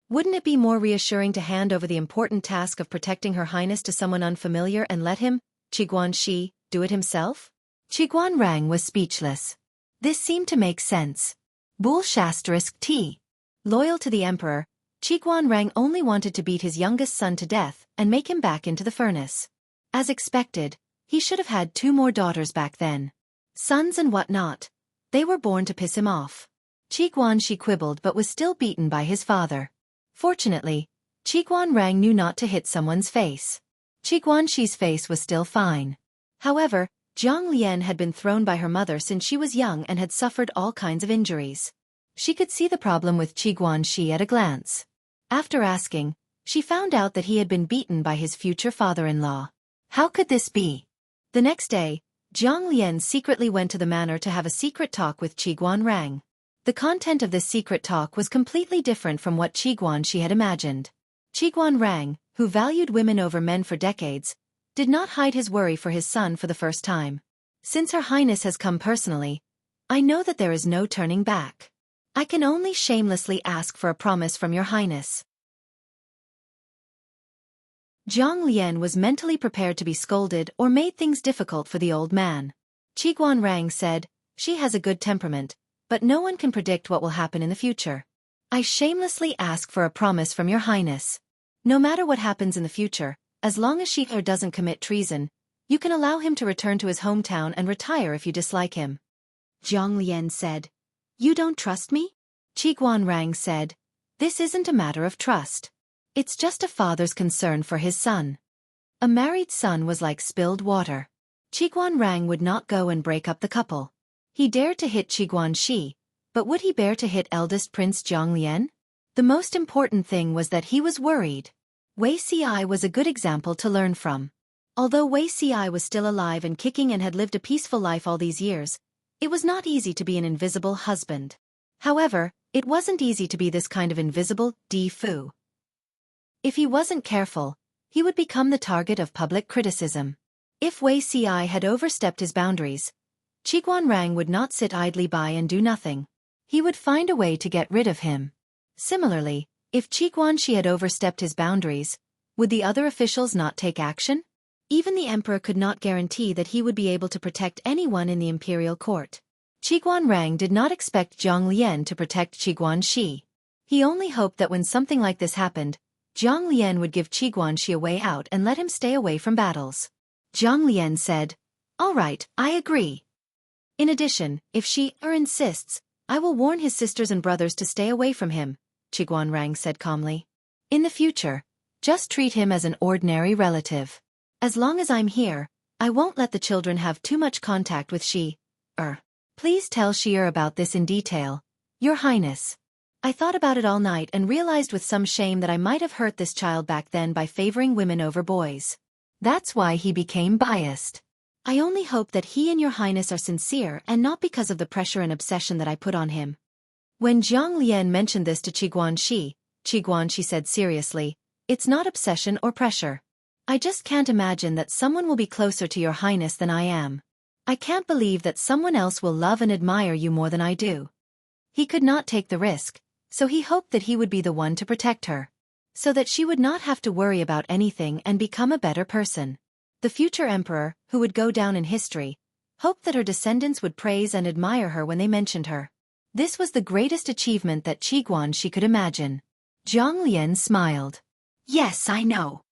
Wouldn't it be more reassuring to hand over the important task of protecting Her Highness to someone unfamiliar and let him, Qiguan Shi, do it himself? Qiguan Rang was speechless. This seemed to make sense. Bool ** T. Loyal to the emperor, Qiguan Rang only wanted to beat his youngest son to death and make him back into the furnace. As expected, he should have had 2 more daughters back then. Sons and what not. They were born to piss him off. Qiguan Shi quibbled but was still beaten by his father. Fortunately, Qiguan Rang knew not to hit someone's face. Qiguan Shi's face was still fine. However, Jiang Lian had been thrown by her mother since she was young and had suffered all kinds of injuries. She could see the problem with Qiguan Shi at a glance. After asking, she found out that he had been beaten by his future father-in-law. How could this be? The next day, Jiang Lian secretly went to the manor to have a secret talk with Qiguan Rang. The content of this secret talk was completely different from what Qiguan Shi had imagined. Qiguan Rang, who valued women over men for decades, did not hide his worry for his son for the first time. Since Her Highness has come personally, I know that there is no turning back. I can only shamelessly ask for a promise from Your Highness. Jiang Lian was mentally prepared to be scolded or made things difficult for the old man. Qiguan Rang said, She has a good temperament, but no one can predict what will happen in the future. I shamelessly ask for a promise from Your Highness. No matter what happens in the future, as long as she doesn't commit treason, You can allow him to return to his hometown and retire if you dislike him. Zhang Lian said. You don't trust me? Qi Guanrang said. This isn't a matter of trust. It's just a father's concern for his son. A married son was like spilled water. Qi Guanrang would not go and break up the couple. He dared to hit Qi Guanxi, but would he bear to hit eldest Prince Zhang Lian? The most important thing was that he was worried. Wei Ci was a good example to learn from. Although Wei Ci was still alive and kicking and had lived a peaceful life all these years, it was not easy to be an invisible husband. However, it wasn't easy to be this kind of invisible Di Fu. If he wasn't careful, he would become the target of public criticism. If Wei Ci had overstepped his boundaries, Qi Guanrang would not sit idly by and do nothing. He would find a way to get rid of him. Similarly, if Qi Guanxi had overstepped his boundaries, would the other officials not take action? Even the emperor could not guarantee that he would be able to protect anyone in the imperial court. Qi Guanrang did not expect Zhang Lian to protect Qi Guanxi. He only hoped that when something like this happened, Zhang Lian would give Qi Guanxi a way out and let him stay away from battles. Zhang Lian said, All right, I agree. In addition, if she insists, I will warn his sisters and brothers to stay away from him, Qi Guanrang said calmly. In the future, just treat him as an ordinary relative. As long as I'm here, I won't let the children have too much contact with Shi. Please tell Shi about this in detail, Your Highness. I thought about it all night and realized with some shame that I might have hurt this child back then by favoring women over boys. That's why he became biased. I only hope that he and Your Highness are sincere and not because of the pressure and obsession that I put on him. When Zhang Lian mentioned this to Qi Guanxi said seriously, It's not obsession or pressure. I just can't imagine that someone will be closer to Your Highness than I am. I can't believe that someone else will love and admire you more than I do. He could not take the risk, so he hoped that he would be the one to protect her, so that she would not have to worry about anything and become a better person. The future emperor, who would go down in history, hoped that her descendants would praise and admire her when they mentioned her. This was the greatest achievement that Qi Guanxi could imagine. Zhang Lian smiled. Yes, I know.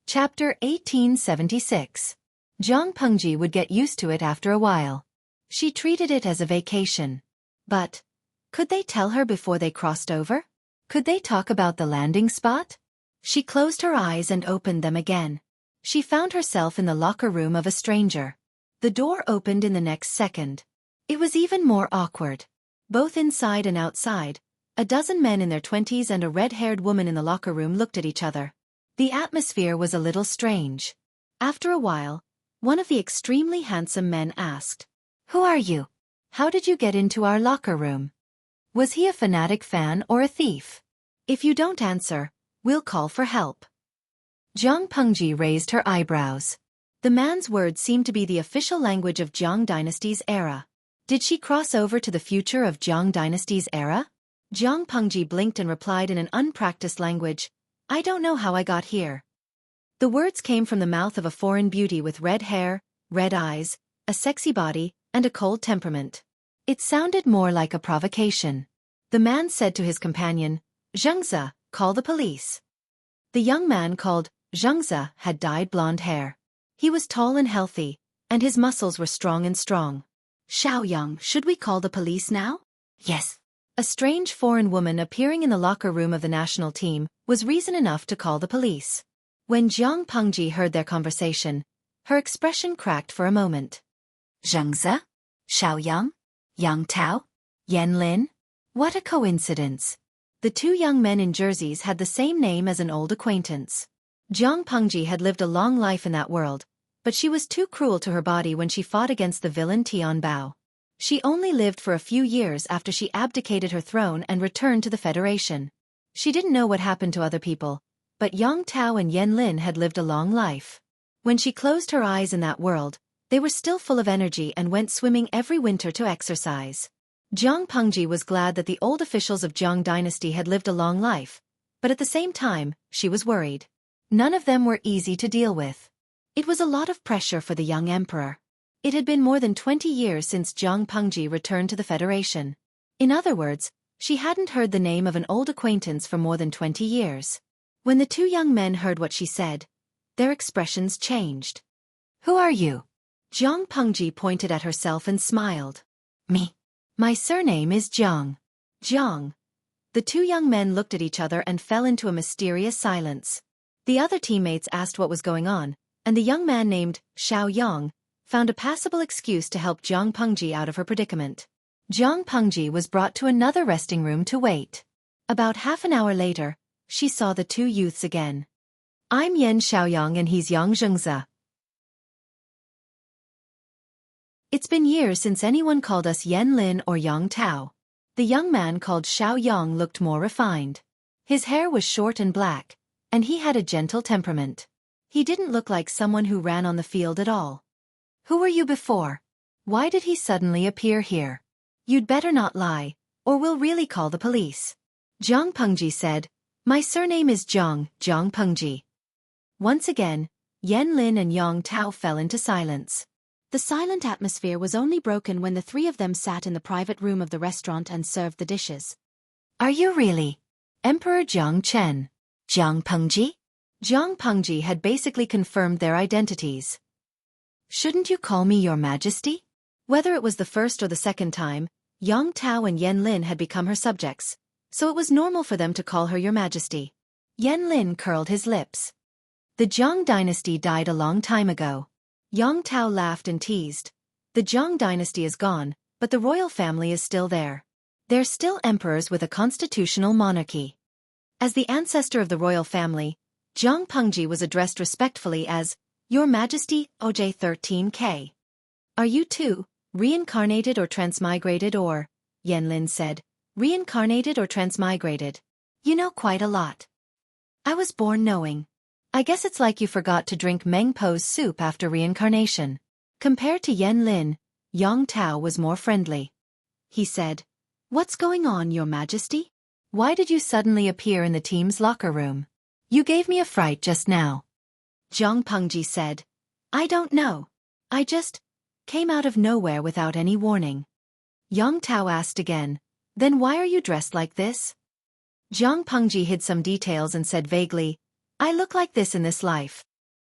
Chapter 1876. Zhang Pengji would get used to it after a while. She treated it as a vacation. But, could they tell her before they crossed over? Could they talk about the landing spot? She closed her eyes and opened them again. She found herself in the locker room of a stranger. The door opened in the next second. It was even more awkward. Both inside and outside, a dozen men in their 20s and a red-haired woman in the locker room looked at each other. The atmosphere was a little strange. After a while, one of the extremely handsome men asked, Who are you? How did you get into our locker room? Was he a fanatic fan or a thief? If you don't answer, we'll call for help. Zhang Pengji raised her eyebrows. The man's words seemed to be the official language of Zhang Dynasty's era. Did she cross over to the future of Zhang Dynasty's era? Zhang Pengji blinked and replied in an unpracticed language, I don't know how I got here. The words came from the mouth of a foreign beauty with red hair, red eyes, a sexy body, and a cold temperament. It sounded more like a provocation. The man said to his companion, Zhengze, call the police. The young man called Zhengze had dyed blonde hair. He was tall and healthy, and his muscles were strong. Xiaoyang, should we call the police now? Yes. A strange foreign woman appearing in the locker room of the national team was reason enough to call the police. When Zhang Pengji heard their conversation, her expression cracked for a moment. Zhengze? Xiaoyang? Yang Tao? Yan Lin? What a coincidence. The two young men in jerseys had the same name as an old acquaintance. Zhang Pengji had lived a long life in that world, but she was too cruel to her body when she fought against the villain Tian Bao. She only lived for a few years after she abdicated her throne and returned to the Federation. She didn't know what happened to other people, but Yang Tao and Yan Lin had lived a long life. When she closed her eyes in that world, they were still full of energy and went swimming every winter to exercise. Zhang Pengji was glad that the old officials of Zhang Dynasty had lived a long life, but at the same time, she was worried. None of them were easy to deal with. It was a lot of pressure for the young emperor. It had been more than 20 years since Zhang Pengji returned to the Federation. In other words, She hadn't heard the name of an old acquaintance for more than 20 years. When the two young men heard what she said, their expressions changed. Who are you? Jiang Pengji pointed at herself and smiled. Me. My surname is Jiang. Jiang. The two young men looked at each other and fell into a mysterious silence. The other teammates asked what was going on, and the young man named Xiaoyang found a passable excuse to help Jiang Pengji out of her predicament. Jiang Pengji was brought to another resting room to wait. About half an hour later, she saw the two youths again. I'm Yan Xiaoyang and he's Yang Zhengzi. It's been years since anyone called us Yan Lin or Yang Tao. The young man called Xiaoyang looked more refined. His hair was short and black, and he had a gentle temperament. He didn't look like someone who ran on the field at all. Who were you before? Why did he suddenly appear here? You'd better not lie, or we'll really call the police. Jiang Pengji said, My surname is Jiang Pengji. Once again, Yan Lin and Yang Tao fell into silence. The silent atmosphere was only broken when the three of them sat in the private room of the restaurant and served the dishes. Are you really? Emperor Jiang Chen. Jiang Pengji? Jiang Pengji had basically confirmed their identities. Shouldn't you call me your majesty? Whether it was the first or the second time, Yang Tao and Yan Lin had become her subjects, so it was normal for them to call her your majesty. Yan Lin curled his lips. The Jiang dynasty died a long time ago. Yang Tao laughed and teased. The Jiang dynasty is gone, but the royal family is still there. They're still emperors with a constitutional monarchy. As the ancestor of the royal family, Jiang Pengji was addressed respectfully as, Your Majesty, OJ13K. Are you too reincarnated or transmigrated or, Yan Lin said, reincarnated or transmigrated? You know quite a lot. I was born knowing. I guess it's like you forgot to drink Meng Po's soup after reincarnation. Compared to Yan Lin, Yang Tao was more friendly. He said, What's going on, Your Majesty? Why did you suddenly appear in the team's locker room? You gave me a fright just now. Jiang Pengji said, I don't know. I just came out of nowhere without any warning. Yang Tao asked again, Then why are you dressed like this? Jiang Pengji hid some details and said vaguely, I look like this in this life.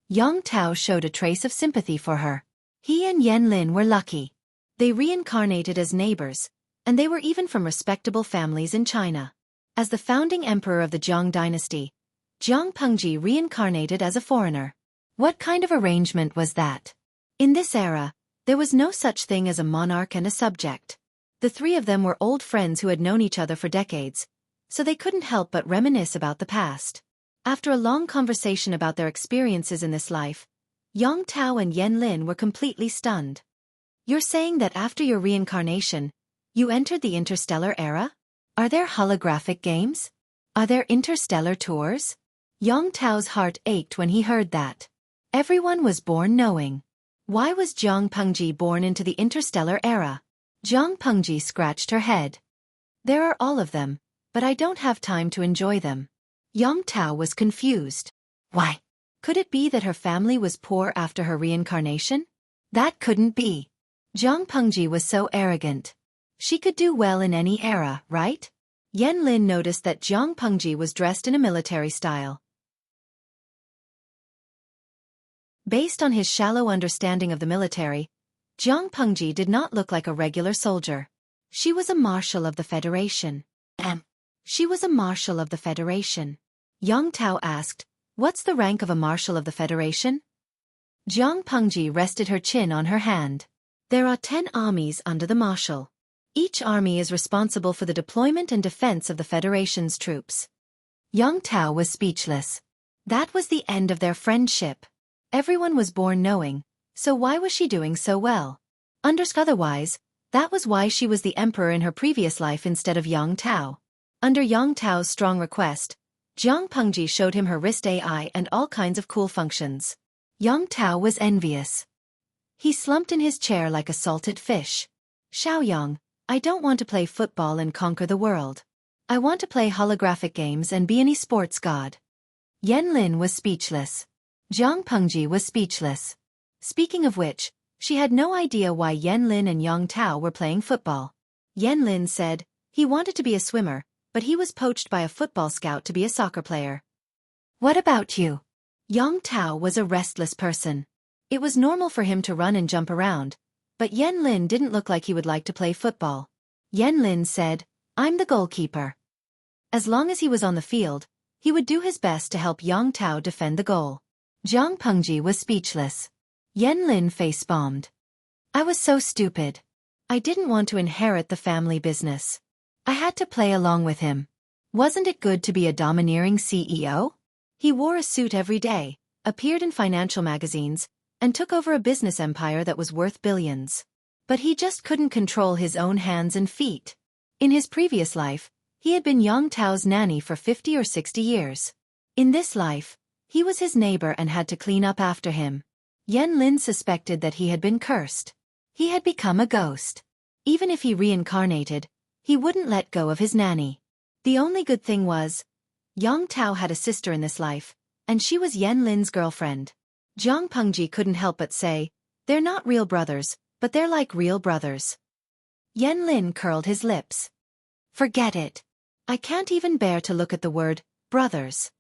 Yang Tao showed a trace of sympathy for her. He and Yan Lin were lucky. They reincarnated as neighbors, and they were even from respectable families in China. As the founding emperor of the Jiang dynasty, Jiang Pengji reincarnated as a foreigner. What kind of arrangement was that? In this era, there was no such thing as a monarch and a subject. The three of them were old friends who had known each other for decades, so they couldn't help but reminisce about the past. After a long conversation about their experiences in this life, Yang Tao and Yan Lin were completely stunned. You're saying that after your reincarnation, you entered the interstellar era? Are there holographic games? Are there interstellar tours? Yang Tao's heart ached when he heard that. Everyone was born knowing. Why was Jiang Pengji born into the interstellar era? Jiang Pengji scratched her head. There are all of them, but I don't have time to enjoy them. Yang Tao was confused. Why? Could it be that her family was poor after her reincarnation? That couldn't be. Jiang Pengji was so arrogant. She could do well in any era, right? Yan Lin noticed that Jiang Pengji was dressed in a military style. Based on his shallow understanding of the military, Jiang Pengji did not look like a regular soldier. She was a marshal of the Federation. She was a marshal of the Federation. Yang Tao asked, What's the rank of a marshal of the Federation? Jiang Pengji rested her chin on her hand. There are 10 armies under the marshal. Each army is responsible for the deployment and defense of the Federation's troops. Yang Tao was speechless. That was the end of their friendship. Everyone was born knowing, so why was she doing so well? Otherwise, that was why she was the emperor in her previous life instead of Yang Tao. Under Yang Tao's strong request, Jiang Pengji showed him her wrist AI and all kinds of cool functions. Yang Tao was envious. He slumped in his chair like a salted fish. Xiaoyang, I don't want to play football and conquer the world. I want to play holographic games and be an esports god. Yan Lin was speechless. Jiang Pengji was speechless. Speaking of which, she had no idea why Yan Lin and Yang Tao were playing football. Yan Lin said, He wanted to be a swimmer, but he was poached by a football scout to be a soccer player. What about you? Yang Tao was a restless person. It was normal for him to run and jump around, but Yan Lin didn't look like he would like to play football. Yan Lin said, "I'm the goalkeeper." As long as he was on the field, he would do his best to help Yang Tao defend the goal. Zhang Pengji was speechless. Yan Lin face-bombed. I was so stupid. I didn't want to inherit the family business. I had to play along with him. Wasn't it good to be a domineering CEO? He wore a suit every day, appeared in financial magazines, and took over a business empire that was worth billions. But he just couldn't control his own hands and feet. In his previous life, he had been Yang Tao's nanny for 50 or 60 years. In this life, he was his neighbor and had to clean up after him. Yan Lin suspected that he had been cursed. He had become a ghost. Even if he reincarnated, he wouldn't let go of his nanny. The only good thing was, Yang Tao had a sister in this life, and she was Yan Lin's girlfriend. Zhang Pengji couldn't help but say, they're not real brothers, but they're like real brothers. Yan Lin curled his lips. Forget it. I can't even bear to look at the word, brothers.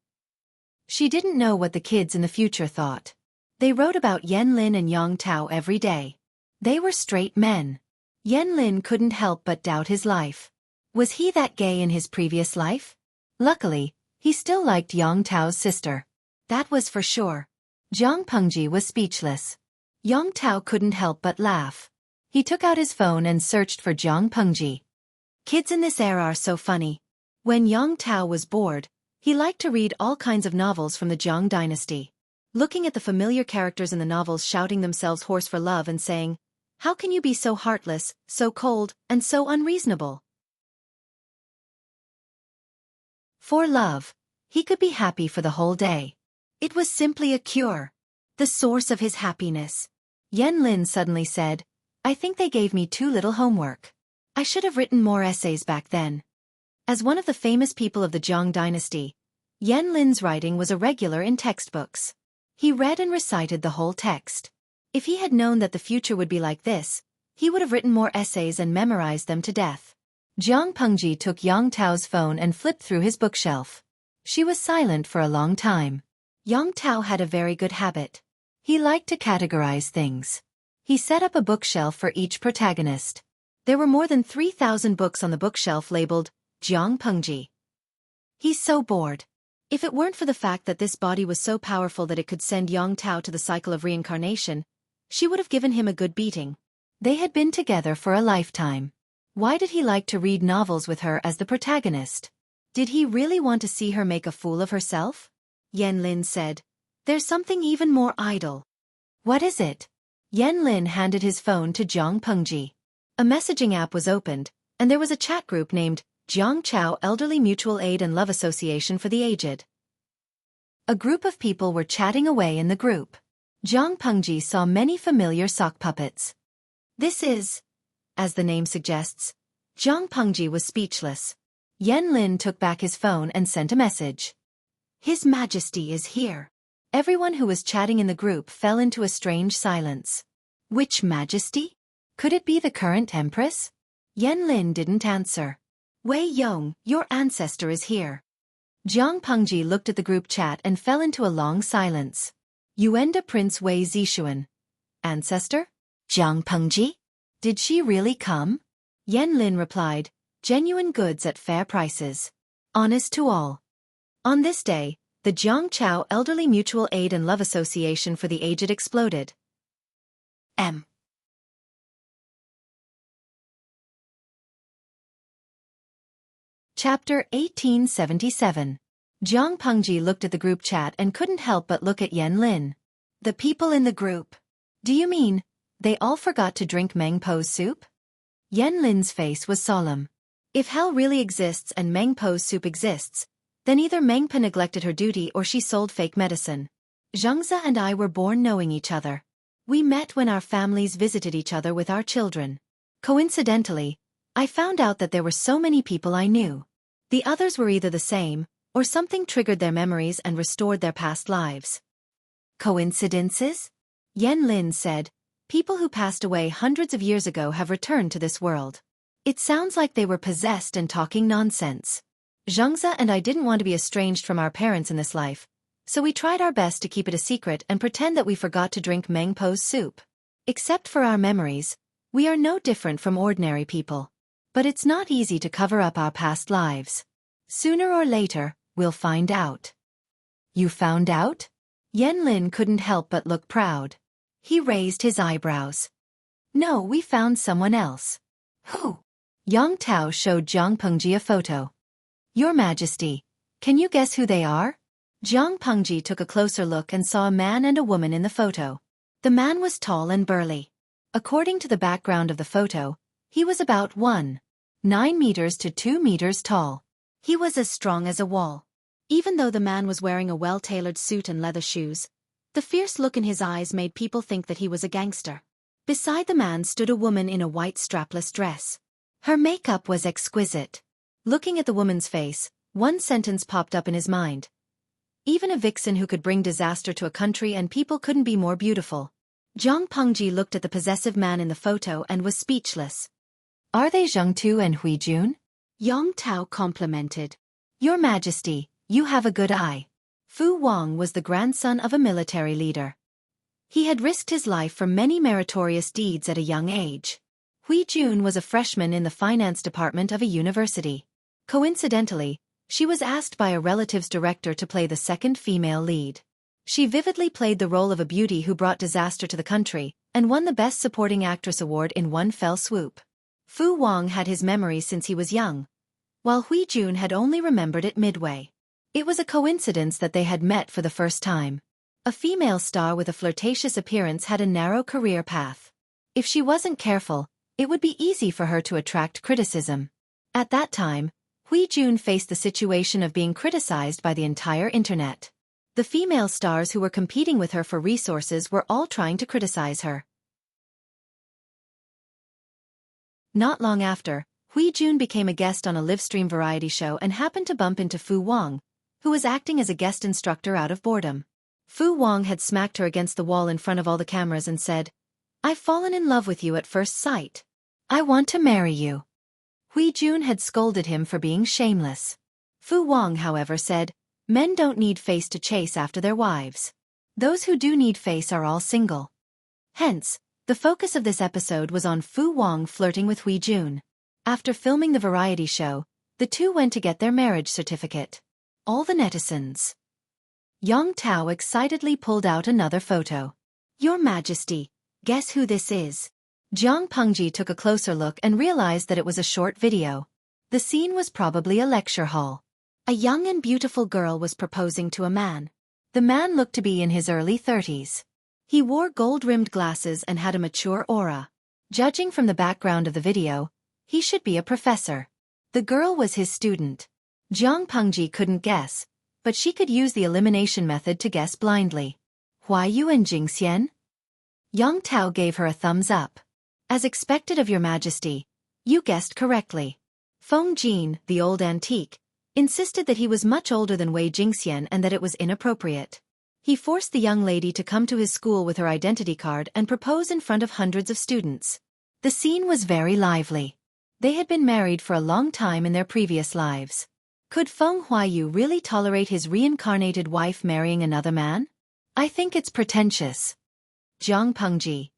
She didn't know what the kids in the future thought. They wrote about Yan Lin and Yang Tao every day. They were straight men. Yan Lin couldn't help but doubt his life. Was he that gay in his previous life? Luckily, he still liked Yang Tao's sister. That was for sure. Zhang Pengji was speechless. Yang Tao couldn't help but laugh. He took out his phone and searched for Zhang Pengji. Kids in this era are so funny. When Yang Tao was bored, he liked to read all kinds of novels from the Zhang dynasty. Looking at the familiar characters in the novels shouting themselves hoarse for love and saying, "How can you be so heartless, so cold, and so unreasonable?" For love, he could be happy for the whole day. It was simply a cure. The source of his happiness. Yan Lin suddenly said, I think they gave me too little homework. I should have written more essays back then. As one of the famous people of the Zhang dynasty, Yan Lin's writing was a regular in textbooks. He read and recited the whole text. If he had known that the future would be like this, he would have written more essays and memorized them to death. Zhang Pengji took Yang Tao's phone and flipped through his bookshelf. She was silent for a long time. Yang Tao had a very good habit. He liked to categorize things. He set up a bookshelf for each protagonist. There were more than 3,000 books on the bookshelf labeled Zhang Pengji. He's so bored. If it weren't for the fact that this body was so powerful that it could send Yang Tao to the cycle of reincarnation, she would have given him a good beating. They had been together for a lifetime. Why did he like to read novels with her as the protagonist? Did he really want to see her make a fool of herself? Yan Lin said, There's something even more idle. What is it? Yan Lin handed his phone to Zhang Pengji. A messaging app was opened, and there was a chat group named Jiang Chao Elderly Mutual Aid and Love Association for the Aged. A group of people were chatting away in the group. Zhang Pengji saw many familiar sock puppets. This is, as the name suggests, Zhang Pengji was speechless. Yan Lin took back his phone and sent a message. His Majesty is here. Everyone who was chatting in the group fell into a strange silence. Which Majesty? Could it be the current Empress? Yan Lin didn't answer. Wei Yong, your ancestor is here. Zhang Pengji looked at the group chat and fell into a long silence. Yuanda Prince Wei Zixuan. Ancestor? Zhang Pengji? Did she really come? Yan Lin replied, Genuine goods at fair prices. Honest to all. On this day, the Jiang Chao Elderly Mutual Aid and Love Association for the Aged exploded. M. Chapter 1877. Zhang Pengji looked at the group chat and couldn't help but look at Yan Lin. The people in the group. Do you mean, they all forgot to drink Meng Po's soup? Yan Lin's face was solemn. If hell really exists and Meng Po's soup exists, then either Meng Po neglected her duty or she sold fake medicine. Zhangza and I were born knowing each other. We met when our families visited each other with our children. Coincidentally, I found out that there were so many people I knew. The others were either the same, or something triggered their memories and restored their past lives. Coincidences? Yan Lin said, people who passed away hundreds of years ago have returned to this world. It sounds like they were possessed and talking nonsense. Zhengze and I didn't want to be estranged from our parents in this life, so we tried our best to keep it a secret and pretend that we forgot to drink Mengpo's soup. Except for our memories, we are no different from ordinary people. But it's not easy to cover up our past lives. Sooner or later, we'll find out. You found out? Yan Lin couldn't help but look proud. He raised his eyebrows. No, we found someone else. Who? Yang Tao showed Jiang Pengji a photo. Your Majesty, can you guess who they are? Jiang Pengji took a closer look and saw a man and a woman in the photo. The man was tall and burly. According to the background of the photo, he was about 1.9 meters to 2 meters tall. He was as strong as a wall. Even though the man was wearing a well-tailored suit and leather shoes, the fierce look in his eyes made people think that he was a gangster. Beside the man stood a woman in a white strapless dress. Her makeup was exquisite. Looking at the woman's face, one sentence popped up in his mind. Even a vixen who could bring disaster to a country and people couldn't be more beautiful. Jiang Pengji looked at the possessive man in the photo and was speechless. Are they Zheng Tu and Hui Jun? Yang Tao complimented. Your Majesty, you have a good eye. Fu Wang was the grandson of a military leader. He had risked his life for many meritorious deeds at a young age. Hui Jun was a freshman in the finance department of a university. Coincidentally, she was asked by a relative's director to play the second female lead. She vividly played the role of a beauty who brought disaster to the country, and won the Best Supporting Actress award in one fell swoop. Fu Wang had his memory since he was young, while Hui Jun had only remembered it midway. It was a coincidence that they had met for the first time. A female star with a flirtatious appearance had a narrow career path. If she wasn't careful, it would be easy for her to attract criticism. At that time, Hui Jun faced the situation of being criticized by the entire internet. The female stars who were competing with her for resources were all trying to criticize her. Not long after, Hui Jun became a guest on a livestream variety show and happened to bump into Fu Wang, who was acting as a guest instructor out of boredom. Fu Wang had smacked her against the wall in front of all the cameras and said, "I've fallen in love with you at first sight. I want to marry you." Hui Jun had scolded him for being shameless. Fu Wang, however, said, "Men don't need face to chase after their wives. Those who do need face are all single." Hence, the focus of this episode was on Fu Wang flirting with Hui Jun. After filming the variety show, the two went to get their marriage certificate. All the netizens. Yang Tao excitedly pulled out another photo. Your Majesty, guess who this is? Jiang Pengji took a closer look and realized that it was a short video. The scene was probably a lecture hall. A young and beautiful girl was proposing to a man. The man looked to be in his early 30s. He wore gold-rimmed glasses and had a mature aura. Judging from the background of the video, he should be a professor. The girl was his student. Jiang Pengji couldn't guess, but she could use the elimination method to guess blindly. Huayu and Jingxian? Yang Tao gave her a thumbs up. As expected of your Majesty, you guessed correctly. Feng Jin, the old antique, insisted that he was much older than Wei Jingxian and that it was inappropriate. He forced the young lady to come to his school with her identity card and propose in front of hundreds of students. The scene was very lively. They had been married for a long time in their previous lives. Could Feng Huayu really tolerate his reincarnated wife marrying another man? I think it's pretentious. Jiang Pengji.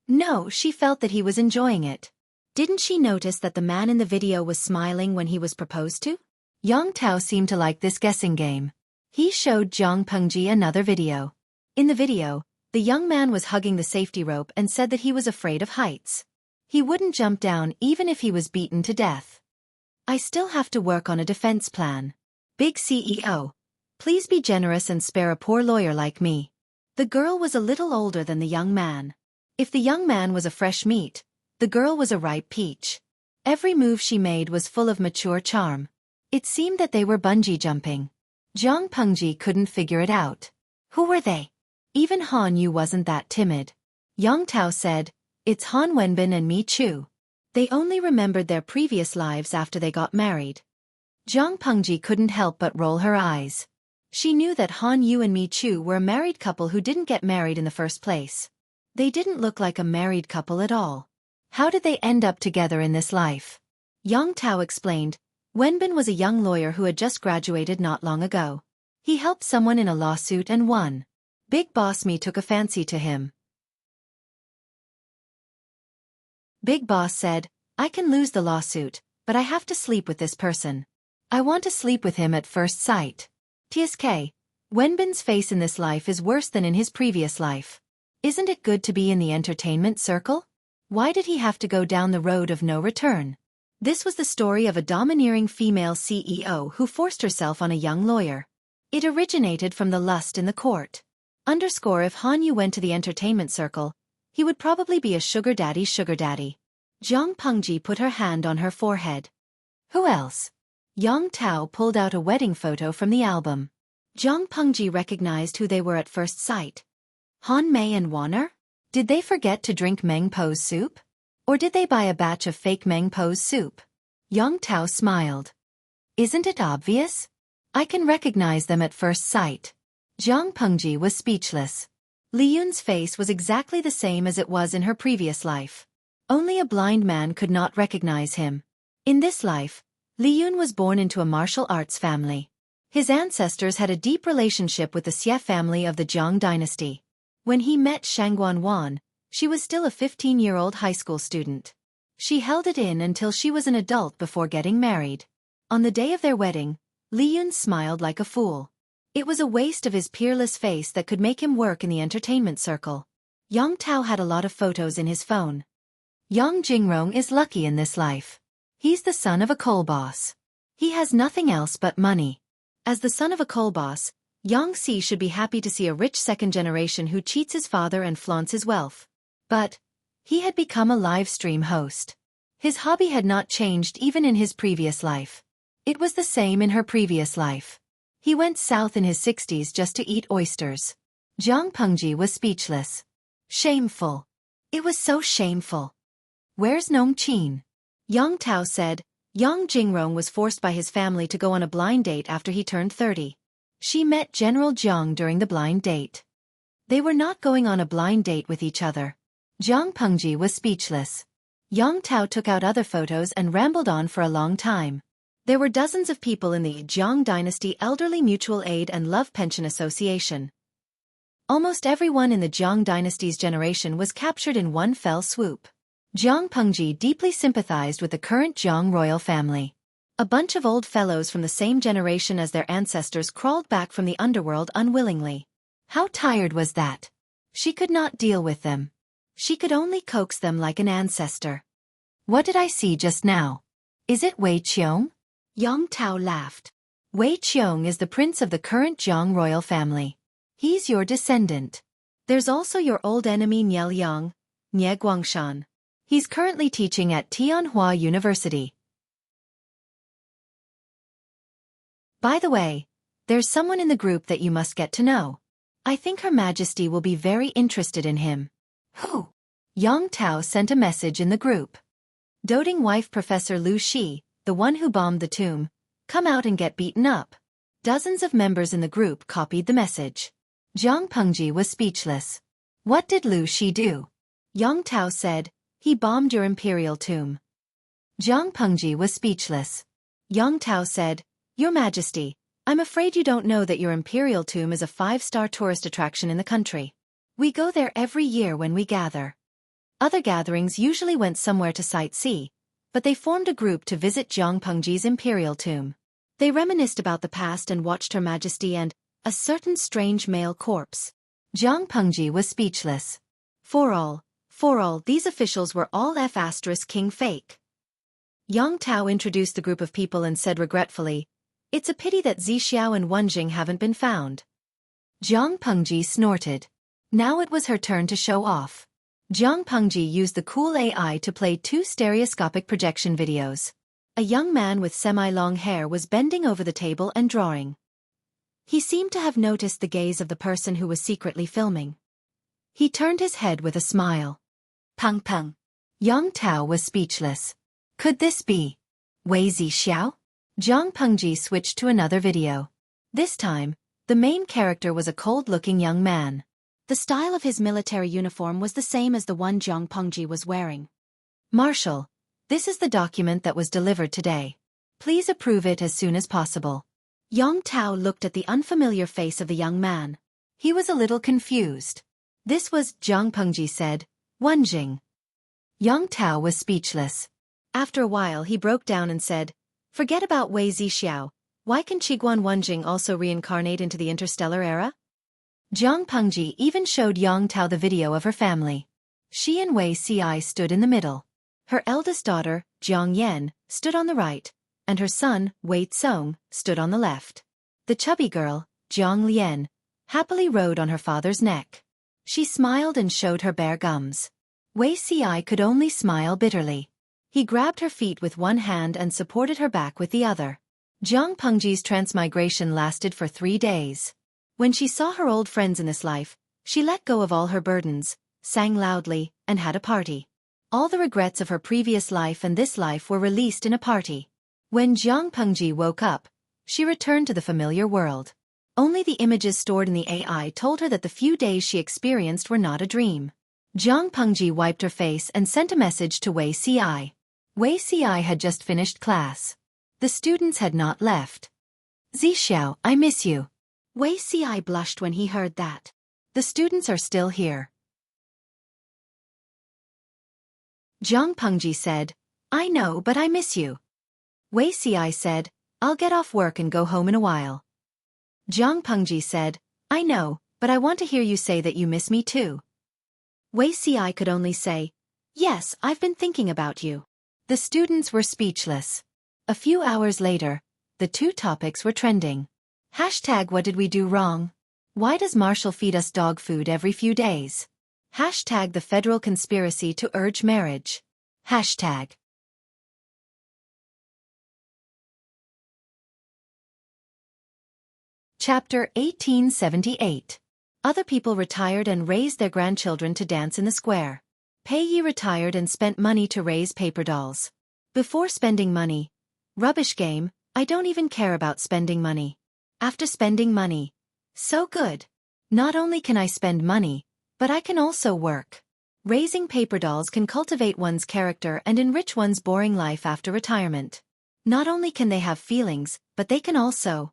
No, she felt that he was enjoying it. Didn't she notice that the man in the video was smiling when he was proposed to? Yang Tao seemed to like this guessing game. He showed Jiang Pengji another video. In the video, the young man was hugging the safety rope and said that he was afraid of heights. He wouldn't jump down even if he was beaten to death. I still have to work on a defense plan. Big CEO, please be generous and spare a poor lawyer like me. The girl was a little older than the young man. If the young man was a fresh meat, the girl was a ripe peach. Every move she made was full of mature charm. It seemed that they were bungee jumping. Jiang Pengji couldn't figure it out. Who were they? Even Han Yu wasn't that timid. Yang Tao said, "It's Han Wenbin and Mi Chu." They only remembered their previous lives after they got married. Jiang Pengji couldn't help but roll her eyes. She knew that Han Yu and Mi Chu were a married couple who didn't get married in the first place. They didn't look like a married couple at all. How did they end up together in this life? Yang Tao explained. Wenbin was a young lawyer who had just graduated not long ago. He helped someone in a lawsuit and won. Big Boss Me took a fancy to him. Big Boss said, I can lose the lawsuit, but I have to sleep with this person. I want to sleep with him at first sight. TSK. Wenbin's face in this life is worse than in his previous life. Isn't it good to be in the entertainment circle? Why did he have to go down the road of no return? This was the story of a domineering female CEO who forced herself on a young lawyer. It originated from the lust in the court. If Han Yu went to the entertainment circle, he would probably be a sugar daddy's sugar daddy. Jiang Pengji put her hand on her forehead. Who else? Yang Tao pulled out a wedding photo from the album. Jiang Pengji recognized who they were at first sight. Han Mei and Warner? Did they forget to drink Meng Po's soup? Or did they buy a batch of fake Meng Po's soup? Yang Tao smiled. Isn't it obvious? I can recognize them at first sight. Jiang Pengji was speechless. Li Yun's face was exactly the same as it was in her previous life. Only a blind man could not recognize him. In this life, Li Yun was born into a martial arts family. His ancestors had a deep relationship with the Xie family of the Zhang dynasty. When he met Shangguan Wan, she was still a 15-year-old high school student. She held it in until she was an adult before getting married. On the day of their wedding, Li Yun smiled like a fool. It was a waste of his peerless face that could make him work in the entertainment circle. Yang Tao had a lot of photos in his phone. Yang Jingrong is lucky in this life. He's the son of a coal boss. He has nothing else but money. As the son of a coal boss, Yang Si should be happy to see a rich second generation who cheats his father and flaunts his wealth. But he had become a live stream host. His hobby had not changed even in his previous life. It was the same in her previous life. He went south in his 60s just to eat oysters. Jiang Pengji was speechless. Shameful. It was so shameful. Where's Nong Qin? Yang Tao said. Yang Jingrong was forced by his family to go on a blind date after he turned 30. She met General Jiang during the blind date. They were not going on a blind date with each other. Jiang Pengji was speechless. Yang Tao took out other photos and rambled on for a long time. There were dozens of people in the Zhang Dynasty Elderly Mutual Aid and Love Pension Association. Almost everyone in the Zhang Dynasty's generation was captured in one fell swoop. Jiang Pengji deeply sympathized with the current Zhang royal family. A bunch of old fellows from the same generation as their ancestors crawled back from the underworld unwillingly. How tired was that? She could not deal with them. She could only coax them like an ancestor. What did I see just now? Is it Wei Qiong? Yang Tao laughed. Wei Qiong is the prince of the current Zhang royal family. He's your descendant. There's also your old enemy Nie Liang, Nie Guangshan. He's currently teaching at Tianhua University. By the way, there's someone in the group that you must get to know. I think Her Majesty will be very interested in him. Who? Yang Tao sent a message in the group. Doting wife Professor Lu Shi, the one who bombed the tomb, come out and get beaten up. Dozens of members in the group copied the message. Jiang Pengji was speechless. What did Lu Shi do? Yang Tao said, he bombed your imperial tomb. Jiang Pengji was speechless. Yang Tao said, Your Majesty, I'm afraid you don't know that your imperial tomb is a 5-star tourist attraction in the country. We go there every year when we gather. Other gatherings usually went somewhere to sightsee, but they formed a group to visit Jiang Pengji's imperial tomb. They reminisced about the past and watched Her Majesty and a certain strange male corpse. Jiang Pengji was speechless. For all, these officials were all F***king fake. Yang Tao introduced the group of people and said regretfully, It's a pity that Zixiao and Wenjing haven't been found. Jiang Pengji snorted. Now it was her turn to show off. Jiang Pengji used the cool AI to play 2 stereoscopic projection videos. A young man with semi-long hair was bending over the table and drawing. He seemed to have noticed the gaze of the person who was secretly filming. He turned his head with a smile. Peng Peng. Yang Tao was speechless. Could this be Wei Zixiao? Jiang Pengji switched to another video. This time, the main character was a cold-looking young man. The style of his military uniform was the same as the one Jiang Pengji was wearing. Marshal, This is the document that was delivered today. Please approve it as soon as possible. Yang Tao looked at the unfamiliar face of the young man. He was a little confused. This was, Jiang Pengji said, Wenjing. Yang Tao was speechless. After a while he broke down and said, forget about Wei Zixiao, why can Qiguan Wenjing also reincarnate into the interstellar era? Jiang Pengji even showed Yang Tao the video of her family. She and Wei Ci stood in the middle. Her eldest daughter, Jiang Yan, stood on the right, and her son, Wei Tsong, stood on the left. The chubby girl, Jiang Lian, happily rode on her father's neck. She smiled and showed her bare gums. Wei Ci could only smile bitterly. He grabbed her feet with one hand and supported her back with the other. Jiang Pengji's transmigration lasted for 3 days. When she saw her old friends in this life, she let go of all her burdens, sang loudly, and had a party. All the regrets of her previous life and this life were released in a party. When Jiang Pengji woke up, she returned to the familiar world. Only the images stored in the AI told her that the few days she experienced were not a dream. Jiang Pengji wiped her face and sent a message to Wei Ci. Wei Ci had just finished class. The students had not left. Zixiao, I miss you. Wei Ci blushed when he heard that. The students are still here. Jiang Pengji said, I know, but I miss you. Wei Ci said, I'll get off work and go home in a while. Jiang Pengji said, I know, but I want to hear you say that you miss me too. Wei Ci could only say, yes, I've been thinking about you. The students were speechless. A few hours later, the 2 topics were trending. Hashtag what did we do wrong? Why does Marshall feed us dog food every few days? Hashtag the federal conspiracy to urge marriage. Hashtag. Chapter 1878. Other people retired and raised their grandchildren to dance in the square. Pei Yi retired and spent money to raise paper dolls. Before spending money. Rubbish game, I don't even care about spending money. After spending money. So good. Not only can I spend money, but I can also work. Raising paper dolls can cultivate one's character and enrich one's boring life after retirement. Not only can they have feelings, but they can also.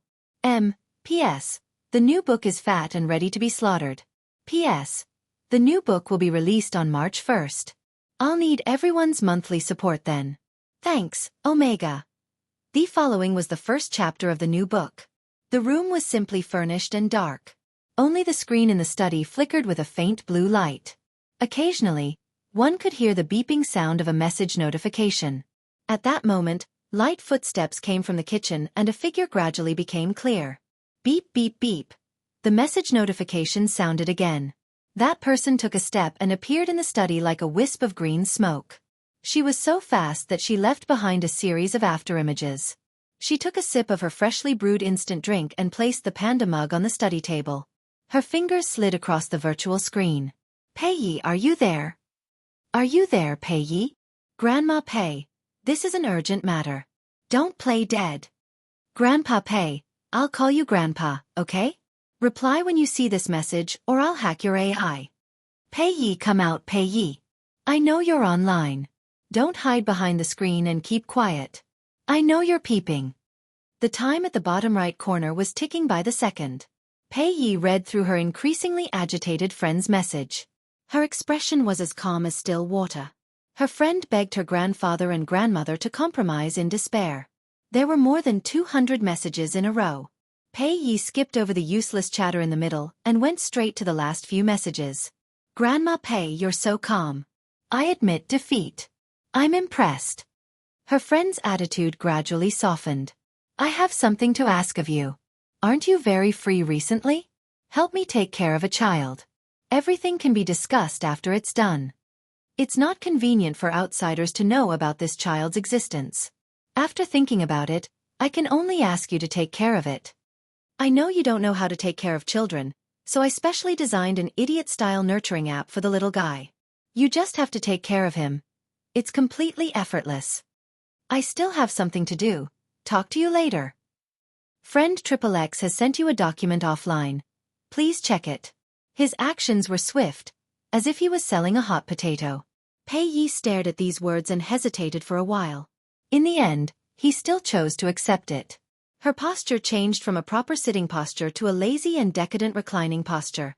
P.S. The new book is fat and ready to be slaughtered. P.S. The new book will be released on March 1st. I'll need everyone's monthly support then. Thanks, Omega. The following was the first chapter of the new book. The room was simply furnished and dark. Only the screen in the study flickered with a faint blue light. Occasionally, one could hear the beeping sound of a message notification. At that moment, light footsteps came from the kitchen and a figure gradually became clear. Beep beep beep. The message notification sounded again. That person took a step and appeared in the study like a wisp of green smoke. She was so fast that she left behind a series of afterimages. She took a sip of her freshly brewed instant drink and placed the panda mug on the study table. Her fingers slid across the virtual screen. Pei Yi, are you there? Are you there, Pei Yi? Grandma Pei, this is an urgent matter. Don't play dead. Grandpa Pei, I'll call you Grandpa, okay? Reply when you see this message or I'll hack your AI. Pei Yi, come out, Pei Yi. I know you're online. Don't hide behind the screen and keep quiet. I know you're peeping. The time at the bottom right corner was ticking by the second. Pei Yi read through her increasingly agitated friend's message. Her expression was as calm as still water. Her friend begged her grandfather and grandmother to compromise in despair. There were more than 200 messages in a row. Pei Yi skipped over the useless chatter in the middle and went straight to the last few messages. Grandma Pei, you're so calm. I admit defeat. I'm impressed. Her friend's attitude gradually softened. I have something to ask of you. Aren't you very free recently? Help me take care of a child. Everything can be discussed after it's done. It's not convenient for outsiders to know about this child's existence. After thinking about it, I can only ask you to take care of it. I know you don't know how to take care of children, so I specially designed an idiot-style nurturing app for the little guy. You just have to take care of him. It's completely effortless. I still have something to do. Talk to you later. Friend XXX has sent you a document offline. Please check it. His actions were swift, as if he was selling a hot potato. Pei Yi stared at these words and hesitated for a while. In the end, he still chose to accept it. Her posture changed from a proper sitting posture to a lazy and decadent reclining posture.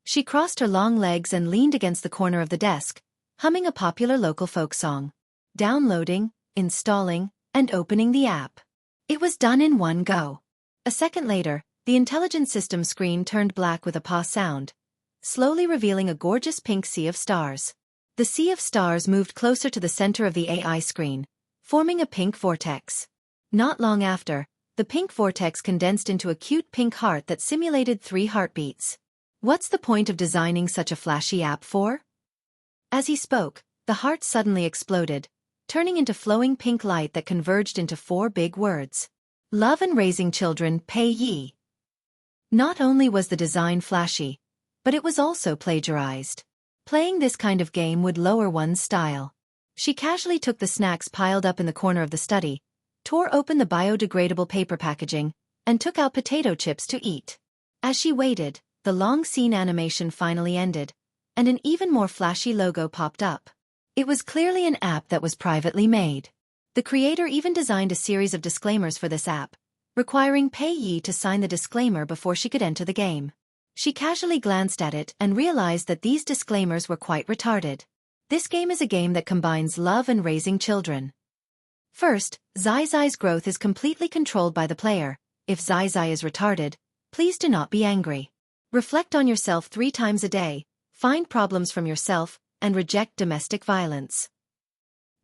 She crossed her long legs and leaned against the corner of the desk, humming a popular local folk song. Downloading, installing, and opening the app. It was done in one go. A second later, the intelligent system screen turned black with a pause sound, slowly revealing a gorgeous pink sea of stars. The sea of stars moved closer to the center of the AI screen, forming a pink vortex. Not long after, the pink vortex condensed into a cute pink heart that simulated 3 heartbeats. What's the point of designing such a flashy app for? As he spoke, the heart suddenly exploded, turning into flowing pink light that converged into 4 big words. Love and raising children, Pei Yi. Not only was the design flashy, but it was also plagiarized. Playing this kind of game would lower one's style. She casually took the snacks piled up in the corner of the study, tore open the biodegradable paper packaging, and took out potato chips to eat. As she waited, the long scene animation finally ended, and an even more flashy logo popped up. It was clearly an app that was privately made. The creator even designed a series of disclaimers for this app, requiring Pei Yi to sign the disclaimer before she could enter the game. She casually glanced at it and realized that these disclaimers were quite retarded. This game is a game that combines love and raising children. First, Zai Zai's growth is completely controlled by the player. If Zai Zai is retarded, please do not be angry. Reflect on yourself 3 times a day, find problems from yourself, and reject domestic violence.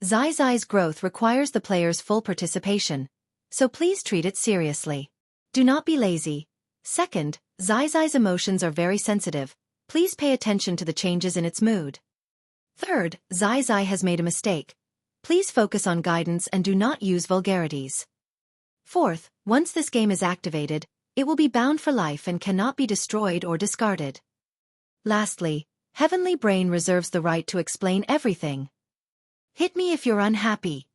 Zai Zai's growth requires the player's full participation, so please treat it seriously. Do not be lazy. Second, Zai Zai's emotions are very sensitive, please pay attention to the changes in its mood. Third, Zai Zai has made a mistake. Please focus on guidance and do not use vulgarities. Fourth, once this game is activated, it will be bound for life and cannot be destroyed or discarded. Lastly, Heavenly Brain reserves the right to explain everything. Hit me if you're unhappy.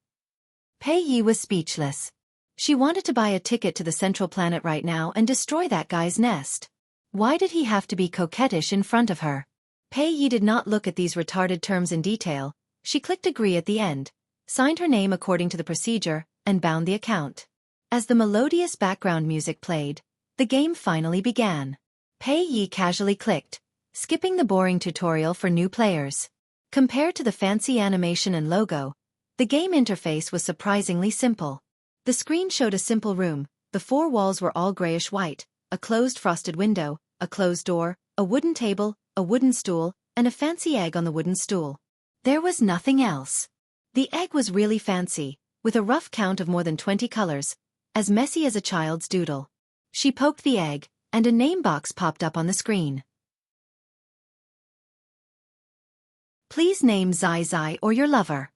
Pei Yi was speechless. She wanted to buy a ticket to the central planet right now and destroy that guy's nest. Why did he have to be coquettish in front of her? Pei Yi did not look at these retarded terms in detail. She clicked agree at the end, signed her name according to the procedure, and bound the account. As the melodious background music played, the game finally began. Pei Yi casually clicked, skipping the boring tutorial for new players. Compared to the fancy animation and logo, the game interface was surprisingly simple. The screen showed a simple room. The 4 walls were all grayish-white, a closed frosted window, a closed door, a wooden table, a wooden stool, and a fancy egg on the wooden stool. There was nothing else. The egg was really fancy, with a rough count of more than 20 colors, as messy as a child's doodle. She poked the egg, and a name box popped up on the screen. Please name Zai Zai or your lover.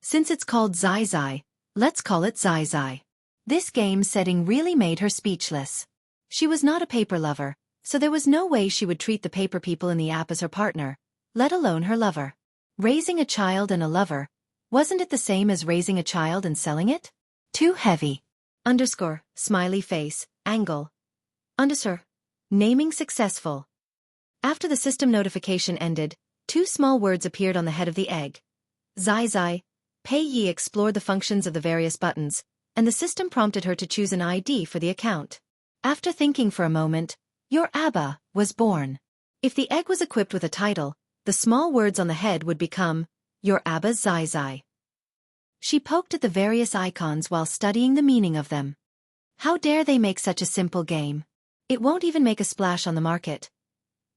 Since it's called Zai Zai, let's call it Zai Zai. This game setting really made her speechless. She was not a paper lover, so there was no way she would treat the paper people in the app as her partner, let alone her lover. Raising a child and a lover, wasn't it the same as raising a child and selling it? Too heavy. Underscore, smiley face, angle. Underscore. Naming successful. After the system notification ended, 2 small words appeared on the head of the egg. Zai Zai. Pei Yi explored the functions of the various buttons, and the system prompted her to choose an ID for the account. After thinking for a moment, your Abba was born. If the egg was equipped with a title, the small words on the head would become, your Abba Zai Zai. She poked at the various icons while studying the meaning of them. How dare they make such a simple game? It won't even make a splash on the market.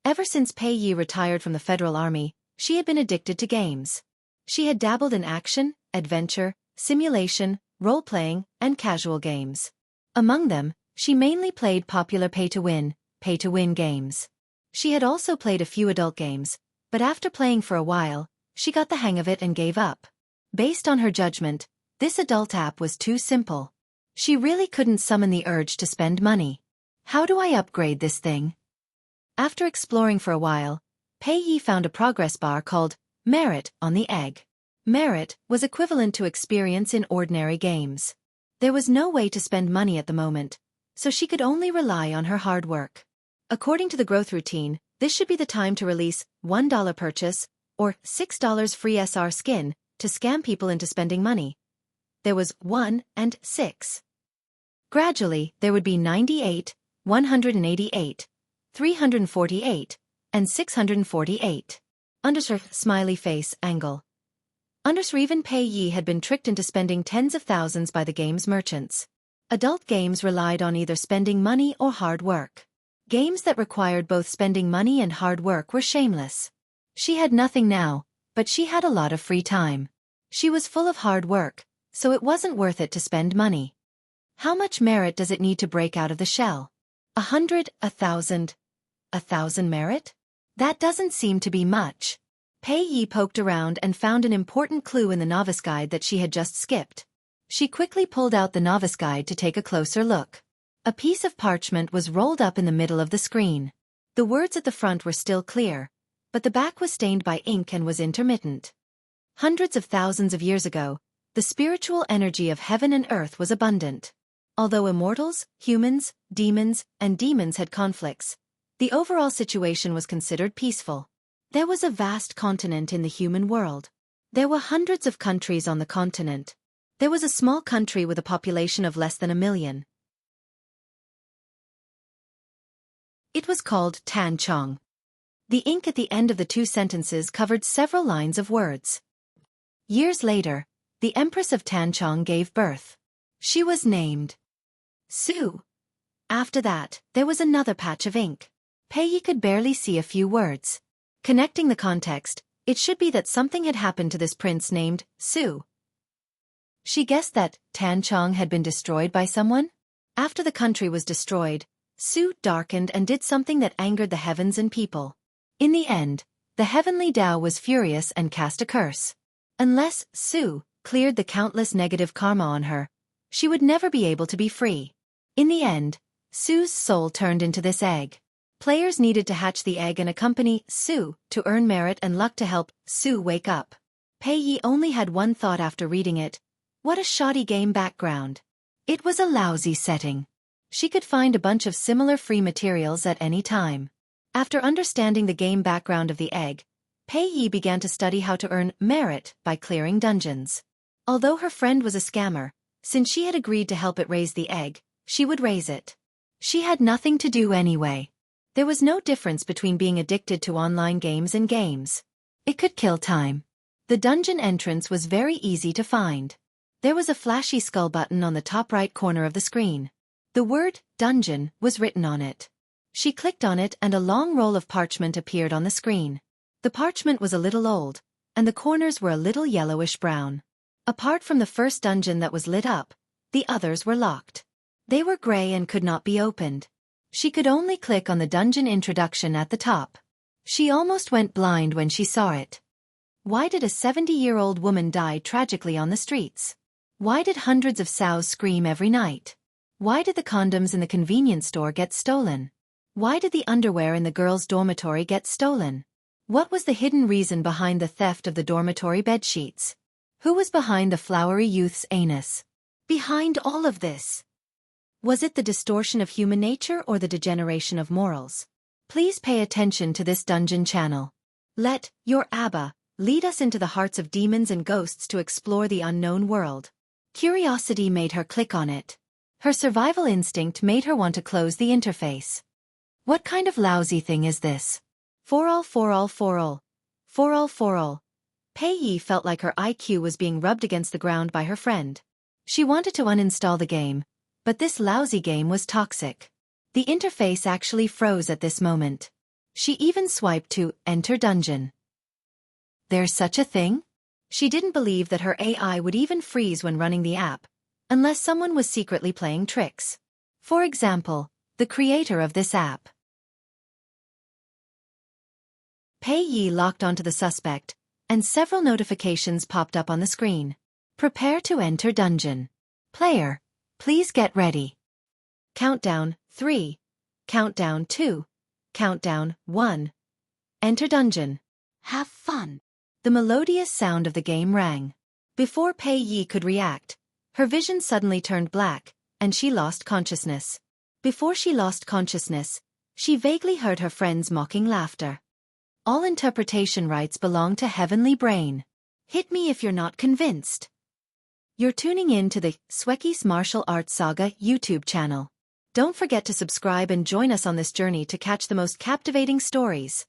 Ever since Pei Yi retired from the Federal Army, she had been addicted to games. She had dabbled in action, adventure, simulation, role-playing, and casual games. Among them, she mainly played popular pay-to-win games. She had also played a few adult games, but after playing for a while, she got the hang of it and gave up. Based on her judgment, this adult app was too simple. She really couldn't summon the urge to spend money. How do I upgrade this thing? After exploring for a while, Pei Yi found a progress bar called Merit on the egg. Merit was equivalent to experience in ordinary games. There was no way to spend money at the moment, so she could only rely on her hard work. According to the growth routine, This should be the time to release $1 purchase or $6 free SR skin to scam people into spending money. There was 1 and 6. Gradually, there would be 98, 188, 348, and 648. Smiley face angle. Even Pei Yi had been tricked into spending tens of thousands by the game's merchants. Adult games relied on either spending money or hard work. Games that required both spending money and hard work were shameless. She had nothing now, but she had a lot of free time. She was full of hard work, so it wasn't worth it to spend money. How much merit does it need to break out of the shell? 100, 1,000. 1,000 merit? That doesn't seem to be much. Pei Yi poked around and found an important clue in the novice guide that she had just skipped. She quickly pulled out the novice guide to take a closer look. A piece of parchment was rolled up in the middle of the screen. The words at the front were still clear, but the back was stained by ink and was intermittent. Hundreds of thousands of years ago, the spiritual energy of heaven and earth was abundant. Although immortals, humans, demons, and demons had conflicts, the overall situation was considered peaceful. There was a vast continent in the human world. There were hundreds of countries on the continent. There was a small country with a population of less than 1 million. It was called Tanchong. The ink at the end of the 2 sentences covered several lines of words. Years later, the Empress of Tanchong gave birth. She was named Su. After that, there was another patch of ink. Pei Yi could barely see a few words. Connecting the context, it should be that something had happened to this prince named Su. She guessed that Tanchong had been destroyed by someone? After the country was destroyed, Su darkened and did something that angered the heavens and people. In the end, the heavenly Tao was furious and cast a curse. Unless Su cleared the countless negative karma on her, she would never be able to be free. In the end, Su's soul turned into this egg. Players needed to hatch the egg and accompany Su to earn merit and luck to help Su wake up. Pei Yi only had one thought after reading it. What a shoddy game background. It was a lousy setting. She could find a bunch of similar free materials at any time. After understanding the game background of the egg, Pei Yi began to study how to earn merit by clearing dungeons. Although her friend was a scammer, since she had agreed to help it raise the egg, she would raise it. She had nothing to do anyway. There was no difference between being addicted to online games and games. It could kill time. The dungeon entrance was very easy to find. There was a flashy skull button on the top right corner of the screen. The word dungeon was written on it. She clicked on it and a long roll of parchment appeared on the screen. The parchment was a little old, and the corners were a little yellowish-brown. Apart from the first dungeon that was lit up, the others were locked. They were gray and could not be opened. She could only click on the dungeon introduction at the top. She almost went blind when she saw it. Why did a 70-year-old woman die tragically on the streets? Why did hundreds of sows scream every night? Why did the condoms in the convenience store get stolen? Why did the underwear in the girls' dormitory get stolen? What was the hidden reason behind the theft of the dormitory bedsheets? Who was behind the flowery youth's anus? Behind all of this? Was it the distortion of human nature or the degeneration of morals? Please pay attention to this dungeon channel. Let your Abba lead us into the hearts of demons and ghosts to explore the unknown world. Curiosity made her click on it. Her survival instinct made her want to close the interface. What kind of lousy thing is this? For all. Pei Yi felt like her IQ was being rubbed against the ground by her friend. She wanted to uninstall the game, but this lousy game was toxic. The interface actually froze at this moment. She even swiped to enter dungeon. There's such a thing? She didn't believe that her AI would even freeze when running the app, unless someone was secretly playing tricks. For example, the creator of this app. Pei Yi locked onto the suspect, and several notifications popped up on the screen. Prepare to enter dungeon. Player, please get ready. Countdown 3. Countdown 2. Countdown 1. Enter dungeon. Have fun. The melodious sound of the game rang. Before Pei Yi could react, her vision suddenly turned black, and she lost consciousness. Before she lost consciousness, She vaguely heard her friend's mocking laughter. All interpretation rights belong to Heavenly Brain. Hit me if you're not convinced. You're tuning in to the Xueqi's Martial Arts Saga YouTube channel. Don't forget to subscribe and join us on this journey to catch the most captivating stories.